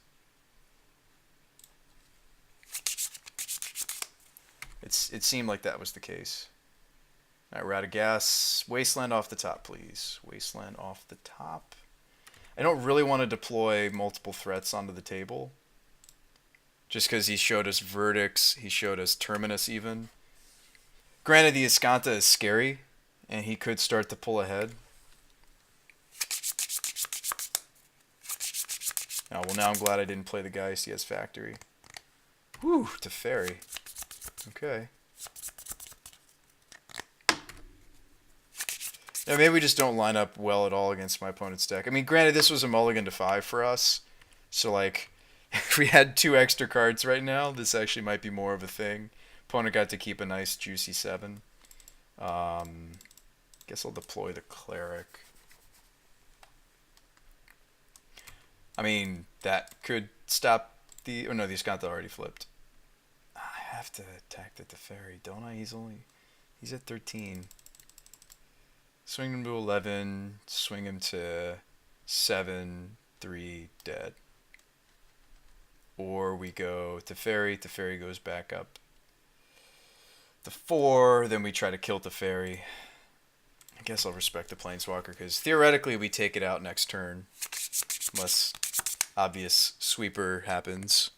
It seemed like that was the case. Alright, we're out of gas. Wasteland off the top, please. Wasteland off the top. I don't really want to deploy multiple threats onto the table. Just because he showed us Verdicts, he showed us Terminus even. Granted, the Iskanta is scary, and he could start to pull ahead. Oh, well, now I'm glad I didn't play the Geist. He has Factory. Whew, Teferi. Okay. Yeah, maybe we just don't line up well at all against my opponent's deck. I mean, granted, this was a mulligan to 5 for us. So, like, if we had 2 extra cards right now, this actually might be more of a thing. Opponent got to keep a nice, juicy 7. Guess I'll deploy the Cleric. I mean, that could stop the... Oh, no, the Iskanta already flipped. I have to attack the Teferi, don't I? He's at 13. Swing him to 11, swing him to 7, 3, dead. Or we go Teferi, Teferi goes back up to 4, then we try to kill Teferi. I guess I'll respect the Planeswalker, because theoretically we take it out next turn. Unless obvious sweeper happens.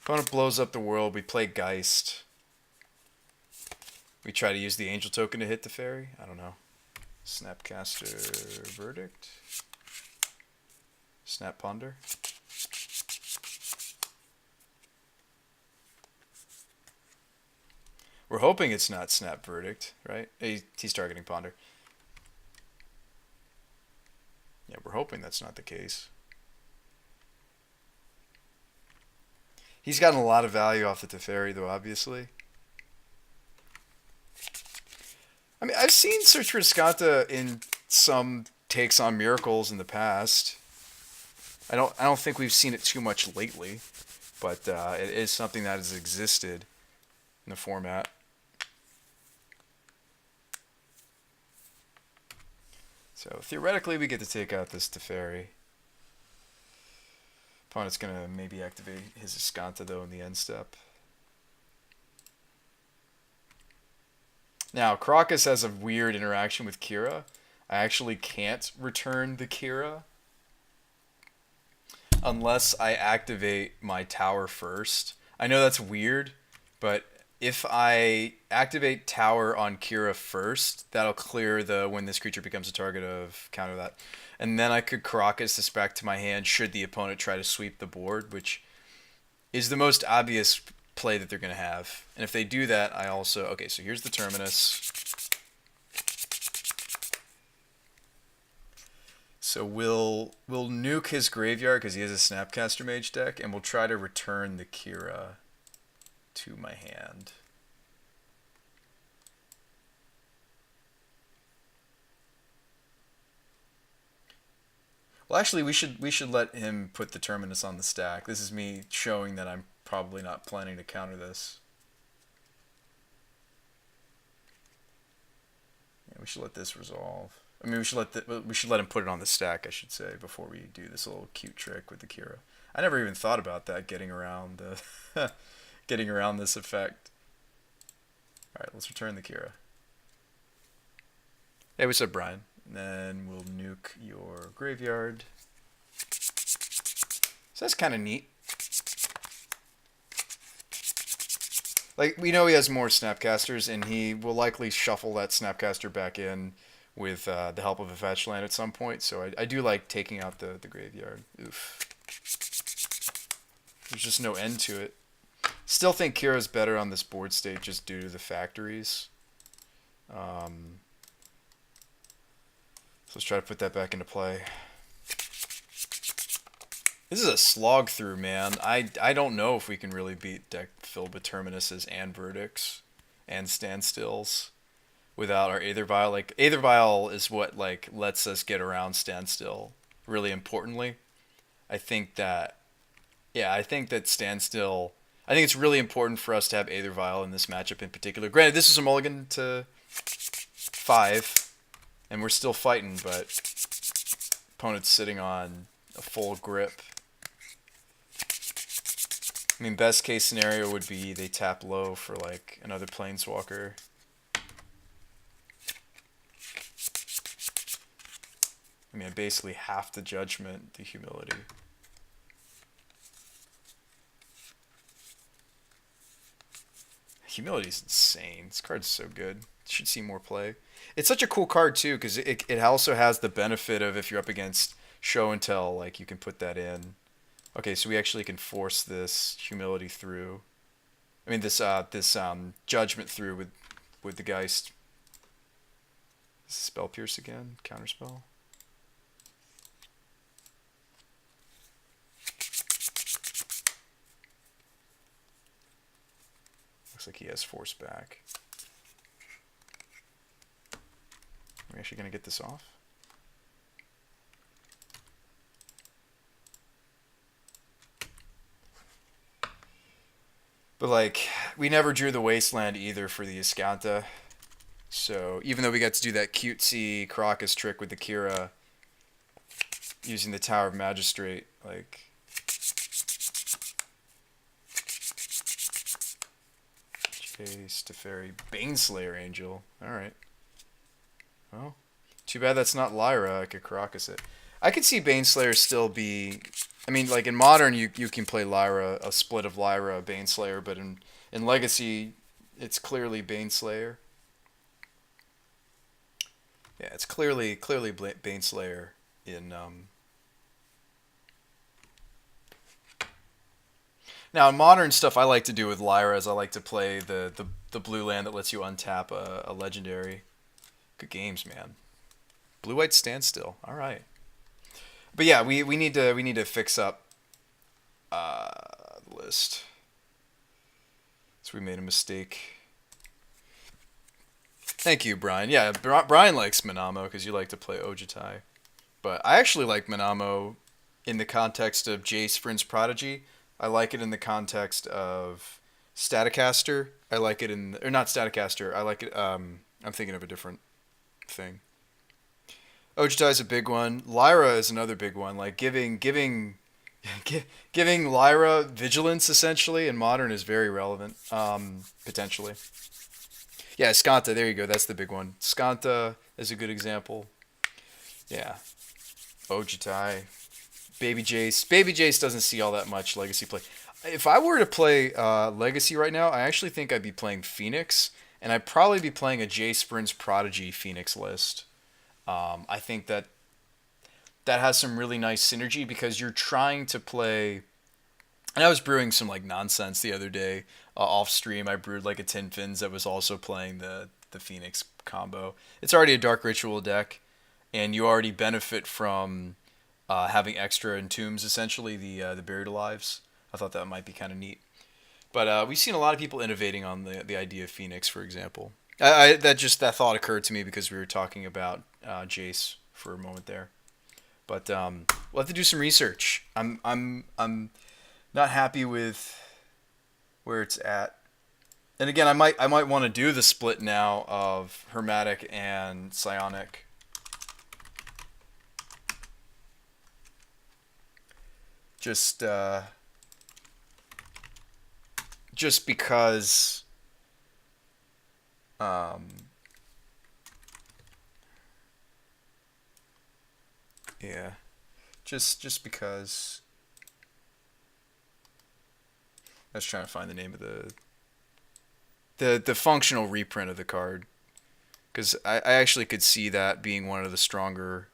Opponent blows up the world, we play Geist. We try to use the Angel token to hit the Fairy? I don't know. Snapcaster Verdict? Snap Ponder? We're hoping it's not Snap Verdict, right? He's targeting Ponder. Yeah, we're hoping that's not the case. He's gotten a lot of value off the Teferi, though, obviously. I mean, I've seen Search for Iskanta in some takes on Miracles in the past. I don't think we've seen it too much lately, but it is something that has existed in the format. So theoretically, we get to take out this Teferi. Opponent's gonna maybe activate his Iskanta though in the end step. Now, Crocus has a weird interaction with Kira. I actually can't return the Kira unless I activate my tower first. I know that's weird, but if I activate tower on Kira first, that'll clear the when this creature becomes a target of counter that. And then I could Crocus this back to my hand should the opponent try to sweep the board, which is the most obvious play that they're going to have. And if they do that, I also... Okay, so here's the Terminus. So we'll nuke his graveyard because he has a Snapcaster Mage deck, and we'll try to return the Kira to my hand. Well, actually, we should let him put the Terminus on the stack. This is me showing that I'm probably not planning to counter this. Yeah, we should let this resolve. I mean, we should let him put it on the stack, I should say, before we do this little cute trick with the Kira. I never even thought about that, getting around the getting around this effect. All right, let's return the Kira. Hey, what's up, Brian? And then we'll nuke your graveyard. So that's kind of neat. Like, we know he has more Snapcasters, and he will likely shuffle that Snapcaster back in with the help of a fetch land at some point. So I do like taking out the graveyard. Oof. There's just no end to it. Still think Kira's better on this board state just due to the factories. So let's try to put that back into play. This is a slog through, man. I don't know if we can really beat deck filled with Terminuses and Verdicts and Standstills without our Aether Vial. Like, Aether Vial is what like lets us get around Standstill really importantly. I think that Standstill, I think it's really important for us to have Aether Vial in this matchup in particular. Granted, this is a mulligan to 5, and we're still fighting, but opponent's sitting on a full grip. I mean, best case scenario would be they tap low for like another Planeswalker. I mean, basically half the Judgment, the Humility. Humility's insane. This card's so good. Should see more play. It's such a cool card too, because it also has the benefit of if you're up against Show and Tell, like you can put that in. Okay, so we actually can force this Humility through. I mean, this Judgment through with the Geist. Spell Pierce again, counterspell. Looks like he has Force back. Are we actually going to get this off? But, like, we never drew the Wasteland either for the Iskanta. So, even though we got to do that cutesy Crocus trick with the Kira, using the Tower of Magistrate, like... Chase, Teferi, Baneslayer Angel. Alright. Well, too bad that's not Lyra. I could Crocus it. I could see Baneslayer still be... I mean, like, in Modern, you can play Lyra, a split of Lyra, Baneslayer, but in Legacy, it's clearly Baneslayer. Yeah, it's clearly Baneslayer in... Now, in Modern stuff, I like to do with Lyra is I like to play the blue land that lets you untap a legendary. Good games, man. Blue-white Standstill. All right. But yeah, we need to fix up the list. So we made a mistake. Thank you, Brian. Yeah, Brian likes Manamo because you like to play Ojutai. But I actually like Manamo in the context of Jace Vryn's Prodigy. I like it in the context of Staticaster. I like it in... Or not Staticaster. I like it... I'm thinking of a different thing. Ojutai is a big one. Lyra is another big one. Like giving Lyra vigilance essentially in modern is very relevant. Potentially. Yeah, Skanta. There you go. That's the big one. Skanta is a good example. Yeah. Ojutai. Baby Jace. Baby Jace doesn't see all that much legacy play. If I were to play legacy right now, I actually think I'd be playing Phoenix, and I'd probably be playing a Jace Prince Prodigy Phoenix list. I think that has some really nice synergy because you're trying to play. And I was brewing some like nonsense the other day off stream. I brewed like a Tin Fins that was also playing the Phoenix combo. It's already a Dark Ritual deck, and you already benefit from having extra entombs, essentially the buried alives. I thought that might be kind of neat. But we've seen a lot of people innovating on the idea of Phoenix, for example. That thought occurred to me because we were talking about Jace for a moment there. But we'll have to do some research. I'm not happy with where it's at. And again, I might want to do the split now of Hermetic and Psionic. Just just because um, yeah, just because I was trying to find the name of the functional reprint of the card because I actually could see that being one of the stronger,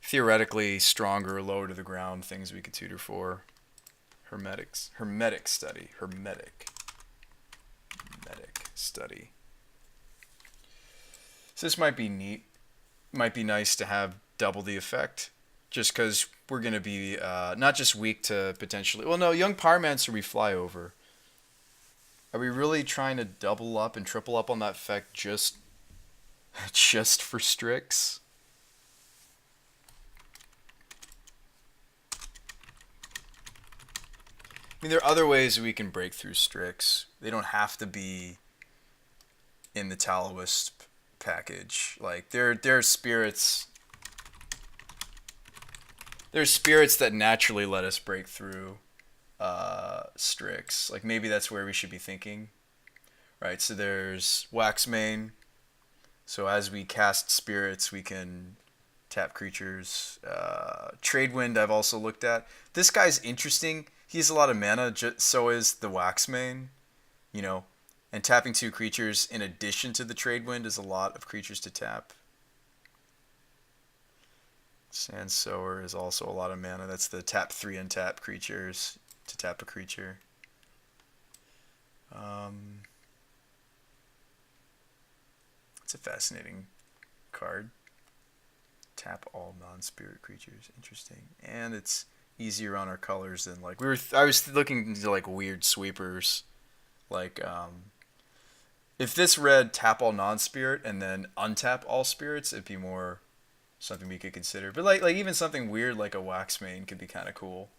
theoretically stronger, lower to the ground things we could tutor for. Hermetic study. Hermetic study. So this might be neat. Might be nice to have double the effect. Just because we're going to be not just weak to potentially... Well, no, Young Pyromancer we fly over. Are we really trying to double up and triple up on that effect just for Strix? I mean, there are other ways we can break through Strix. They don't have to be in the Talowisp package. Like, there are spirits... There's spirits that naturally let us break through Strix. Like, maybe that's where we should be thinking. Right, so there's Waxmane. So as we cast spirits, we can tap creatures. Tradewind I've also looked at. This guy's interesting. He has a lot of mana, so is the Waxmane. You know, and tapping 2 creatures in addition to the Tradewind is a lot of creatures to tap. Sand Sower is also a lot of mana. That's the tap 3 and tap creatures to tap a creature. It's a fascinating card. Tap all non-spirit creatures. Interesting. And it's easier on our colors than like I was looking into like weird sweepers. Like if this read tap all non-spirit and then untap all spirits, it'd be more something we could consider. But like even something weird like a Waxmane could be kind of cool.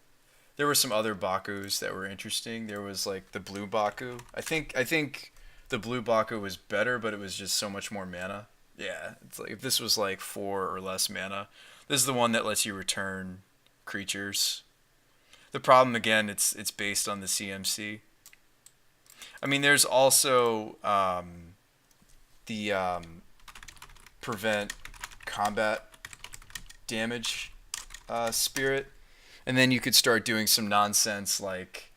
There were some other Bakus that were interesting. There was like the blue Baku. I think the blue Baku was better, but it was just so much more mana. Yeah, it's like if this was like 4 or less mana, this is the one that lets you return creatures. The problem again, it's based on the CMC. I mean, there's also the prevent combat damage spirit, and then you could start doing some nonsense like,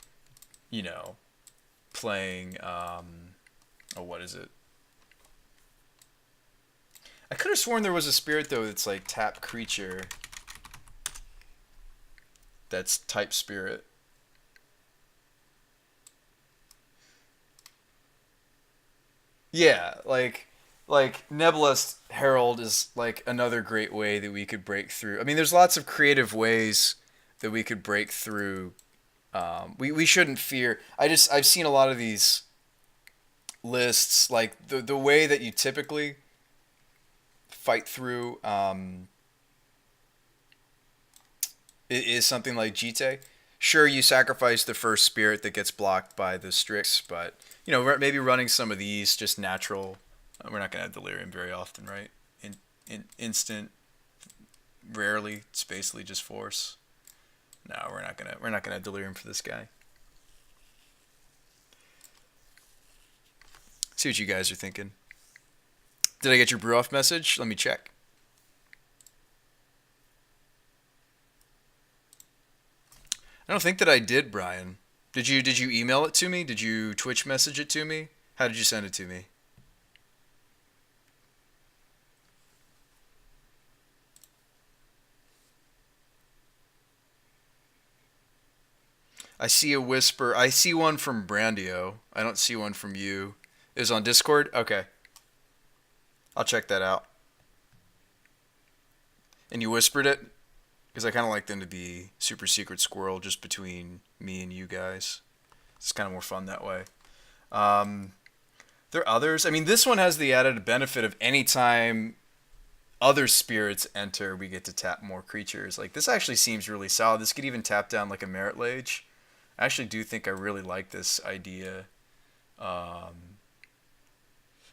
you know, playing what is it? I could have sworn there was a spirit though that's like tap creature that's type spirit. Yeah, like Nebulous Herald is like another great way that we could break through. I mean, there's lots of creative ways that we could break through. We shouldn't fear. I've seen a lot of these lists, like the way that you typically fight through it is something like Jite. Sure, you sacrifice the first spirit that gets blocked by the Strix, but maybe running some of these just natural. We're not gonna have Delirium very often, right? instant, rarely. It's basically just force. No, we're not gonna delirium for this guy. See what you guys are thinking. Did I get your brew off message? Let me check. I don't think that I did, Brian. Did you email it to me? Did you Twitch message it to me? How did you send it to me? I see a whisper. I see one from Brandio. I don't see one from you. It was on Discord? Okay. I'll check that out. And you whispered it? Because I kind of like them to be super secret squirrel just between me and you guys. It's kind of more fun that way. There are others. I mean, this one has the added benefit of anytime other spirits enter, we get to tap more creatures. Like, this actually seems really solid. This could even tap down like a Merit Lage. I actually do think I really like this idea. I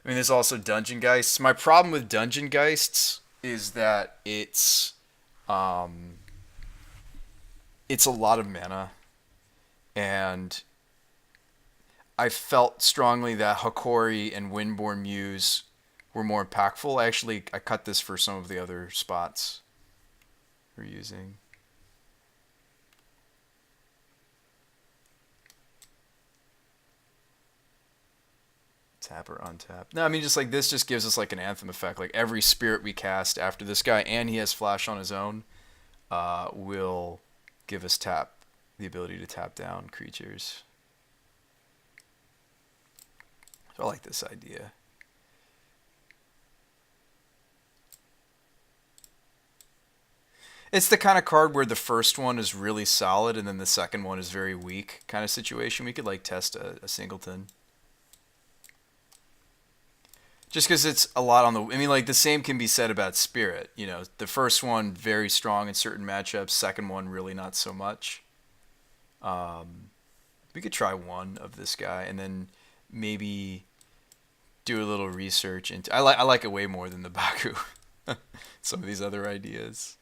mean, there's also Dungeon Geists. My problem with Dungeon Geists is that it's a lot of mana, and I felt strongly that Hakori and Windborn Muse were more impactful. I cut this for some of the other spots we're using. Tap or untap. No, I mean, just like this just gives us like an Anthem effect. Like every spirit we cast after this guy, and he has Flash on his own, will give us the ability to tap down creatures. So I like this idea. It's the kind of card where the first one is really solid and then the second one is very weak kind of situation. We could like test a singleton. Just because it's a lot on the... I mean, like, the same can be said about Spirit. You know, the first one, very strong in certain matchups. Second one, really not so much. We could try one of this guy and then maybe do a little research into... I like it way more than the Baku. Some of these other ideas.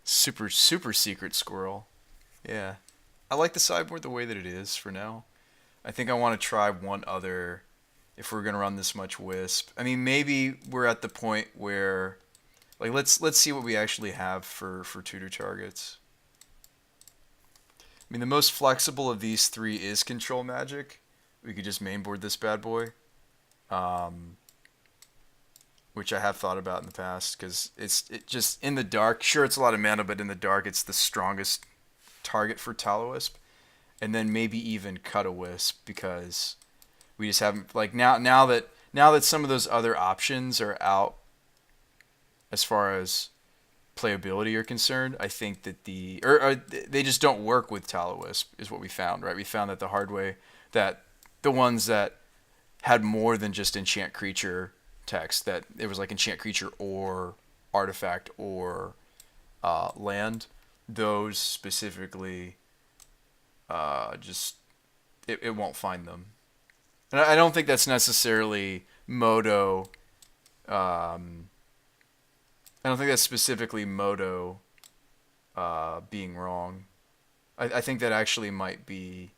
Super, super secret squirrel. Yeah. I like the sideboard the way that it is for now. I think I want to try one other if we're going to run this much Wisp. I mean, maybe we're at the point where, like, let's see what we actually have for tutor targets. I mean, the most flexible of these three is Control Magic. We could just mainboard this bad boy, which I have thought about in the past because it just in the dark. Sure, it's a lot of mana, but in the dark, it's the strongest target for Spiritowisp. And then maybe even cut a Wisp because we just haven't, like, now that some of those other options are out as far as playability are concerned, I think that they just don't work with Spiritowisp is what we found, right? We found that the hard way that the ones that had more than just enchant creature text, that it was like enchant creature or artifact or land, those specifically just it won't find them. And I don't think that's necessarily Modo. I don't think that's specifically Modo being wrong. I think that actually might be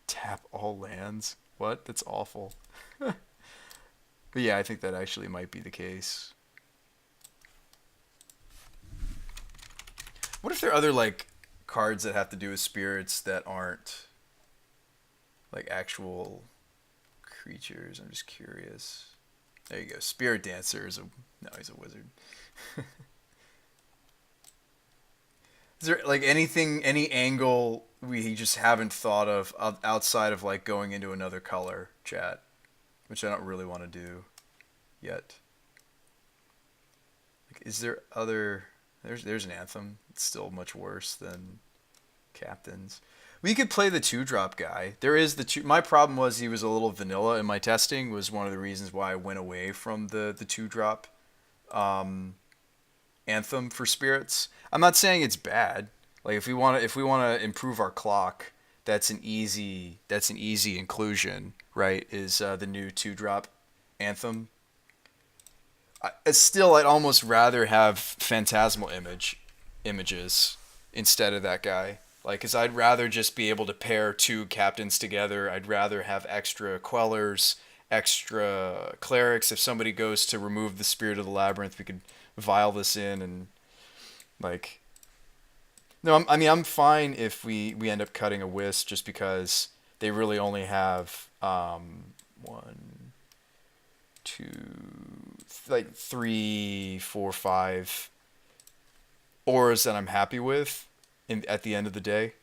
tap all lands. What? That's awful. But yeah, I think that actually might be the case. What if there are other, like, cards that have to do with spirits that aren't like actual creatures? I'm just curious. There you go. Spirit Dancer is no, he's a wizard. Is there like any angle we just haven't thought of outside of like going into another color, chat, which I don't really want to do yet? Like, is there other? There's an Anthem. It's still much worse than Captains. We could play the 2-drop guy. There is the 2. My problem was he was a little vanilla in my testing. Was one of the reasons why I went away from the 2-drop Anthem for spirits. I'm not saying it's bad. Like if we want to improve our clock, that's an easy inclusion, right? Is the new 2-drop Anthem. Still, I'd almost rather have Phantasmal images instead of that guy. Like, cause I'd rather just be able to pair two captains together. I'd rather have extra Quellers, extra Clerics. If somebody goes to remove the Spirit of the Labyrinth, we could vial this in and like. No, I mean I'm fine if we end up cutting a Wisp just because they really only have one, two, like three, four, five auras that I'm happy with at the end of the day.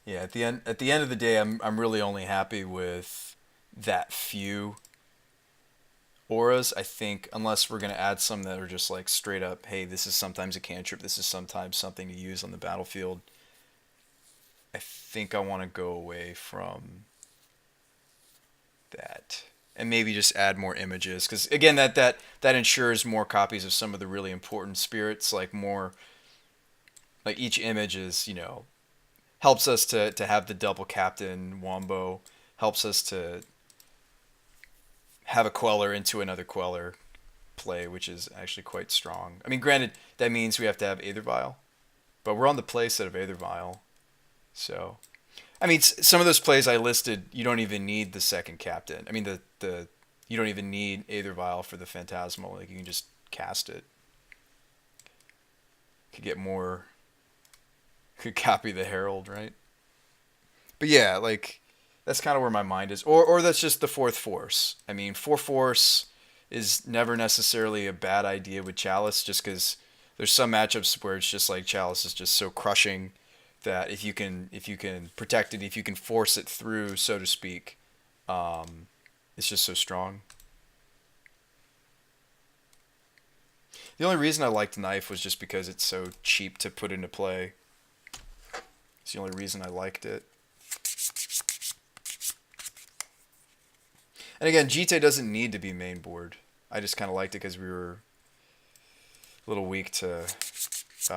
Yeah, at the end of the day, I'm really only happy with that few auras. I think unless we're gonna add some that are just like straight up, hey, this is sometimes a cantrip, this is sometimes something to use on the battlefield. I think I want to go away from that and maybe just add more images because again that ensures more copies of some of the really important spirits, like more like each image is helps us to have the double captain wombo, helps us to have a queller into another queller play, which is actually quite strong. I mean, granted, that means we have to have Aether Vial, but we're on the play set of Aether Vial, so I mean, some of those plays I listed, you don't even need the second captain. I mean, the you don't even need Aether Vial for the Phantasmal. Like you can just cast it. Could get more. Could copy the Herald, right? But yeah, like that's kind of where my mind is. Or that's just the fourth force. I mean, four force is never necessarily a bad idea with Chalice, just because there's some matchups where it's just like Chalice is just so crushing that if you can protect it, if you can force it through, so to speak, it's just so strong. The only reason I liked Knife was just because it's so cheap to put into play. It's the only reason I liked it. And again, Jite doesn't need to be main board. I just kind of liked it because we were a little weak to. So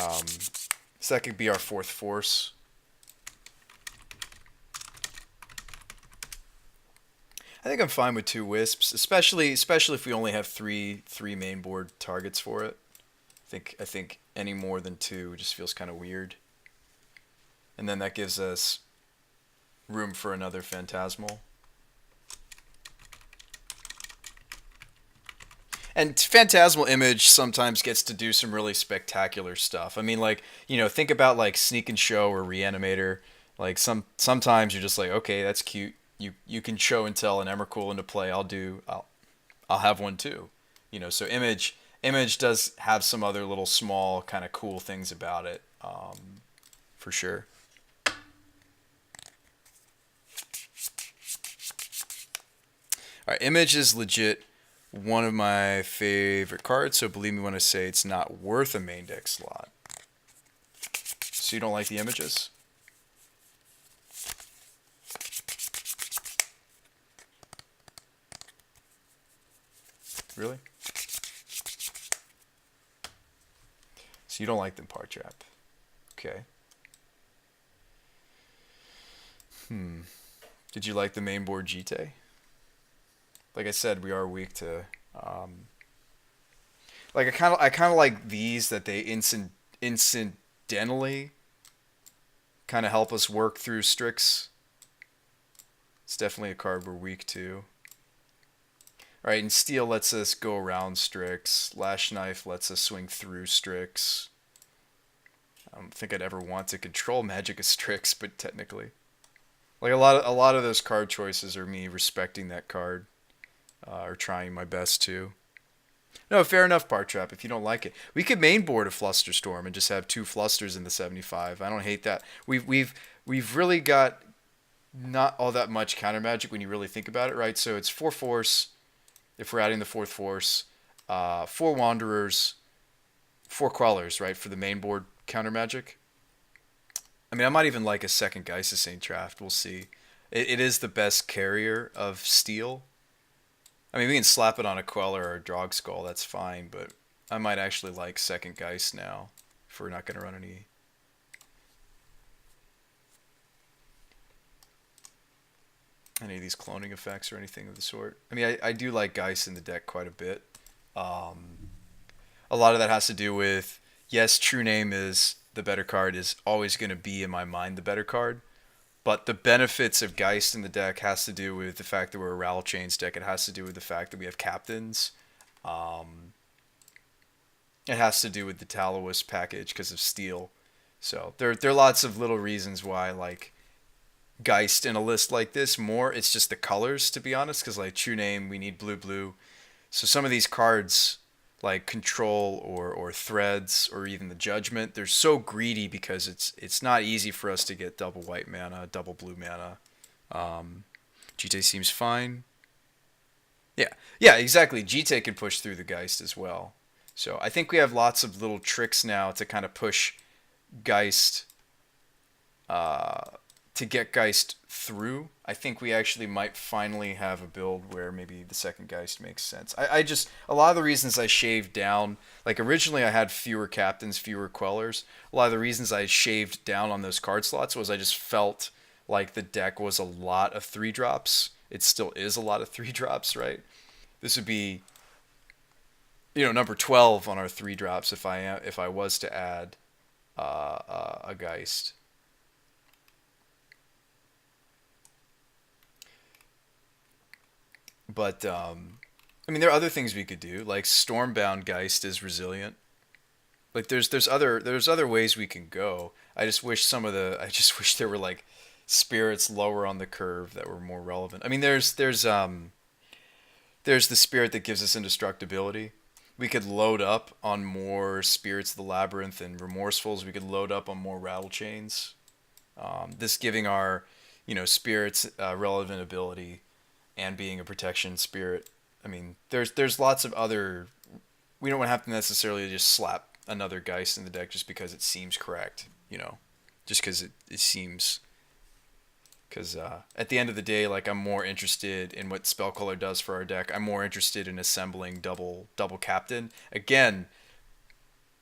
that could be our fourth force. I think I'm fine with two wisps, especially if we only have three main board targets for it. I think any more than two just feels kind of weird. And then that gives us room for another Phantasmal. And Phantasmal Image sometimes gets to do some really spectacular stuff. I mean, like, think about like Sneak and Show or Reanimator. Like sometimes you're just like, okay, that's cute. You can show and tell an Emrakul into play. I'll have one too. So Image does have some other little small kind of cool things about it, for sure. All right, Image is legit one of my favorite cards, so believe me when I say it's not worth a main deck slot. So you don't like the images? Really? So you don't like them, Part Trap. Okay. Did you like the main board Jite? Like I said, we are weak to. Like I kind of like these that they incidentally kind of help us work through Strix. It's definitely a card we're weak to. All right, and Steel lets us go around Strix. Lash Knife lets us swing through Strix. I don't think I'd ever want to control Magic of Strix, but technically, like a lot of those card choices are me respecting that card. Or trying my best to. No, fair enough, Part Trap. If you don't like it, we could mainboard a Flusterstorm and just have two Flusters in the 75. I don't hate that. We've really got not all that much counter magic when you really think about it, right? So it's 4 force. If we're adding the fourth force, 4 Wanderers, 4 Crawlers, right, for the main board counter magic. I mean, I might even like a second Geist of Saint Draft. We'll see. It is the best carrier of Steel. I mean, we can slap it on a Queller or a Drog Skull, that's fine, but I might actually like second Geist now. if we're not going to run any of these cloning effects or anything of the sort. I mean, I do like Geist in the deck quite a bit. A lot of that has to do with, yes, True Name is the better card, is always going to be in my mind the better card. But the benefits of Geist in the deck has to do with the fact that we're a Rattle Chains deck. It has to do with the fact that we have captains. It has to do with the Talowisp package because of steel. So there are lots of little reasons why I like Geist in a list like this more. It's just the colors, to be honest, because like True Name, we need blue blue. So some of these cards like Control or Threads or even the Judgment, they're so greedy because it's not easy for us to get double white mana, double blue mana. GT seems fine. Yeah, exactly. GT can push through the Geist as well. So I think we have lots of little tricks now to kind of push Geist, to get Geist through. I think we actually might finally have a build where maybe the second Geist makes sense. I just, a lot of the reasons I shaved down, like originally I had fewer captains, fewer quellers. A lot of the reasons I shaved down on those card slots was I just felt like the deck was a lot of 3-drops. It still is a lot of 3-drops, right? This would be, number 12 on our 3-drops if I was to add a Geist. But I mean, there are other things we could do. Like Stormbound Geist is resilient. Like there's other ways we can go. I just wish there were like spirits lower on the curve that were more relevant. I mean, there's the spirit that gives us indestructibility. We could load up on more Spirits of the Labyrinth and Remorsefuls. We could load up on more Rattle Chains. This giving our spirits relevant ability and being a protection spirit. I mean, there's lots of other. We don't have to necessarily just slap another Geist in the deck just because it seems correct. Just because it seems. Because at the end of the day, like I'm more interested in what Spellcaller does for our deck. I'm more interested in assembling double captain. Again,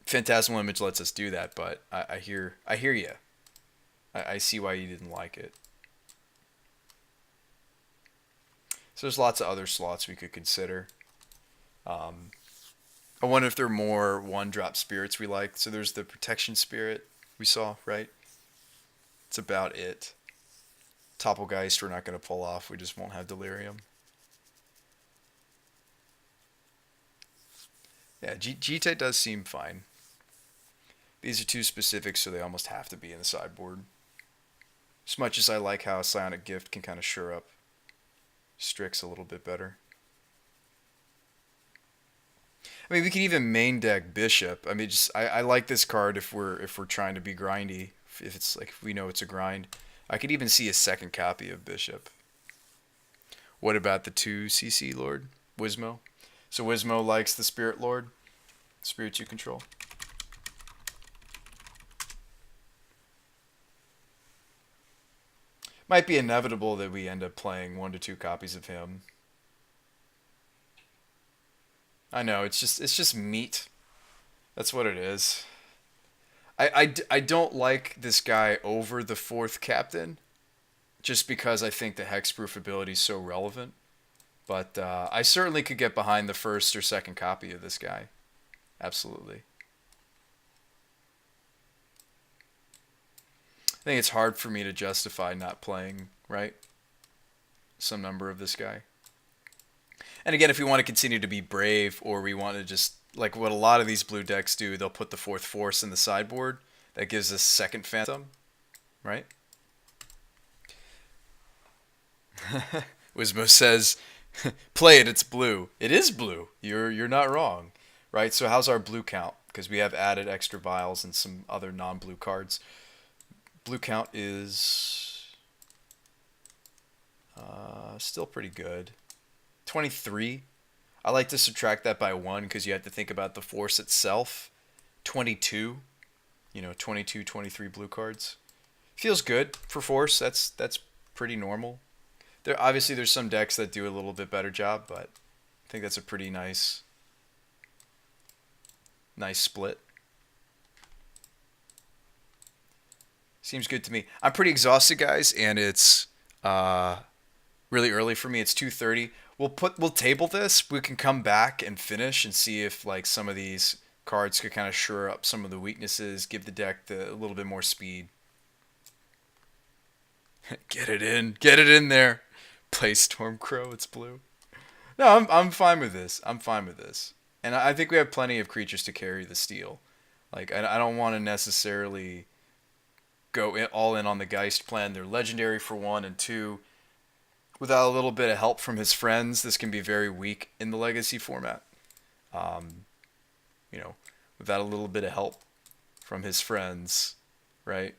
Phantasmal Image lets us do that, but I hear you. I see why you didn't like it. So there's lots of other slots we could consider. I wonder if there are more 1-drop spirits we like. So there's the Protection Spirit we saw, right? It's about it. Topplegeist we're not going to pull off. We just won't have Delirium. Yeah, GT does seem fine. These are too specific, so they almost have to be in the sideboard. As much as I like how Psionic Gift can kind of shore up Strix a little bit better. I mean, we could even main deck Bishop. I mean, I like this card if we're trying to be grindy. If it's like, if we know it's a grind. I could even see a second copy of Bishop. What about the 2 CC Lord? Wismo. So Wismo likes the Spirit Lord. Spirits you control. Might be inevitable that we end up playing 1 to 2 copies of him. I know, it's just meat. That's what it is. I don't like this guy over the 4th captain, just because I think the hexproof ability is so relevant. But I certainly could get behind the 1st or 2nd copy of this guy. Absolutely. I think it's hard for me to justify not playing, right? Some number of this guy. And again, if we want to continue to be brave, or we want to just, like what a lot of these blue decks do, they'll put the 4th Force in the sideboard. That gives us 2nd Phantom, right? Wismo says, play it, it's blue. It is blue. You're not wrong, right? So how's our blue count? Because we have added extra vials and some other non-blue cards. Blue count is still pretty good. 23. I like to subtract that by 1 because you have to think about the force itself. 22. 22, 23 blue cards. Feels good for force. That's pretty normal. Obviously there's some decks that do a little bit better job, but I think that's a pretty nice split. Seems good to me. I'm pretty exhausted, guys, and it's uh, really early for me. It's 2:30. We'll table this. We can come back and finish and see if like some of these cards could kind of shore up some of the weaknesses, give the deck a little bit more speed. Get it in there. Play Stormcrow. It's blue. No, I'm fine with this. I'm fine with this, and I think we have plenty of creatures to carry the steel. Like I don't want to necessarily all in on the Geist plan. They're legendary for one, and two, without a little bit of help from his friends, this can be very weak in the Legacy format. Um, you know, without a little bit of help from his friends, right?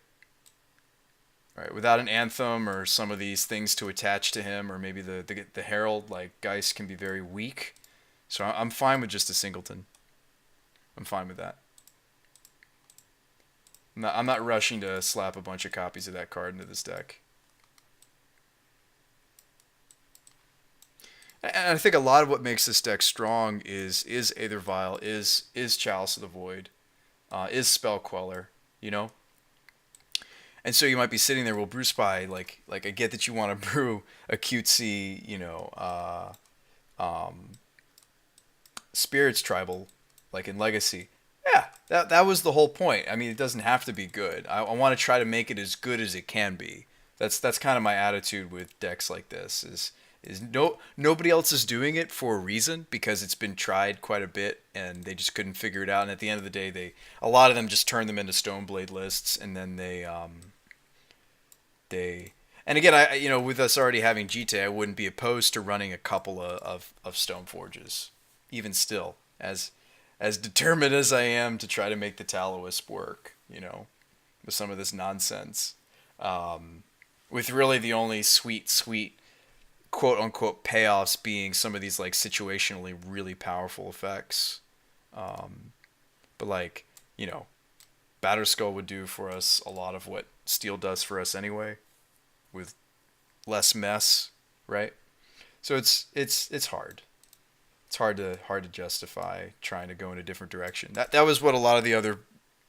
Right. Without an Anthem or some of these things to attach to him, or maybe the Herald, like Geist can be very weak. So I'm fine with just a singleton. I'm fine with that. I'm not rushing to slap a bunch of copies of that card into this deck. And I think a lot of what makes this deck strong is Aether Vial, is Chalice of the Void, is Spell Queller, you know. And so you might be sitting there, well, Brew Spy, like I get that you want to brew a cutesy, Spirits Tribal, like in Legacy. Yeah, that was the whole point. I mean, it doesn't have to be good. I want to try to make it as good as it can be. That's kind of my attitude with decks like this. Nobody else is doing it for a reason, because it's been tried quite a bit and they just couldn't figure it out. And at the end of the day, a lot of them just turn them into Stoneblade lists, and then they and again, with us already having GT, I wouldn't be opposed to running a couple of Stoneforges, even still, as determined as I am to try to make the Tallowisp work, with some of this nonsense. With really the only sweet quote unquote payoffs being some of these like situationally really powerful effects. But like, Batterskull would do for us a lot of what Steel does for us anyway, with less mess, right? So it's hard. It's hard to justify trying to go in a different direction. That was what a lot of the other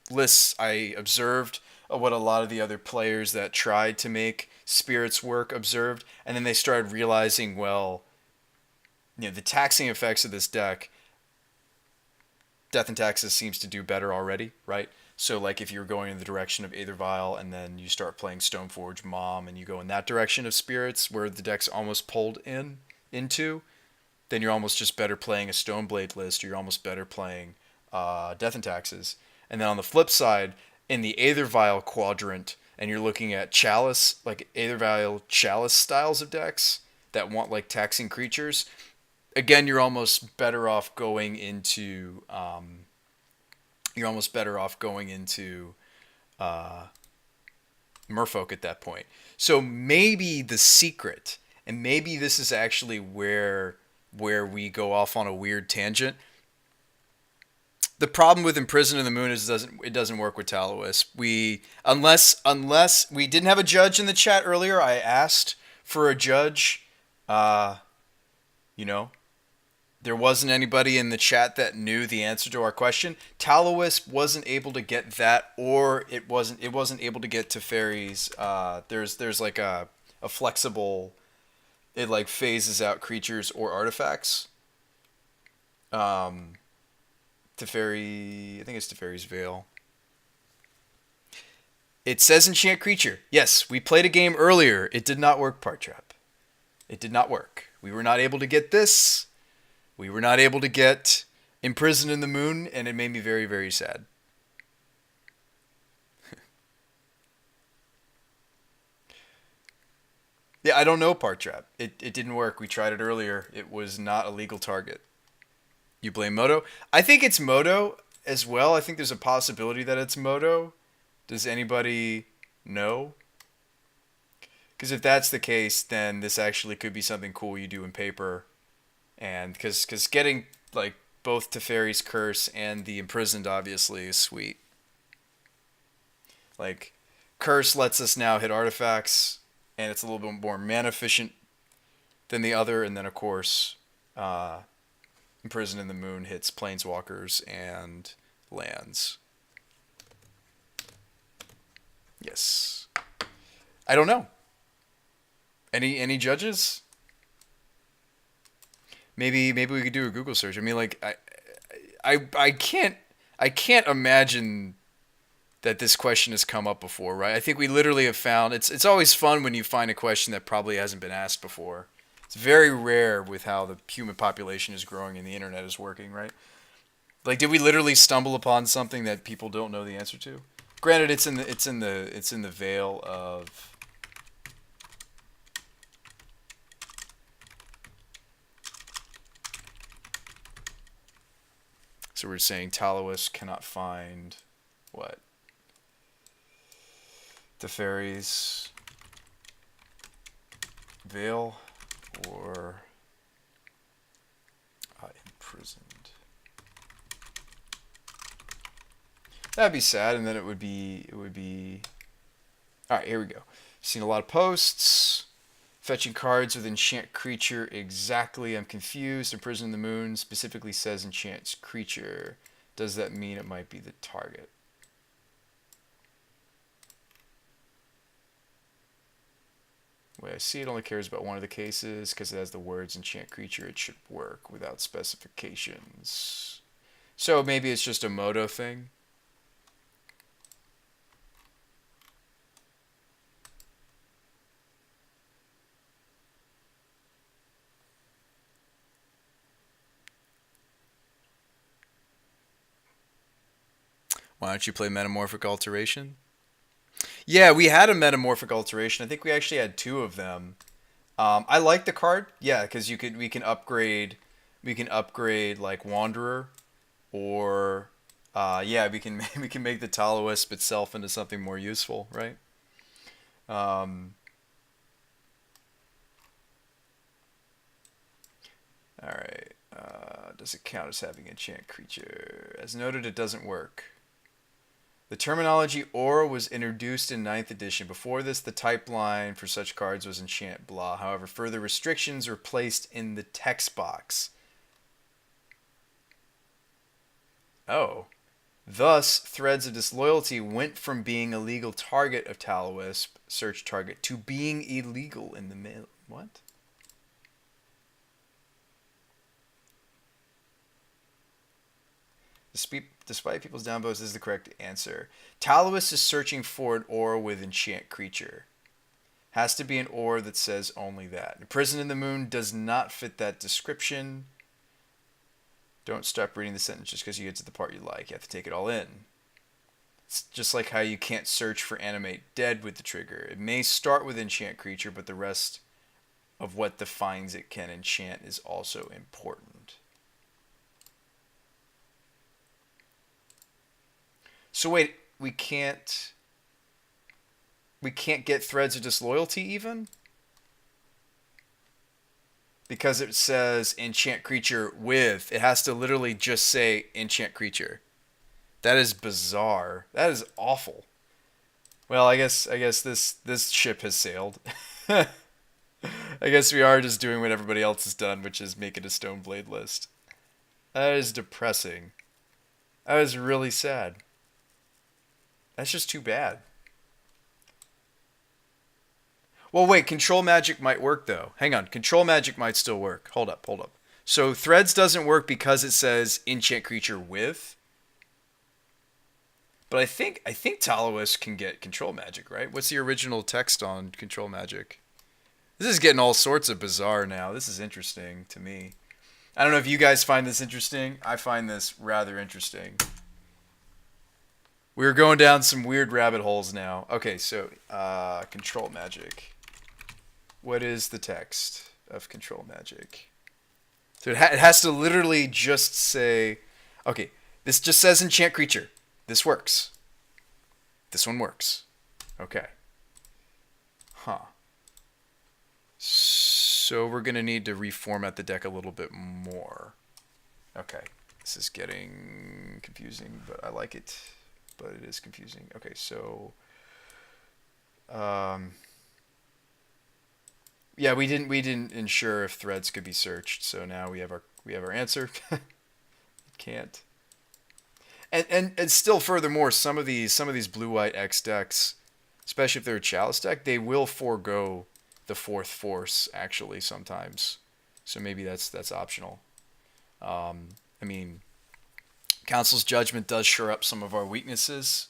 lists I observed, what a lot of the other players that tried to make Spirits work observed, and then they started realizing, well, the taxing effects of this deck, Death and Taxes seems to do better already, right? So like if you're going in the direction of Aether Vial and then you start playing Stoneforge Mom and you go in that direction of Spirits where the deck's almost pulled into, then you're almost just better playing a Stoneblade list, or you're almost better playing Death and Taxes. And then on the flip side, in the Aether Vial quadrant, and you're looking at Chalice, like Aether Vial Chalice styles of decks that want like taxing creatures, again, you're almost better off going into Merfolk at that point. So maybe the secret, and maybe this is actually where we go off on a weird tangent. The problem with Imprison in the Moon is it doesn't work with Tallowisp. Unless we didn't have a judge in the chat earlier. I asked for a judge. There wasn't anybody in the chat that knew the answer to our question. Tallowisp wasn't able to get that, or it wasn't able to get Teferi's. There's like a flexible. It like phases out creatures or artifacts. Teferi, I think it's Teferi's Veil. It says enchant creature. Yes, we played a game earlier. It did not work, Part Trap. It did not work. We were not able to get this. We were not able to get Imprisoned in the Moon, and it made me very, very sad. Yeah, I don't know, Part Trap. It didn't work. We tried it earlier. It was not a legal target. You blame Moto? I think it's Moto as well. I think there's a possibility that it's Moto. Does anybody know? Because if that's the case, then this actually could be something cool you do in paper. And because getting like both Teferi's Curse and the Imprisoned obviously is sweet. Like, Curse lets us now hit artifacts, and it's a little bit more mana efficient than the other. And then, of course, Imprisoned in the Moon hits Planeswalkers and lands. Yes. I don't know. Any judges? Maybe we could do a Google search. I mean, like I can't imagine that this question has come up before, right? I think we literally have found it's always fun when you find a question that probably hasn't been asked before. It's very rare with how the human population is growing and the internet is working, right? Like, did we literally stumble upon something that people don't know the answer to? Granted, it's in the veil of. So we're saying Talos cannot find what? The fairies veil or imprisoned. That'd be sad, and then it would be. All right, here we go. Seen a lot of posts. Fetching cards with enchant creature exactly. I'm confused. Imprison in the moon specifically says enchants creature. Does that mean it might be the target? The way I see it only cares about one of the cases because it has the words enchant creature. It should work without specifications. So maybe it's just a moto thing. Why don't you play Metamorphic Alteration? Yeah, we had a Metamorphic Alteration. I think we actually had two of them. I like the card. Yeah, because we can upgrade like Wanderer, or yeah, we can make the Talowisp itself into something more useful, right? Um, all right. Does it count as having enchant creature? As noted, it doesn't work. The terminology aura was introduced in ninth edition. Before this, the type line for such cards was enchant blah. However, further restrictions were placed in the text box. Oh. Thus, Threads of Disloyalty went from being a legal target of Talowisp search target to being illegal in the mail. What? Despite people's downvotes, this is the correct answer. Talos is searching for an aura with enchant creature. Has to be an aura that says only that. Prison in the Moon does not fit that description. Don't stop reading the sentence just because you get to the part you like. You have to take it all in. It's just like how you can't search for animate dead with the trigger. It may start with enchant creature, but the rest of what defines it can enchant is also important. So wait, we can't get Threads of Disloyalty even? Because it says enchant creature with. It has to literally just say enchant creature. That is bizarre. That is awful. Well, I guess this ship has sailed. I guess we are just doing what everybody else has done, which is make it a Stoneblade list. That is depressing. That is really sad. That's just too bad. Well, wait, Control Magic might work, though. Hang on, Control Magic might still work. Hold up. So Threads doesn't work because it says enchant creature with. But I think Talos can get Control Magic, right? What's the original text on Control Magic? This is getting all sorts of bizarre now. This is interesting to me. I don't know if you guys find this interesting. I find this rather interesting. We're going down some weird rabbit holes now. Okay, so Control Magic. What is the text of Control Magic? So it has to literally just say, okay, this just says enchant creature. This works. This one works. Okay. Huh. So we're going to need to reformat the deck a little bit more. Okay. This is getting confusing, but I like it. But it is confusing. Okay, so yeah, we didn't ensure if threads could be searched, so now we have our answer. Can't. And still furthermore, some of these blue white X decks. especially if they're a Chalice deck, they will forego the fourth force actually sometimes. So maybe that's optional. I mean, Council's Judgment does shore up some of our weaknesses.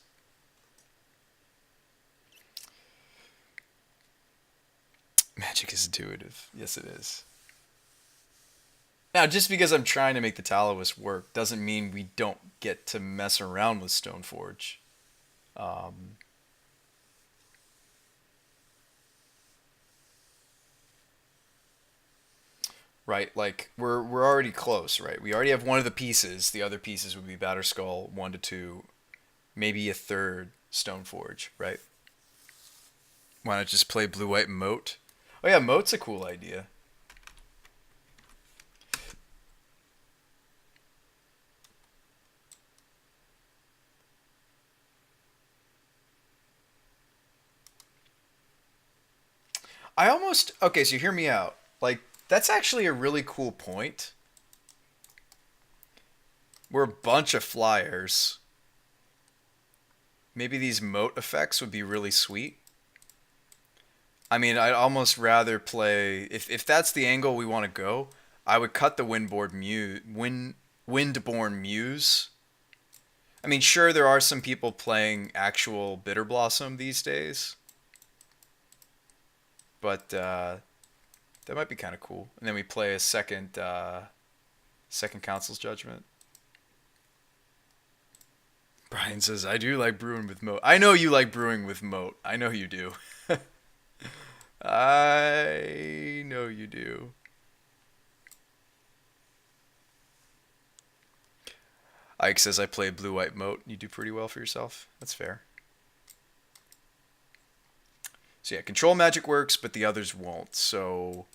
Magic is intuitive. Yes, it is. Now, just because I'm trying to make the Talos work doesn't mean we don't get to mess around with Stoneforge. Um, right, like we're already close, right? We already have one of the pieces. The other pieces would be Batterskull 1 to 2, maybe a third Stoneforge, right? Why not just play blue white Moat? Oh yeah, Moat's a cool idea. I almost okay, so hear me out. Like that's actually a really cool point. We're a bunch of flyers. Maybe these moat effects would be really sweet. I mean, I'd almost rather play if that's the angle we want to go. I would cut the Windborn Muse. I mean, sure there are some people playing actual Bitter Blossom these days, but that might be kind of cool. And then we play a second Council's Judgment. Brian says, I do like brewing with Moat. I know you like brewing with Moat. I know you do. I know you do. Ike says, I play blue-white Moat. You do pretty well for yourself. That's fair. So yeah, control magic works, but the others won't. So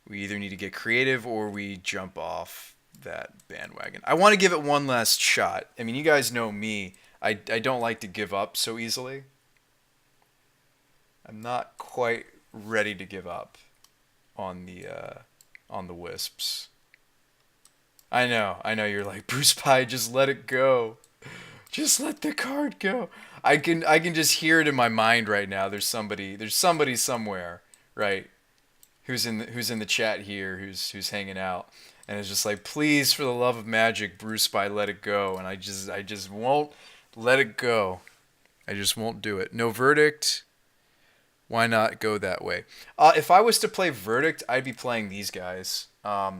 we either need to get creative or we jump off that bandwagon. I want to give it one last shot. I mean, you guys know me. I don't like to give up so easily. I'm not quite ready to give up on the wisps. I know. You're like Bruce Pye. Just let it go. Just let the card go. I can just hear it in my mind right now. There's somebody somewhere, right? Who's in the chat here, who's hanging out, and it's just like, please, for the love of magic, BrewSpy, let it go. And I just won't let it go. I just won't do it. No verdict. Why not go that way? If I was to play Verdict, I'd be playing these guys. I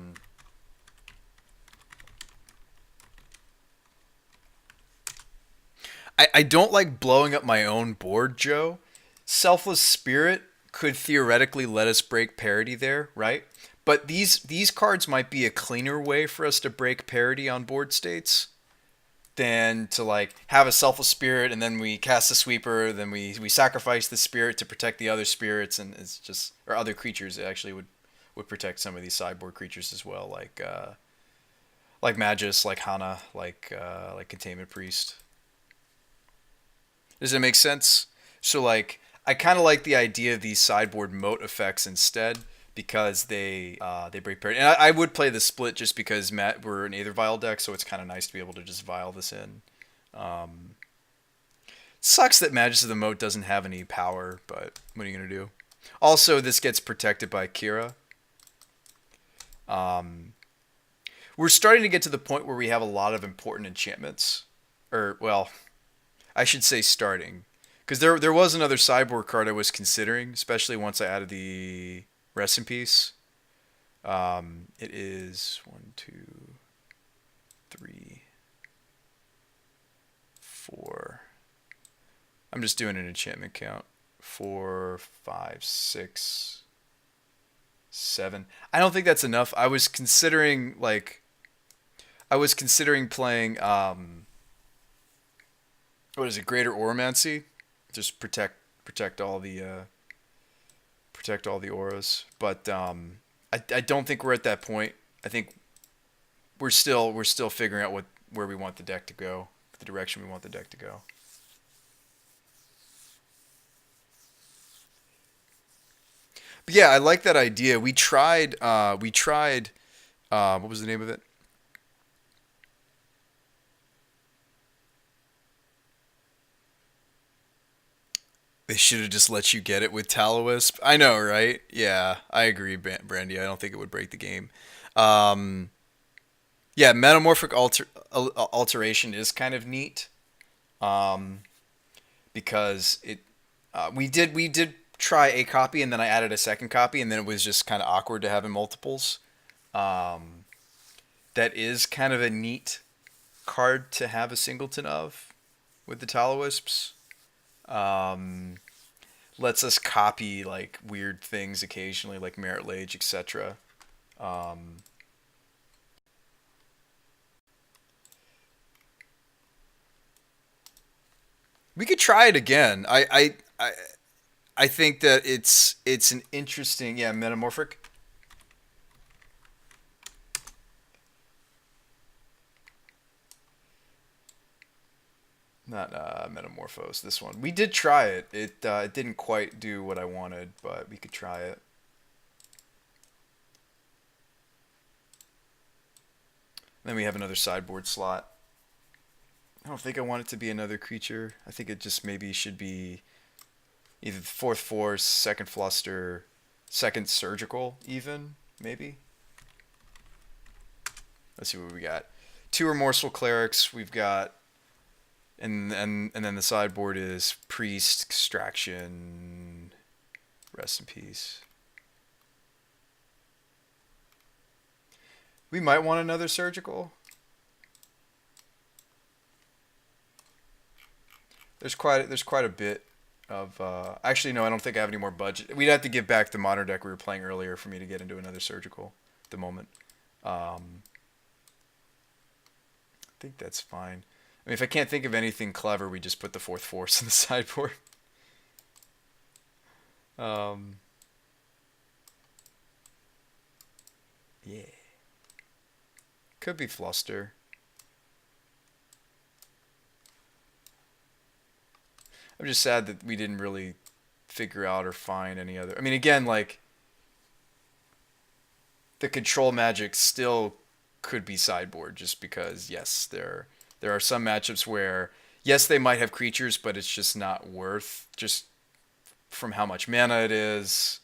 don't like blowing up my own board, Joe. Selfless Spirit could theoretically let us break parity there, right? But these cards might be a cleaner way for us to break parity on board states than to like have a Selfless Spirit and then we cast a sweeper, then we sacrifice the spirit to protect the other spirits, and it's just, or other creatures. It actually would protect some of these sideboard creatures as well, like Magus, like Hana, like Containment Priest. Does it make sense? So like I kind of like the idea of these sideboard moat effects instead because they break parity. And I would play the split just because we're an Aether Vial deck, so it's kind of nice to be able to just vial this in. Sucks that Magus of the Moat doesn't have any power, but what are you gonna do? Also, this gets protected by Kira. We're starting to get to the point where we have a lot of important enchantments, or well, I should say starting. Because there was another sideboard card I was considering, especially once I added the Rest in Peace. It is 1, 2, 3, 4. I'm just doing an enchantment count. 4, 5, 6, 7. I don't think that's enough. I was considering playing what is it, Greater Oromancy? Just protect all the auras. But I don't think we're at that point. I think we're still figuring out where we want the deck to go, the direction we want the deck to go. But yeah, I like that idea. We tried what was the name of it? They should have just let you get it with Talowisp. I know, right? Yeah, I agree, Brandy. I don't think it would break the game. Um, yeah, metamorphic alteration is kind of neat um, because we did try a copy and then I added a second copy and then it was just kind of awkward to have in multiples. Um, that is kind of a neat card to have a singleton of with the Talowisps. Um, lets us copy like weird things occasionally, like Merit Lage, etc. Um, we could try it again. I think that it's an interesting, yeah, metamorphic. Not metamorphose. This one we did try it. It didn't quite do what I wanted, but we could try it. Then we have another sideboard slot. I don't think I want it to be another creature. I think it just maybe should be either the fourth force, second fluster, second surgical, even maybe. Let's see what we got. Two remorseful clerics. We've got, and then the sideboard is priest, extraction. Rest in peace. We might want another surgical. There's quite a bit of actually no, I don't think I have any more budget. We'd have to give back the modern deck we were playing earlier for me to get into another surgical at the moment. I think that's fine. I mean, if I can't think of anything clever, we just put the fourth force in the sideboard. Um, yeah, could be fluster. I'm just sad that we didn't really figure out or find any other. I mean, again, like the control magic still could be sideboard just because yes, there are some matchups where yes, they might have creatures, but it's just not worth just from how much mana it is.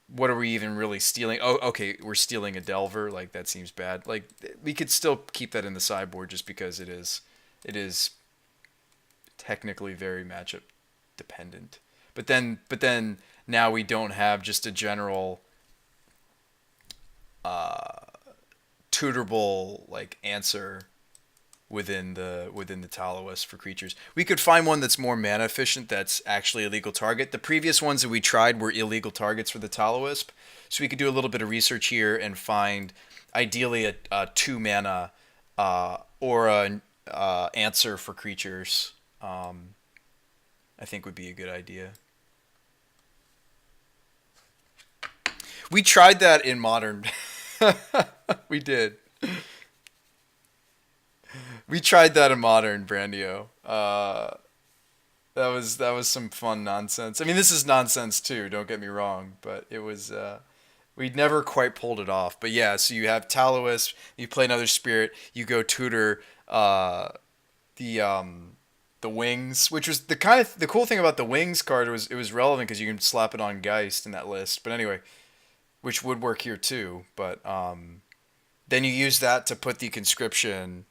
What are we even really stealing? Oh, okay, we're stealing a Delver. Like that seems bad. Like we could still keep that in the sideboard just because it is technically very matchup dependent. But then now we don't have just a general tutorable like answer within the Talos for creatures. We could find one that's more mana efficient that's actually a legal target. The previous ones that we tried were illegal targets for the Talowisp. So we could do a little bit of research here and find ideally a 2 mana or a answer for creatures. I think would be a good idea. We tried that in modern. We did. We tried that in modern, Brandio. That was some fun nonsense. I mean, this is nonsense too. Don't get me wrong, but it was. We never quite pulled it off. But yeah, so you have Taoist, you play another spirit, you go tutor the wings, which was the cool thing about the wings card was it was relevant because you can slap it on Geist in that list. But anyway, which would work here too. But then you use that to put the conscription.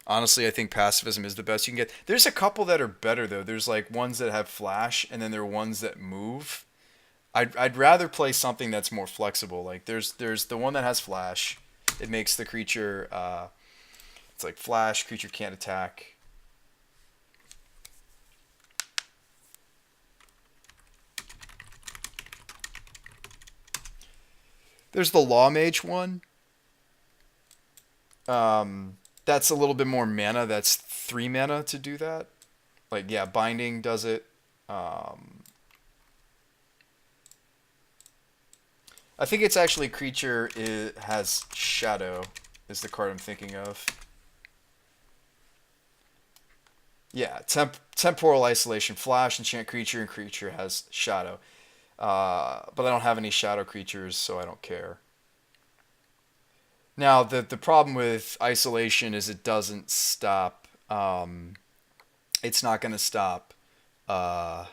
Honestly, I think pacifism is the best you can get. There's a couple that are better though. There's like ones that have flash, and then there are ones that move. I'd rather play something that's more flexible. Like there's the one that has flash. It makes the creature it's like flash, creature can't attack. There's the Law Mage one. That's a little bit more mana. That's 3 mana to do that. Like yeah, Binding does it. I think it's actually creature it has Shadow is the card I'm thinking of. Yeah, temporal isolation, flash, enchant creature, and creature has Shadow. But I don't have any Shadow creatures, so I don't care. Now the problem with isolation is it doesn't stop. It's not going to stop. Uh,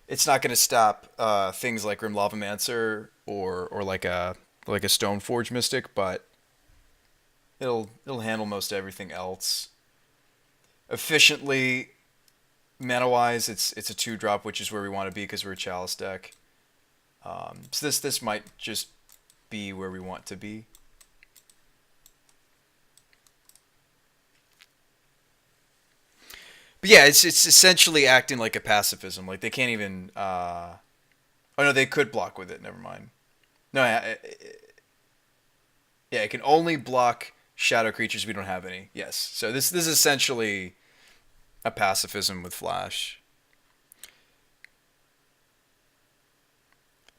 it's not going to stop things like Grim Lavamancer or like a Stoneforge Mystic, but it'll handle most everything else efficiently. Mana wise, it's a 2-drop, which is where we want to be because we're a Chalice deck. So this might just be where we want to be. But yeah, it's essentially acting like a pacifism. Like they can't even. Oh no, they could block with it. Never mind. No, yeah, it can only block shadow creatures. We don't have any. Yes, so this is essentially a pacifism with flash.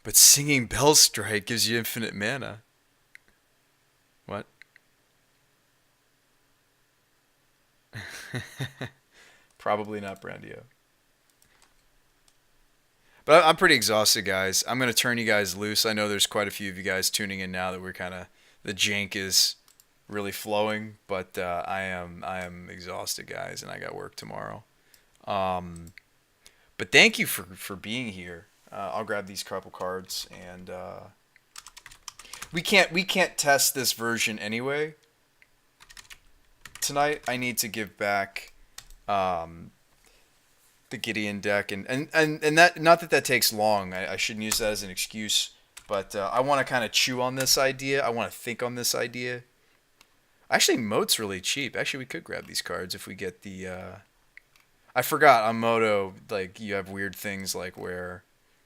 But Singing Bell Strike gives you infinite mana. What? Probably not Brandio. But I'm pretty exhausted, guys. I'm gonna turn you guys loose. I know there's quite a few of you guys tuning in now that we're kind of the jank is really flowing, but I am exhausted, guys, and I got work tomorrow. Um, but thank you for being here. I'll grab these couple cards, and we can't test this version anyway. Tonight I need to give back um, the Gideon deck, and that not that takes long. I shouldn't use that as an excuse, but I want to kind of chew on this idea. I want to think on this idea. Actually, Moat's really cheap. Actually, we could grab these cards if we get the. I forgot on Moto, like you have weird things like where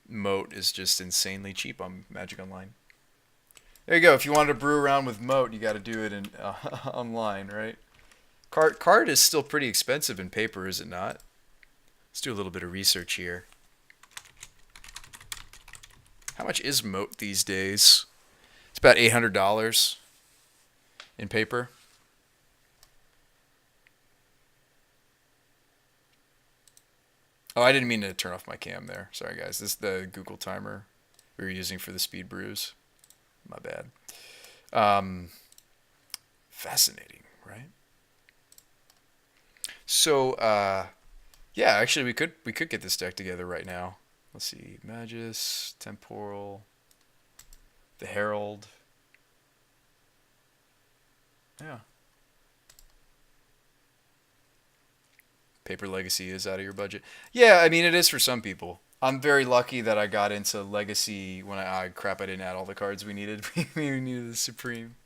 Moat is just insanely cheap on Magic Online. There you go. If you wanted to brew around with Moat, you got to do it in online, right? Card is still pretty expensive in paper, is it not? Let's do a little bit of research here. How much is Moat these days? It's about $800 in paper. Oh, I didn't mean to turn off my cam there. Sorry, guys. This is the Google timer we were using for the speed brews. My bad. Um, Fascinating, right? So, yeah, actually, we could get this deck together right now. Let's see, Magus, Temporal, the Herald. Yeah, Paper Legacy is out of your budget. Yeah, I mean it is for some people. I'm very lucky that I got into Legacy when crap, I didn't add all the cards we needed. We needed the Supreme.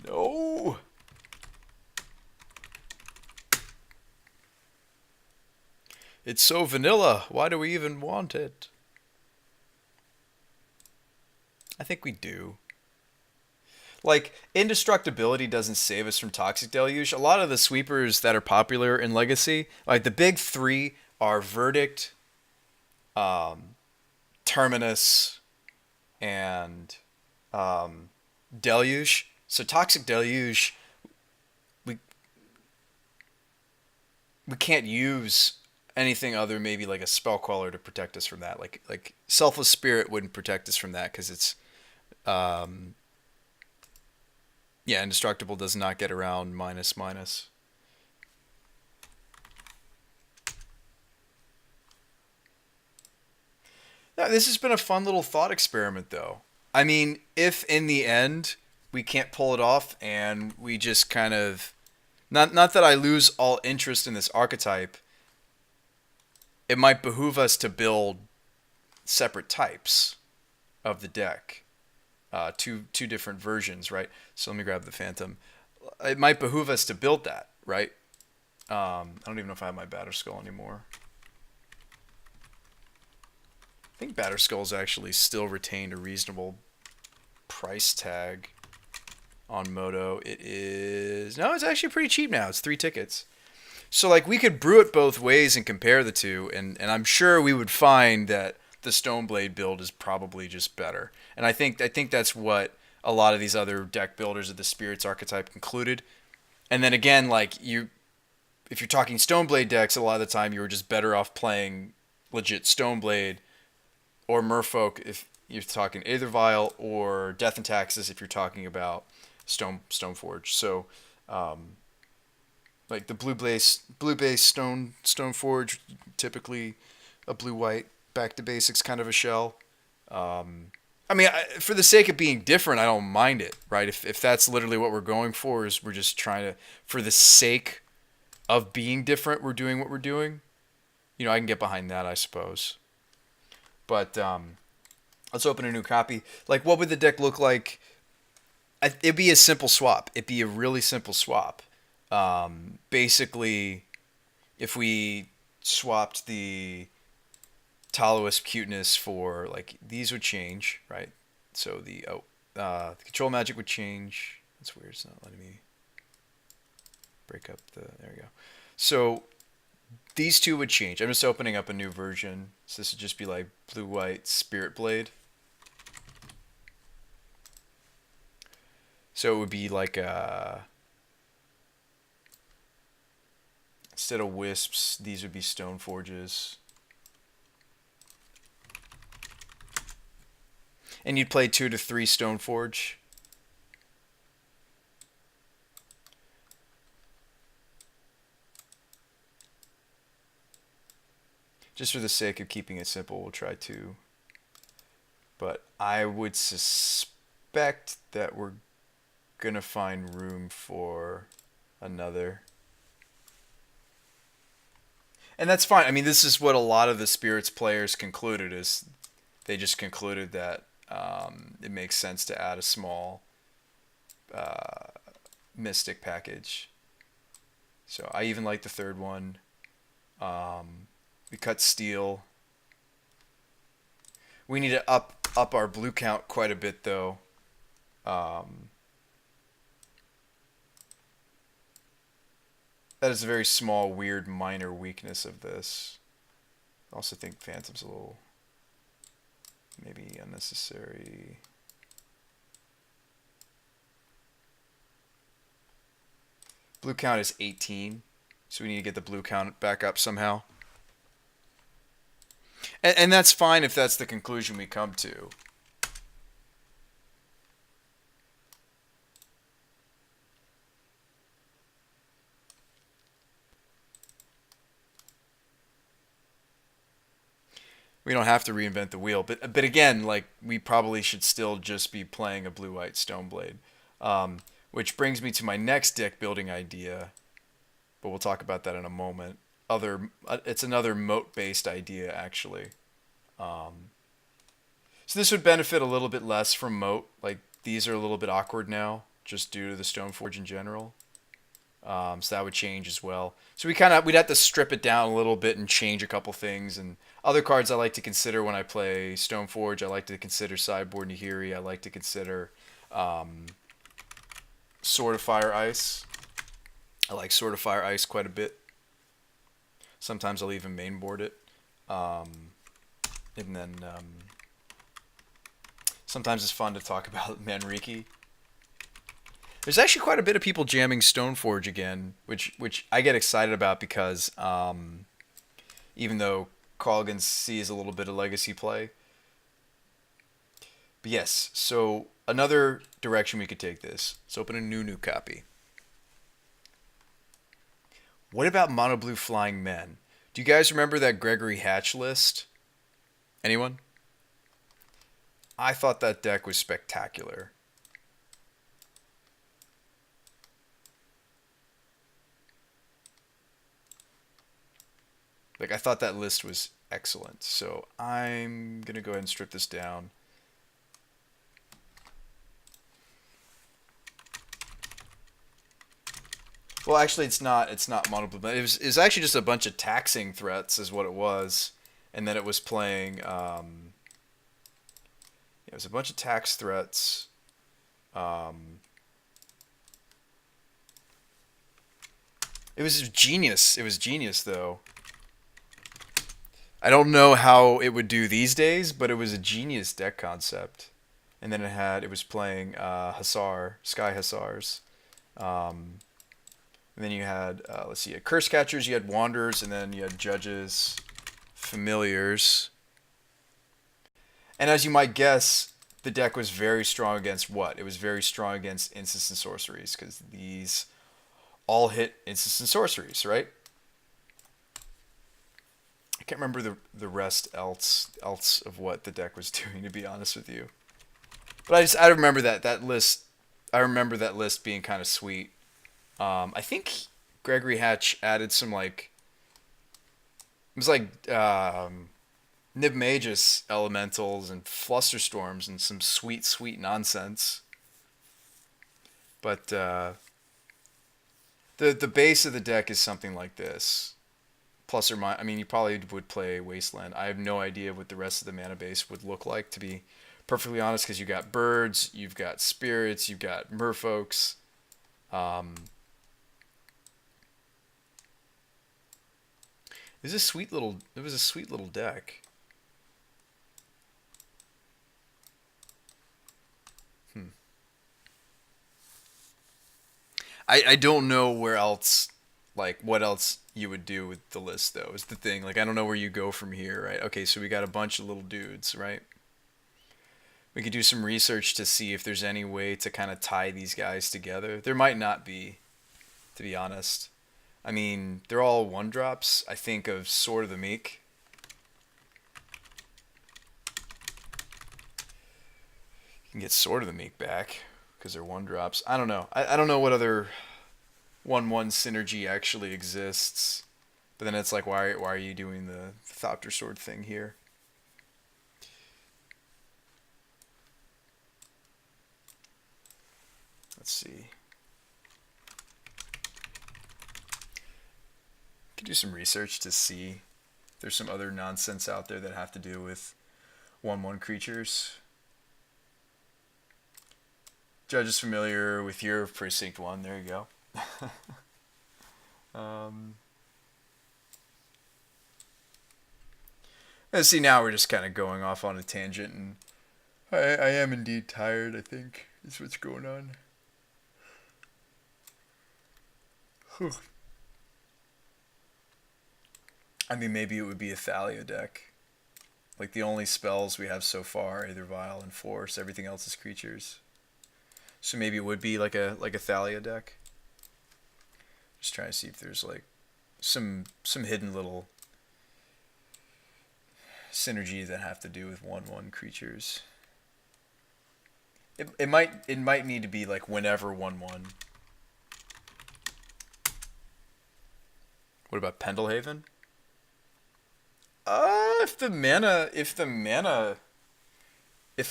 No. It's so vanilla. Why do we even want it? I think we do. Like, indestructibility doesn't save us from Toxic Deluge. A lot of the sweepers that are popular in Legacy, like the big three, are Verdict, um, Terminus, and Deluge. So Toxic Deluge, we we can't use anything other maybe like a spell queller to protect us from that. Like Selfless Spirit wouldn't protect us from that because it's um, yeah, indestructible does not get around minus minus. Now, this has been a fun little thought experiment, though. I mean, if in the end we can't pull it off and we just kind of not that I lose all interest in this archetype, it might behoove us to build separate types of the deck, two different versions, right? So let me grab the Phantom. It might behoove us to build that, right? I don't even know if I have my Batterskull anymore. I think Batterskull's actually still retained a reasonable price tag on Moto. It is... No, it's actually pretty cheap now. It's 3 tickets. So, like, we could brew it both ways and compare the two, and I'm sure we would find that the Stoneblade build is probably just better. And I think that's what a lot of these other deck builders of the Spirits archetype concluded. And then again, like, if you're talking Stoneblade decks, a lot of the time you were just better off playing legit Stoneblade or Merfolk if you're talking Aethervial, or Death and Taxes if you're talking about Stoneforge. So, like the blue base Stoneforge, typically a blue white back to basics kind of a shell. I mean, for the sake of being different, I don't mind it, right? If that's literally what we're going for, is we're just trying to, for the sake of being different, we're doing what we're doing. You know, I can get behind that, I suppose. But let's open a new copy. Like, what would the deck look like? It'd be a simple swap. It'd be a really simple swap. Basically, if we swapped the Spiritowisp cuteness for, like, these would change, right? So the the control magic would change. That's weird. It's not letting me break up the. There we go. So these two would change. I'm just opening up a new version. So this would just be like blue-white Spirit Blade. So it would be like instead of wisps, these would be stone forges. And you'd play 2 to 3 Stoneforge. Just for the sake of keeping it simple, we'll try 2. But I would suspect that we're going to find room for another. And that's fine. I mean, this is what a lot of the Spirits players concluded, is they just concluded that it makes sense to add a small Mystic package. So I even like the third one. We cut steel. We need to up our blue count quite a bit, though. That is a very small, weird, minor weakness of this. I also think Phantom's a little maybe unnecessary. Blue count is 18, so we need to get the blue count back up somehow. And that's fine if that's the conclusion we come to. We don't have to reinvent the wheel, but again, like, we probably should still just be playing a blue-white Stoneblade. Which brings me to my next deck building idea, but we'll talk about that in a moment. It's another moat-based idea, actually. So this would benefit a little bit less from moat. Like, these are a little bit awkward now, just due to the Stoneforge in general. So that would change as well. So we'd have to strip it down a little bit and change a couple things. And other cards I like to consider when I play Stoneforge, I like to consider Sideboard Nahiri. I like to consider Sword of Fire Ice. I like Sword of Fire Ice quite a bit. Sometimes I'll even mainboard it. And then sometimes it's fun to talk about Manriki. There's actually quite a bit of people jamming Stoneforge again, which I get excited about because even though Colgan sees a little bit of legacy play. But yes, so another direction we could take this. Let's open a new copy. What about Mono Blue Flying Men? Do you guys remember that Gregory Hatch list? Anyone? I thought that deck was spectacular. Like, I thought that list was excellent. So I'm going to go ahead and strip this down. Well, actually, it's not mono blue. It was actually just a bunch of taxing threats is what it was. And then it was playing... it was a bunch of tax threats. It was genius. It was genius, though. I don't know how it would do these days, but it was a genius deck concept. And then it was playing Sky Hussars. And then you had, let's see, Curse Catchers, you had Wanderers, and then you had Judges, Familiars. And as you might guess, the deck was very strong against what? It was very strong against Instants and Sorceries, because these all hit Instants and Sorceries, right? can't remember the rest else of what the deck was doing, to be honest with you. But I remember that list. I remember that list being kind of sweet. I think Gregory Hatch added some like it was like Nibmagus elementals and Flusterstorms and some sweet nonsense. But the base of the deck is something like this. Plus or minus, I mean, you probably would play Wasteland. I have no idea what the rest of the mana base would look like, to be perfectly honest, because you got birds, you've got spirits, you've got merfolks. Um, it was a sweet little deck. Hmm. I don't know where else, like, what else you would do with the list, though, is the thing. Like, I don't know where you go from here, right? Okay, so we got a bunch of little dudes, right? We could do some research to see if there's any way to kind of tie these guys together. There might not be, to be honest. I mean, they're all one drops. I think of Sword of the Meek. You can get Sword of the Meek back because they're one drops. I don't know. I don't know what other 1/1 synergy actually exists. But then it's like, why are you doing the Thopter Sword thing here? Let's see. Could do some research to see if there's some other nonsense out there that have to do with 1/1 creatures. Judge is familiar with your Precinct 1. There you go. And see, now we're just kind of going off on a tangent, and I am indeed tired, I think, is what's going on. Whew. I mean, maybe it would be a Thalia deck. Like, the only spells we have so far are either Vile and Force. Everything else is creatures. So maybe it would be like a Thalia deck. Just trying to see if there's like some hidden little synergy that have to do with 1/1 creatures. It might need to be like whenever 1/1. What about Pendelhaven? If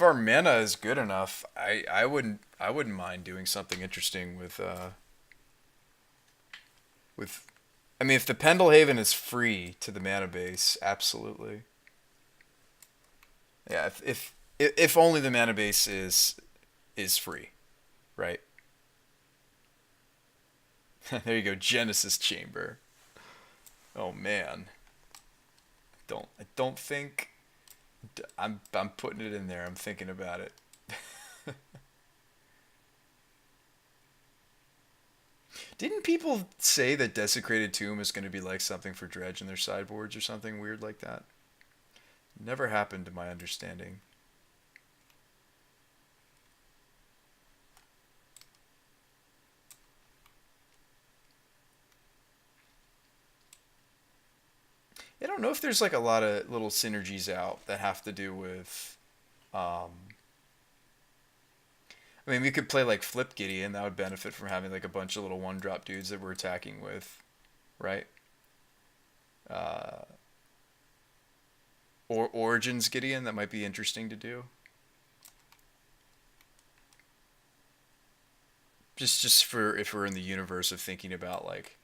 our mana is good enough, I wouldn't mind doing something interesting with I mean, if the Pendelhaven is free to the mana base, absolutely. Yeah, if only the mana base is free, right? There you go, Genesis Chamber. Oh man. I don't think I'm putting it in there. I'm thinking about it. Didn't people say that Desecrated Tomb is going to be like something for Dredge in their sideboards or something weird like that? Never happened to my understanding. I don't know if there's like a lot of little synergies out that have to do with I mean, we could play like Flip Gideon. That would benefit from having like a bunch of little one-drop dudes that we're attacking with, right? Uh, or Origins Gideon. That might be interesting to do. Just for if we're in the universe of thinking about like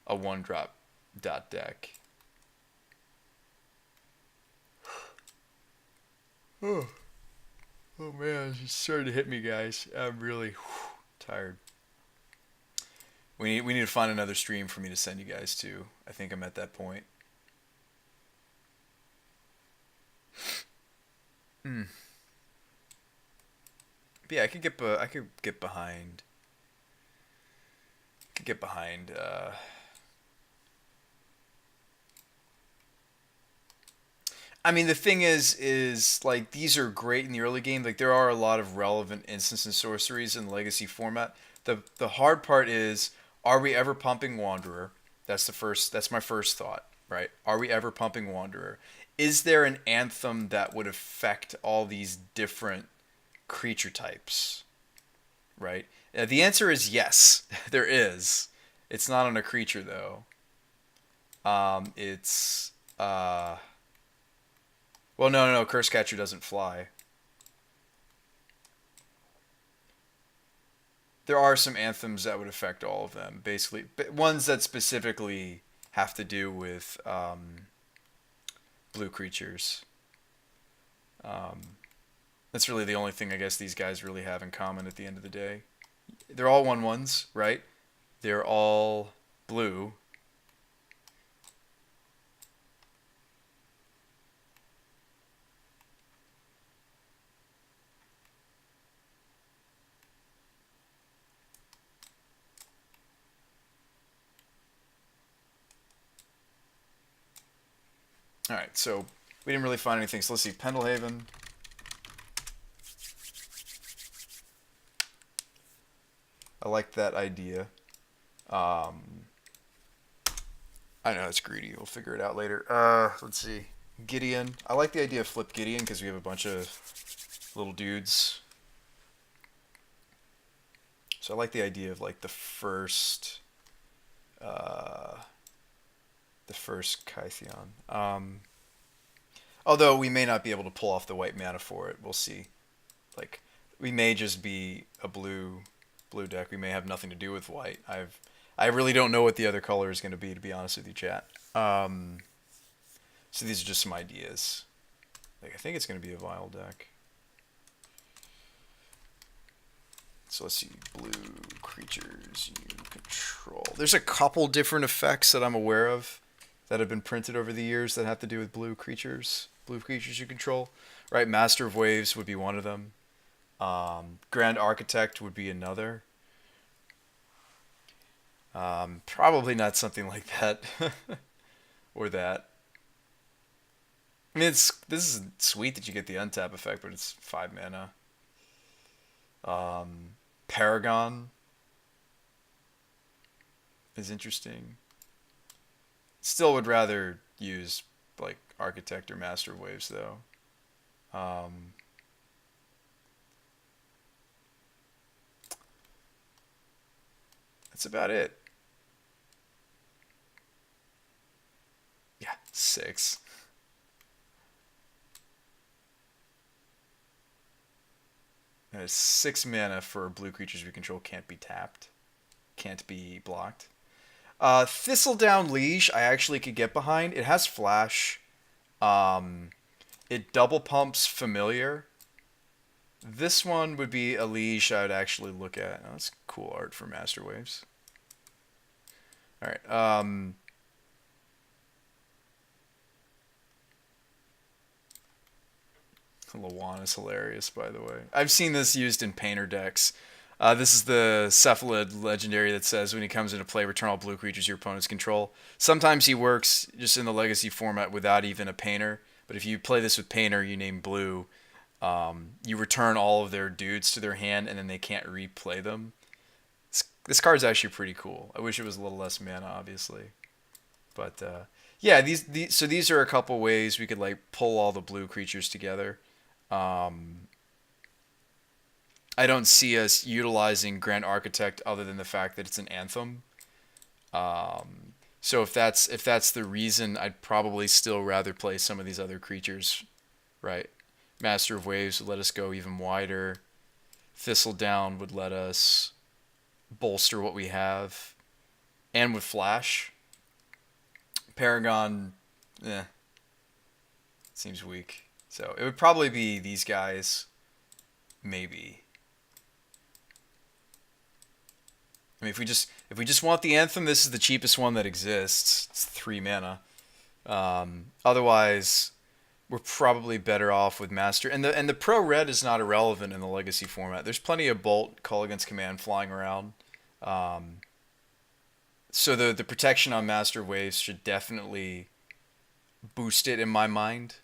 a one-drop dot deck. Oh, oh man, it's starting to hit me, guys. I'm really tired. We need to find another stream for me to send you guys to. I think I'm at that point. Hmm. But yeah, I could get behind. Could get behind. I mean, the thing is like these are great in the early game. Like there are a lot of relevant instants and sorceries in the legacy format. The hard part is, are we ever pumping Wanderer? That's my first thought. right? Are we ever pumping Wanderer? Is there an anthem that would affect all these different creature types, right? The answer is yes, there is. It's not on a creature though. It's well, no, Curse Catcher doesn't fly. There are some anthems that would affect all of them, basically, but ones that specifically have to do with blue creatures. That's really the only thing I guess these guys really have in common at the end of the day. They're all 1/1s, right? They're all blue. All right, so we didn't really find anything. So let's see, Pendelhaven. I like that idea. I know it's greedy. We'll figure it out later. Let's see, Gideon. I like the idea of Flip Gideon because we have a bunch of little dudes. So I like the idea of like the first Kytheon. Although we may not be able to pull off the white mana for it. We'll see. Like we may just be a blue deck. We may have nothing to do with white. I really don't know what the other color is going to be honest with you, chat. So these are just some ideas. Like I think it's going to be a Vile deck. So let's see, blue creatures you control. There's a couple different effects that I'm aware of that have been printed over the years that have to do with blue creatures you control. Right, Master of Waves would be one of them. Grand Architect would be another. Probably not something like that or that. I mean, this is sweet that you get the untap effect, but it's 5 mana. Paragon is interesting. Still would rather use like Architect or Master of Waves though. That's about it. Yeah, 6. That is 6 mana for blue creatures we control. Can't be tapped. Can't be blocked. Thistledown Liege, I actually could get behind. It has flash. It double pumps familiar. This one would be a Liege I would actually look at. Oh, that's cool art for Master Waves. Alright. Lawan is hilarious, by the way. I've seen this used in painter decks. This is the Cephalid legendary that says when he comes into play, return all blue creatures your opponents control. Sometimes he works just in the legacy format without even a painter. But if you play this with painter, you name blue, you return all of their dudes to their hand, and then they can't replay them. This card's actually pretty cool. I wish it was a little less mana, obviously. But yeah, these are a couple ways we could like pull all the blue creatures together. I don't see us utilizing Grand Architect other than the fact that it's an anthem. So if that's the reason, I'd probably still rather play some of these other creatures, right? Master of Waves would let us go even wider. Thistledown would let us bolster what we have, and with Flash. Paragon, seems weak. So it would probably be these guys, maybe. I mean, if we just want the anthem, this is the cheapest one that exists. It's 3 mana. Otherwise, we're probably better off with Master. And the pro red is not irrelevant in the Legacy format. There's plenty of Bolt, Call Against Command flying around. So the protection on Master Waves should definitely boost it in my mind,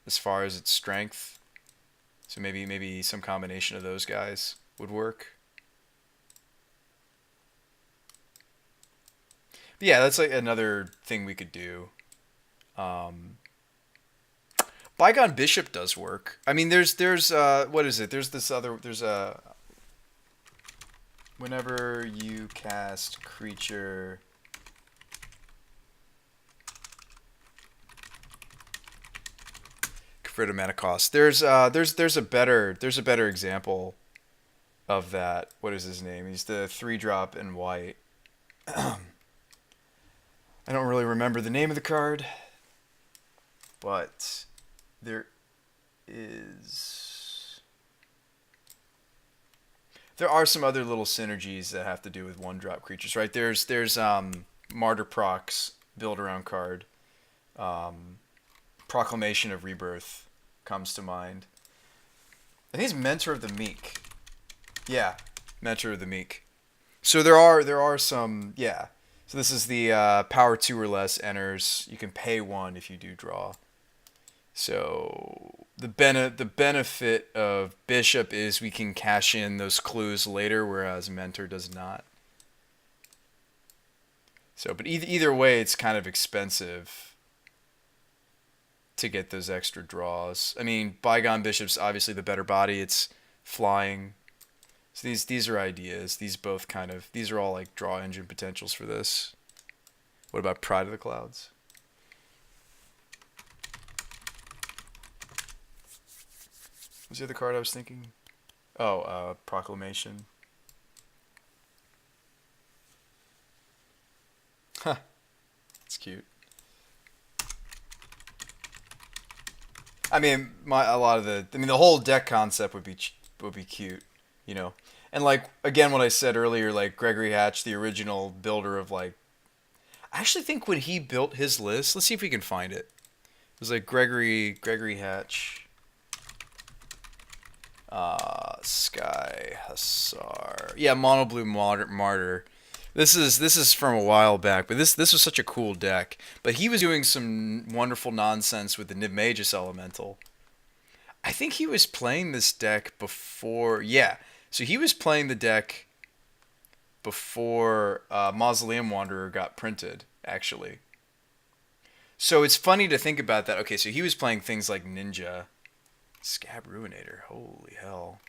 as far as its strength. So maybe some combination of those guys would work. Yeah, that's like another thing we could do. Um, Bygone Bishop does work. I mean, there's what is it? There's this other there's a whenever you cast creature. Rid of mana cost. There's a better example of that. What is his name? He's the 3-drop in white. I don't really remember the name of the card, but there is there are some other little synergies that have to do with 1-drop creatures, right? There's Martyr Procs build around card. Um, Proclamation of Rebirth comes to mind. I think it's Mentor of the Meek. Yeah, Mentor of the Meek. So there are some, yeah. So this is the power 2 or less enters. You can pay 1 if you do draw. So the benefit of Bishop is we can cash in those clues later, whereas Mentor does not. So, but either way, it's kind of expensive to get those extra draws. I mean, Bygone Bishop's obviously the better body. It's flying. So these are ideas. These are all like draw engine potentials for this. What about Pride of the Clouds? Was the other card I was thinking? Oh, Proclamation. Huh, it's cute. I mean, the whole deck concept would be cute, you know. And like again, what I said earlier, like Gregory Hatch, the original builder of like, I actually think when he built his list, let's see if we can find it. It was like Gregory Hatch, Sky Hussar, yeah, Mono Blue Martyr. This is from a while back, but this was such a cool deck. But he was doing some wonderful nonsense with the Niv Magus Elemental. I think he was playing this deck before. Yeah, so he was playing the deck before Mausoleum Wanderer got printed, actually. So it's funny to think about that. Okay, so he was playing things like Ninja, Scab Ruinator. Holy hell!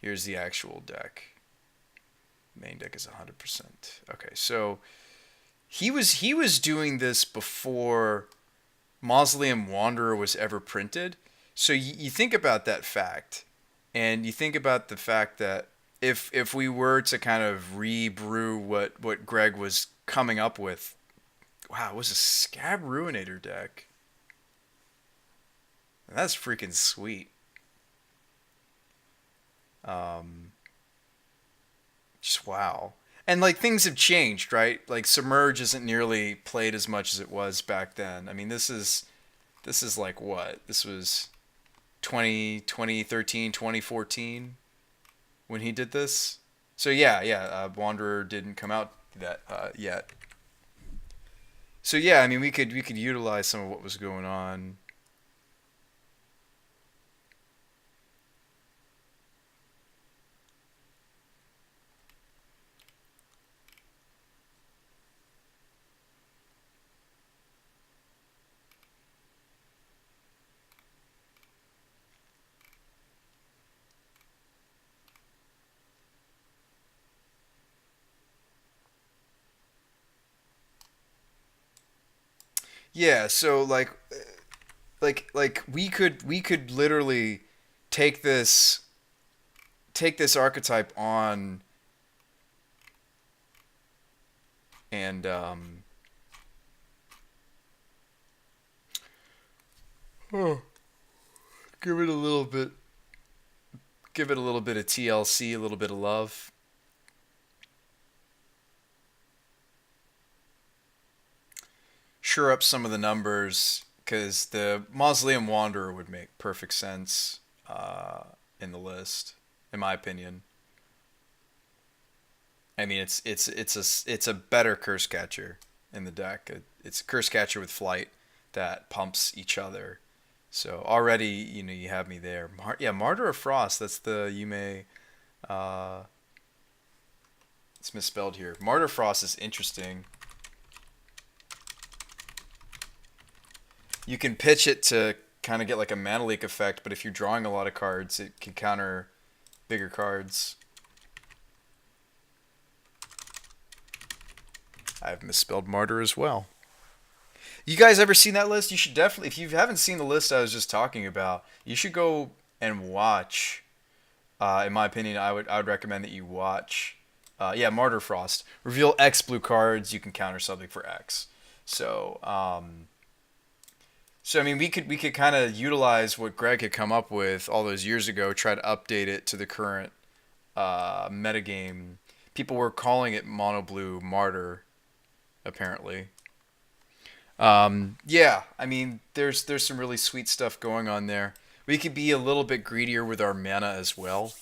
Here's the actual deck. Main deck is 100%. Okay, so he was doing this before Mausoleum Wanderer was ever printed. So you think about that fact, and you think about the fact that if we were to kind of rebrew what Greg was coming up with, wow, it was a Scab Ruinator deck. That's freaking sweet. Um, just wow. And like things have changed, right? Like Submerge isn't nearly played as much as it was back then. I mean, this is like what? This was 2013, 2014 when he did this. So yeah, Wanderer didn't come out that yet. So yeah, I mean we could utilize some of what was going on. Yeah, so like we could literally take this take this archetype on and oh, give it a little bit give it a little bit of TLC, a little bit of love. Sure up some of the numbers because the Mausoleum Wanderer would make perfect sense in the list, in my opinion. I mean, it's a better curse catcher in the deck. It's a curse catcher with flight that pumps each other. So already, you have me there. Yeah, Martyr of Frost. That's the Yume uh, It's misspelled here. Martyr Frost is interesting. You can pitch it to kind of get like a mana leak effect, but if you're drawing a lot of cards, it can counter bigger cards. I've misspelled Martyr as well. You guys ever seen that list? You should definitely, if you haven't seen the list I was just talking about, you should go and watch. In my opinion, I would recommend that you watch. Martyr Frost. Reveal X blue cards. You can counter something for X. So I mean, we could kind of utilize what Greg had come up with all those years ago. Try to update it to the current metagame. People were calling it mono blue Martyr, apparently. Yeah, I mean, there's some really sweet stuff going on there. We could be a little bit greedier with our mana as well.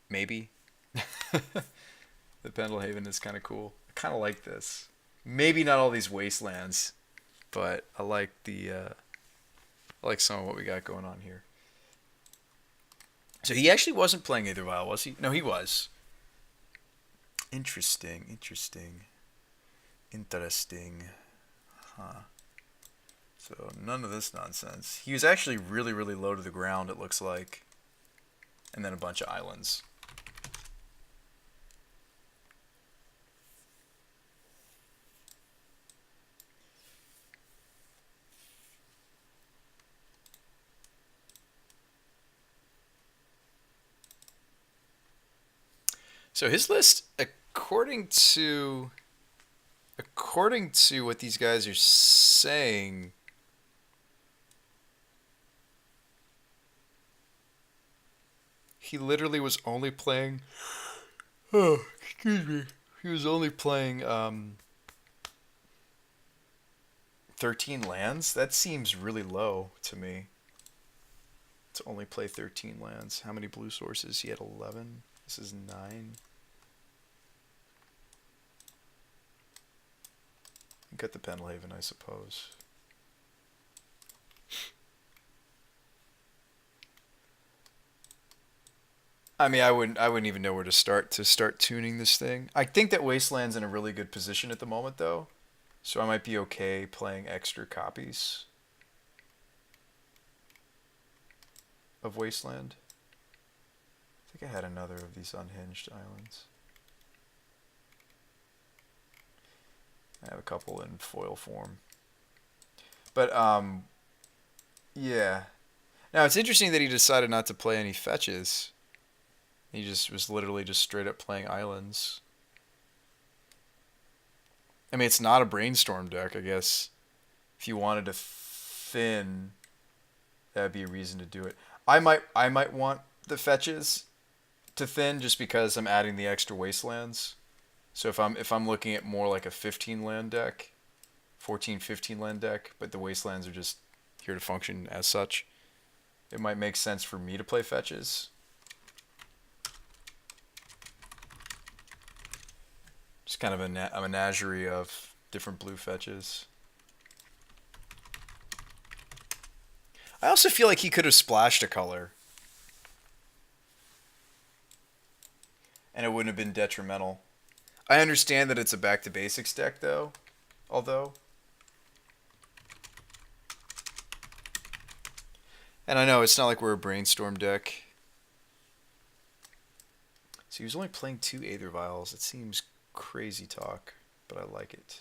Maybe. The Pendelhaven is kind of cool. I kind of like this. Maybe not all these wastelands, but I like I like some of what we got going on here. So he actually wasn't playing Aether Vial, was he? No, he was. Interesting. Huh. So none of this nonsense. He was actually really, really low to the ground, it looks like. And then a bunch of islands. So his list, according to what these guys are saying, he literally was only playing. Oh, excuse me. He was only playing 13 lands. That seems really low to me. To only play 13 lands. How many blue sources? He had 11. This is 9. Got the Pendelhaven, I suppose. I mean, I wouldn't even know where to start tuning this thing. I think that Wasteland's in a really good position at the moment, though, so I might be okay playing extra copies of Wasteland. I think I had another of these unhinged islands. I have a couple in foil form. But, yeah. Now, it's interesting that he decided not to play any fetches. He just was literally just straight up playing islands. I mean, it's not a brainstorm deck, I guess. If you wanted to thin, that'd be a reason to do it. I might want the fetches to thin just because I'm adding the extra wastelands. So if I'm looking at more like a 15 land deck, 14, 15 land deck, but the wastelands are just here to function as such, it might make sense for me to play fetches. Just kind of a menagerie of different blue fetches. I also feel like he could have splashed a color. And it wouldn't have been detrimental. I understand that it's a back to basics deck, though. Although. And I know it's not like we're a brainstorm deck. So he was only playing 2 Aether Vials. It seems crazy talk, but I like it.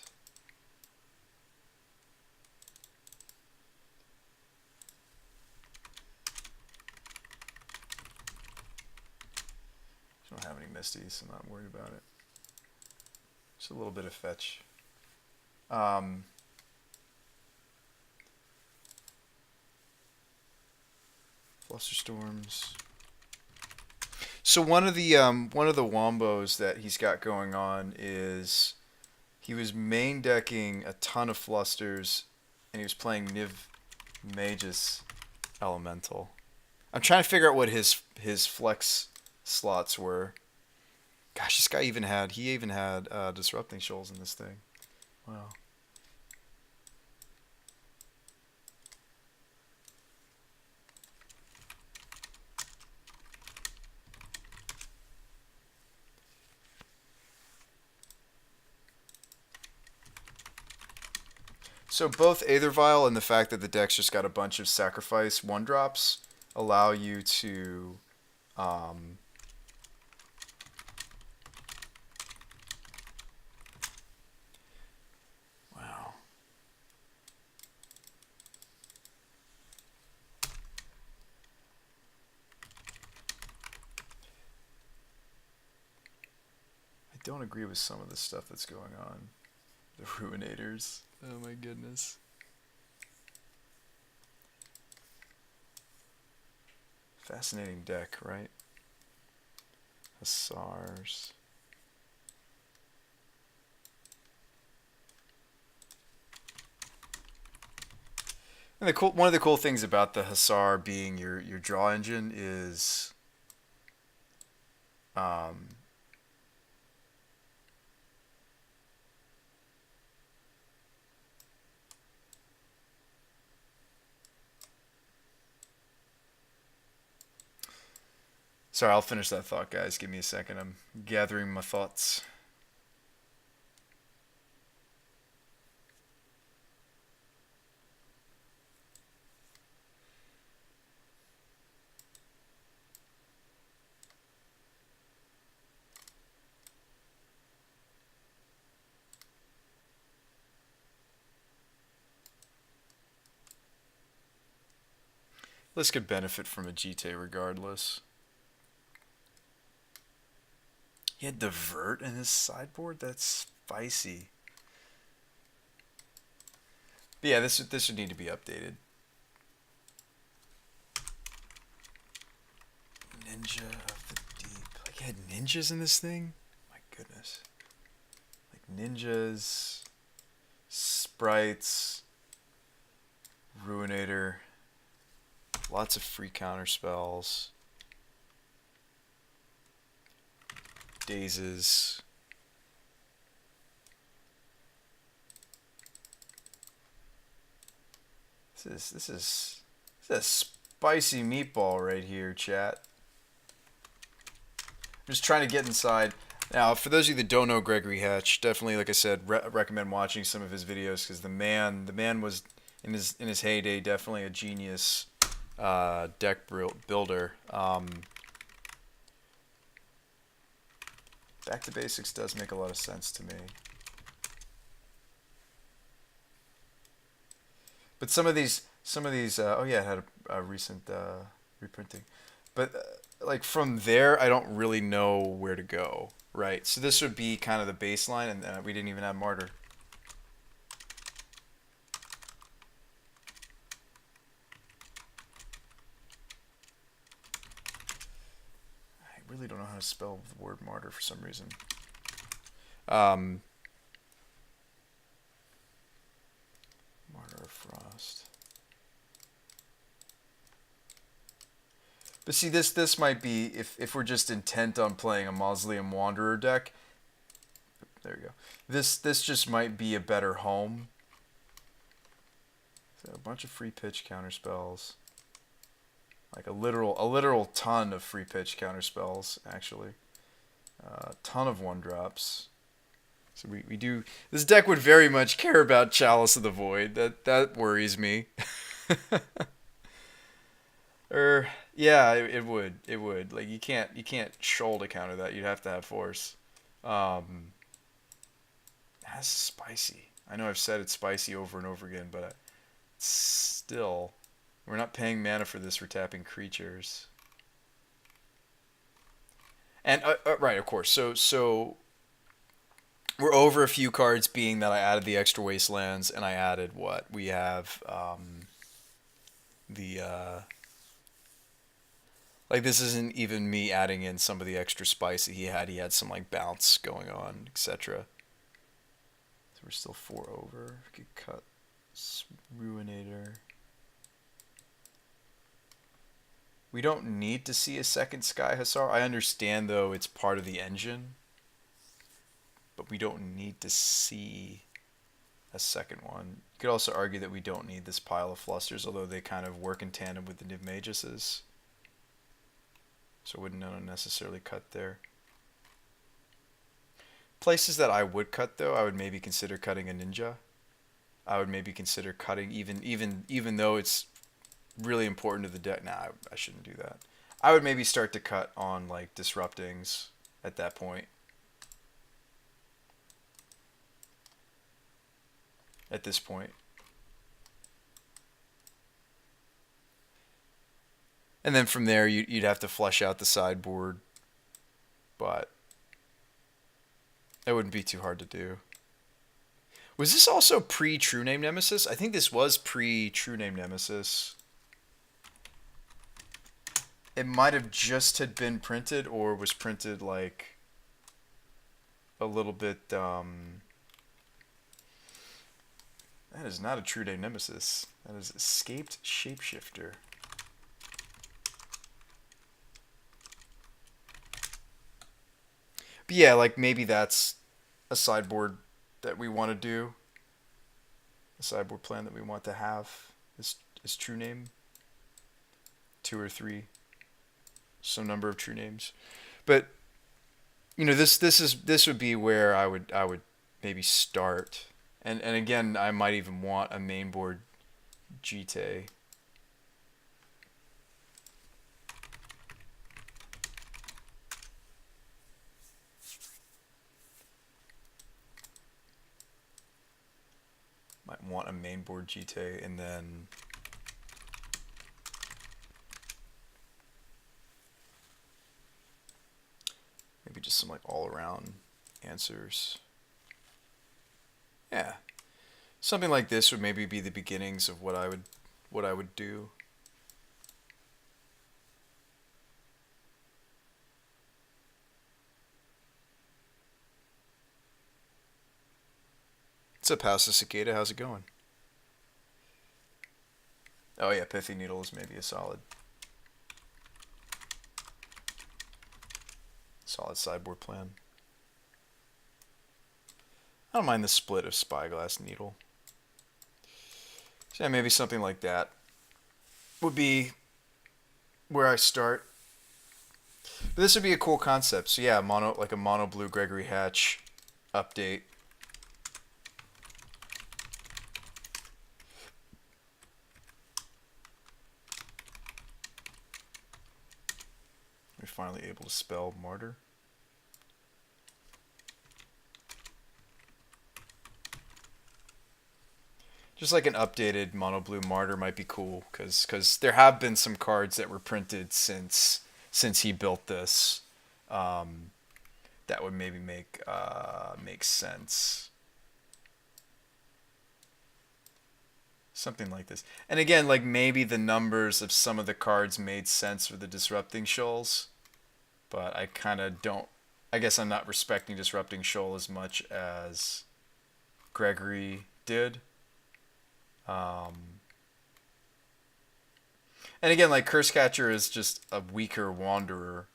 I don't have any Misties, so I'm not worried about it. Just a little bit of fetch. Flusterstorms. So one of the wombos that he's got going on is he was main decking a ton of flusters, and he was playing Niv Magus Elemental. I'm trying to figure out what his flex slots were. Gosh, this guy even had Disrupting Shoals in this thing. Wow. So both Aether Vial and the fact that the deck's just got a bunch of sacrifice 1-drops allow you to um, wow. I don't agree with some of the stuff that's going on. The Ruinators. Oh my goodness. Fascinating deck, right? Hussars. And one of the cool things about the Hussar being your draw engine is um, sorry, I'll finish that thought, guys. Give me a second. I'm gathering my thoughts. This could benefit from a GT regardless. He had Divert in his sideboard? That's spicy. But yeah, this would need to be updated. Ninja of the Deep. Like, he had ninjas in this thing? My goodness. Like, ninjas, sprites, Ruinator, lots of free counter spells, dazes. This is a spicy meatball right here, chat. I'm just trying to get inside. Now, for those of you that don't know Gregory Hatch, definitely, like I said, recommend watching some of his videos because the man was in his heyday definitely a genius deck builder. Back to basics does make a lot of sense to me. But some of these, oh yeah, it had a recent reprinting. But like from there, I don't really know where to go, right? So this would be kind of the baseline, and we didn't even have Martyr. I really don't know how to spell the word Martyr for some reason. Martyr of Frost. But see, this might be, if we're just intent on playing a Mausoleum Wanderer deck, there we go. This just might be a better home. So a bunch of free pitch counter spells. Like a literal ton of free pitch counter spells, actually. A ton of 1-drops. So we do, this deck would very much care about Chalice of the Void. That worries me. Yeah, it would. Like you can't shoulder counter that. You'd have to have force. That's spicy. I know I've said it's spicy over and over again, but still, we're not paying mana for this. We're tapping creatures. And right, of course. So we're over a few cards, being that I added the extra wastelands and I added what we have. Like this isn't even me adding in some of the extra spice that he had. He had some like bounce going on, etc. So we're still 4 over. We could cut Ruinator. We don't need to see a second Sky Hussar. I understand though it's part of the engine, but we don't need to see a second one. You could also argue that we don't need this pile of Flusters, although they kind of work in tandem with the Niv Maguses. So I wouldn't necessarily cut there. Places that I would cut though, I would maybe consider cutting a Ninja. I would maybe consider cutting, even though it's really important to the deck. Nah, I shouldn't do that. I would maybe start to cut on like disruptings at that point. At this point. And then from there, you'd have to flesh out the sideboard, but it wouldn't be too hard to do. Was this also pre-True Name Nemesis? I think this was pre-True Name Nemesis. It might have just had been printed or was printed like a little bit. That is not a True Name Nemesis. That is Escaped Shapeshifter. But yeah, like maybe that's a sideboard that we want to do. A sideboard plan that we want to have is True Name. 2 or 3. Some number of True Names. But you know, this would be where I would maybe start. And again, I might even want a mainboard GT. Might want a mainboard GT and then maybe just some like all around answers. Yeah. Something like this would maybe be the beginnings of what I would do. What's up, House of Cicada? How's it going? Oh yeah, Pithy Needle is maybe a solid sideboard plan. I don't mind the split of Spyglass Needle. So yeah, maybe something like that would be where I start. But this would be a cool concept. So yeah, like a mono blue Gregory Hatch update. We're finally able to spell Martyr. Just like an updated mono blue Martyr might be cool, because there have been some cards that were printed since he built this, that would maybe make sense. Something like this. And again, like maybe the numbers of some of the cards made sense for the Disrupting Shoals, but I kind of don't. I guess I'm not respecting Disrupting Shoal as much as Gregory did. And again, like Curse Catcher is just a weaker Wanderer,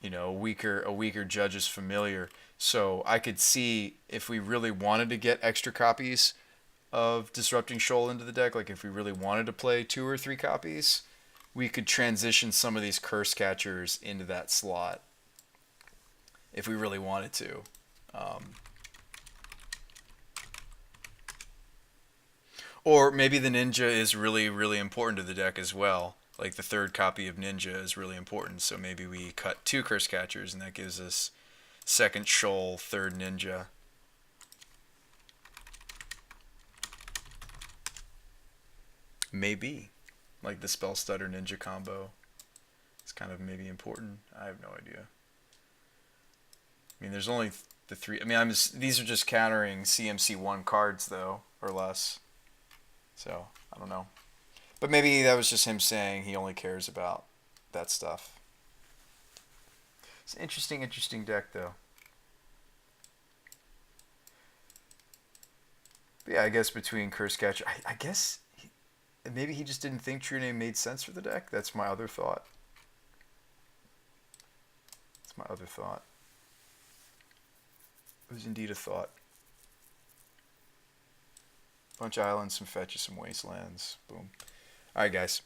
you know, a weaker Judge's Familiar. So I could see if we really wanted to get extra copies of Disrupting Shoal into the deck, like if we really wanted to play 2 or 3 copies, we could transition some of these Curse Catchers into that slot if we really wanted to. Or maybe the Ninja is really, really important to the deck as well. Like the 3rd copy of Ninja is really important, so maybe we cut 2 Curse Catchers and that gives us 2nd Shoal, 3rd Ninja. Maybe. Like the Spell Stutter Ninja combo. It's kind of maybe important. I have no idea. I mean, there's only the 3. I mean, these are just countering CMC1 cards, though, or less. So, I don't know. But maybe that was just him saying he only cares about that stuff. It's an interesting deck, though. But yeah, I guess between Curse Catcher, I guess maybe he just didn't think True Name made sense for the deck. That's my other thought. It was indeed a thought. Bunch of islands, some fetches, some wastelands. Boom. Alright, guys.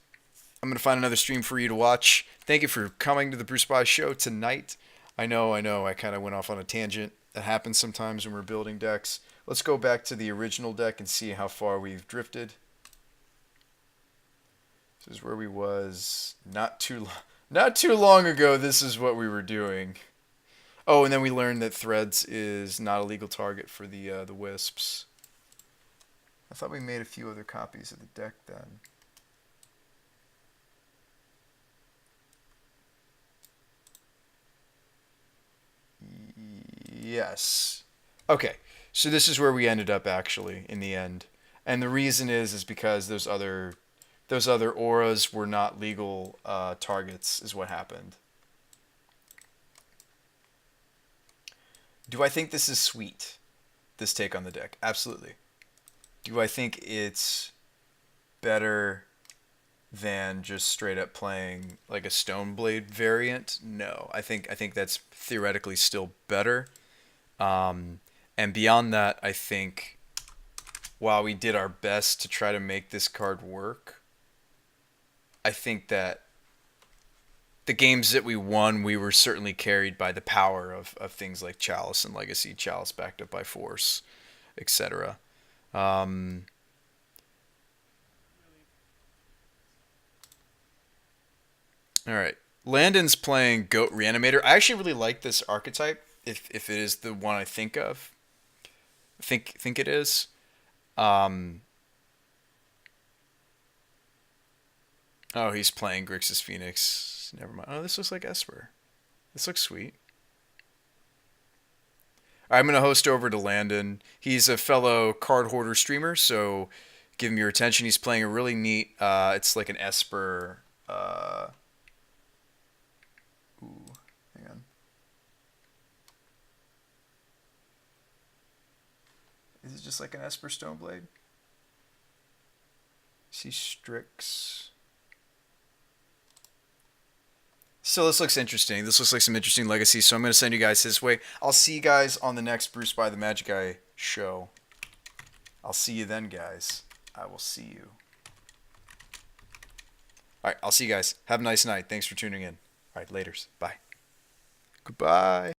I'm going to find another stream for you to watch. Thank you for coming to the Brew Spy Show tonight. I know, I kind of went off on a tangent. That happens sometimes when we're building decks. let's go back to the original deck and see how far we've drifted. This is where we was not too long ago. This is what we were doing. Oh, and then we learned that Threads is not a legal target for the Wisps. I thought we made a few other copies of the deck then. Yes. Okay. So this is where we ended up actually in the end. And the reason is because those other auras were not legal targets is what happened. Do I think this is sweet? This take on the deck? Absolutely. Do I think it's better than just straight up playing like a Stoneblade variant? No. I think that's theoretically still better. And beyond that, I think while we did our best to try to make this card work, I think that the games that we won, we were certainly carried by the power of things like Chalice and Legacy, Chalice backed up by Force, etc. Um, all right. Landon's playing Goat Reanimator. I actually really like this archetype, if it is the one I think of. Think it is. Um, oh, he's playing Grixis Phoenix. Never mind. Oh, this looks like Esper. This looks sweet. I'm going to host over to Landon. He's a fellow card hoarder streamer, so give him your attention. He's playing a really neat, it's like an Esper. Ooh, hang on. Is it just like an Esper Stoneblade? See Strix. So this looks interesting. This looks like some interesting legacy. So I'm going to send you guys his way. I'll see you guys on the next Brew Spy the Magic Guy show. I'll see you then, guys. I will see you. All right, I'll see you guys. Have a nice night. Thanks for tuning in. All right, laters. Bye. Goodbye.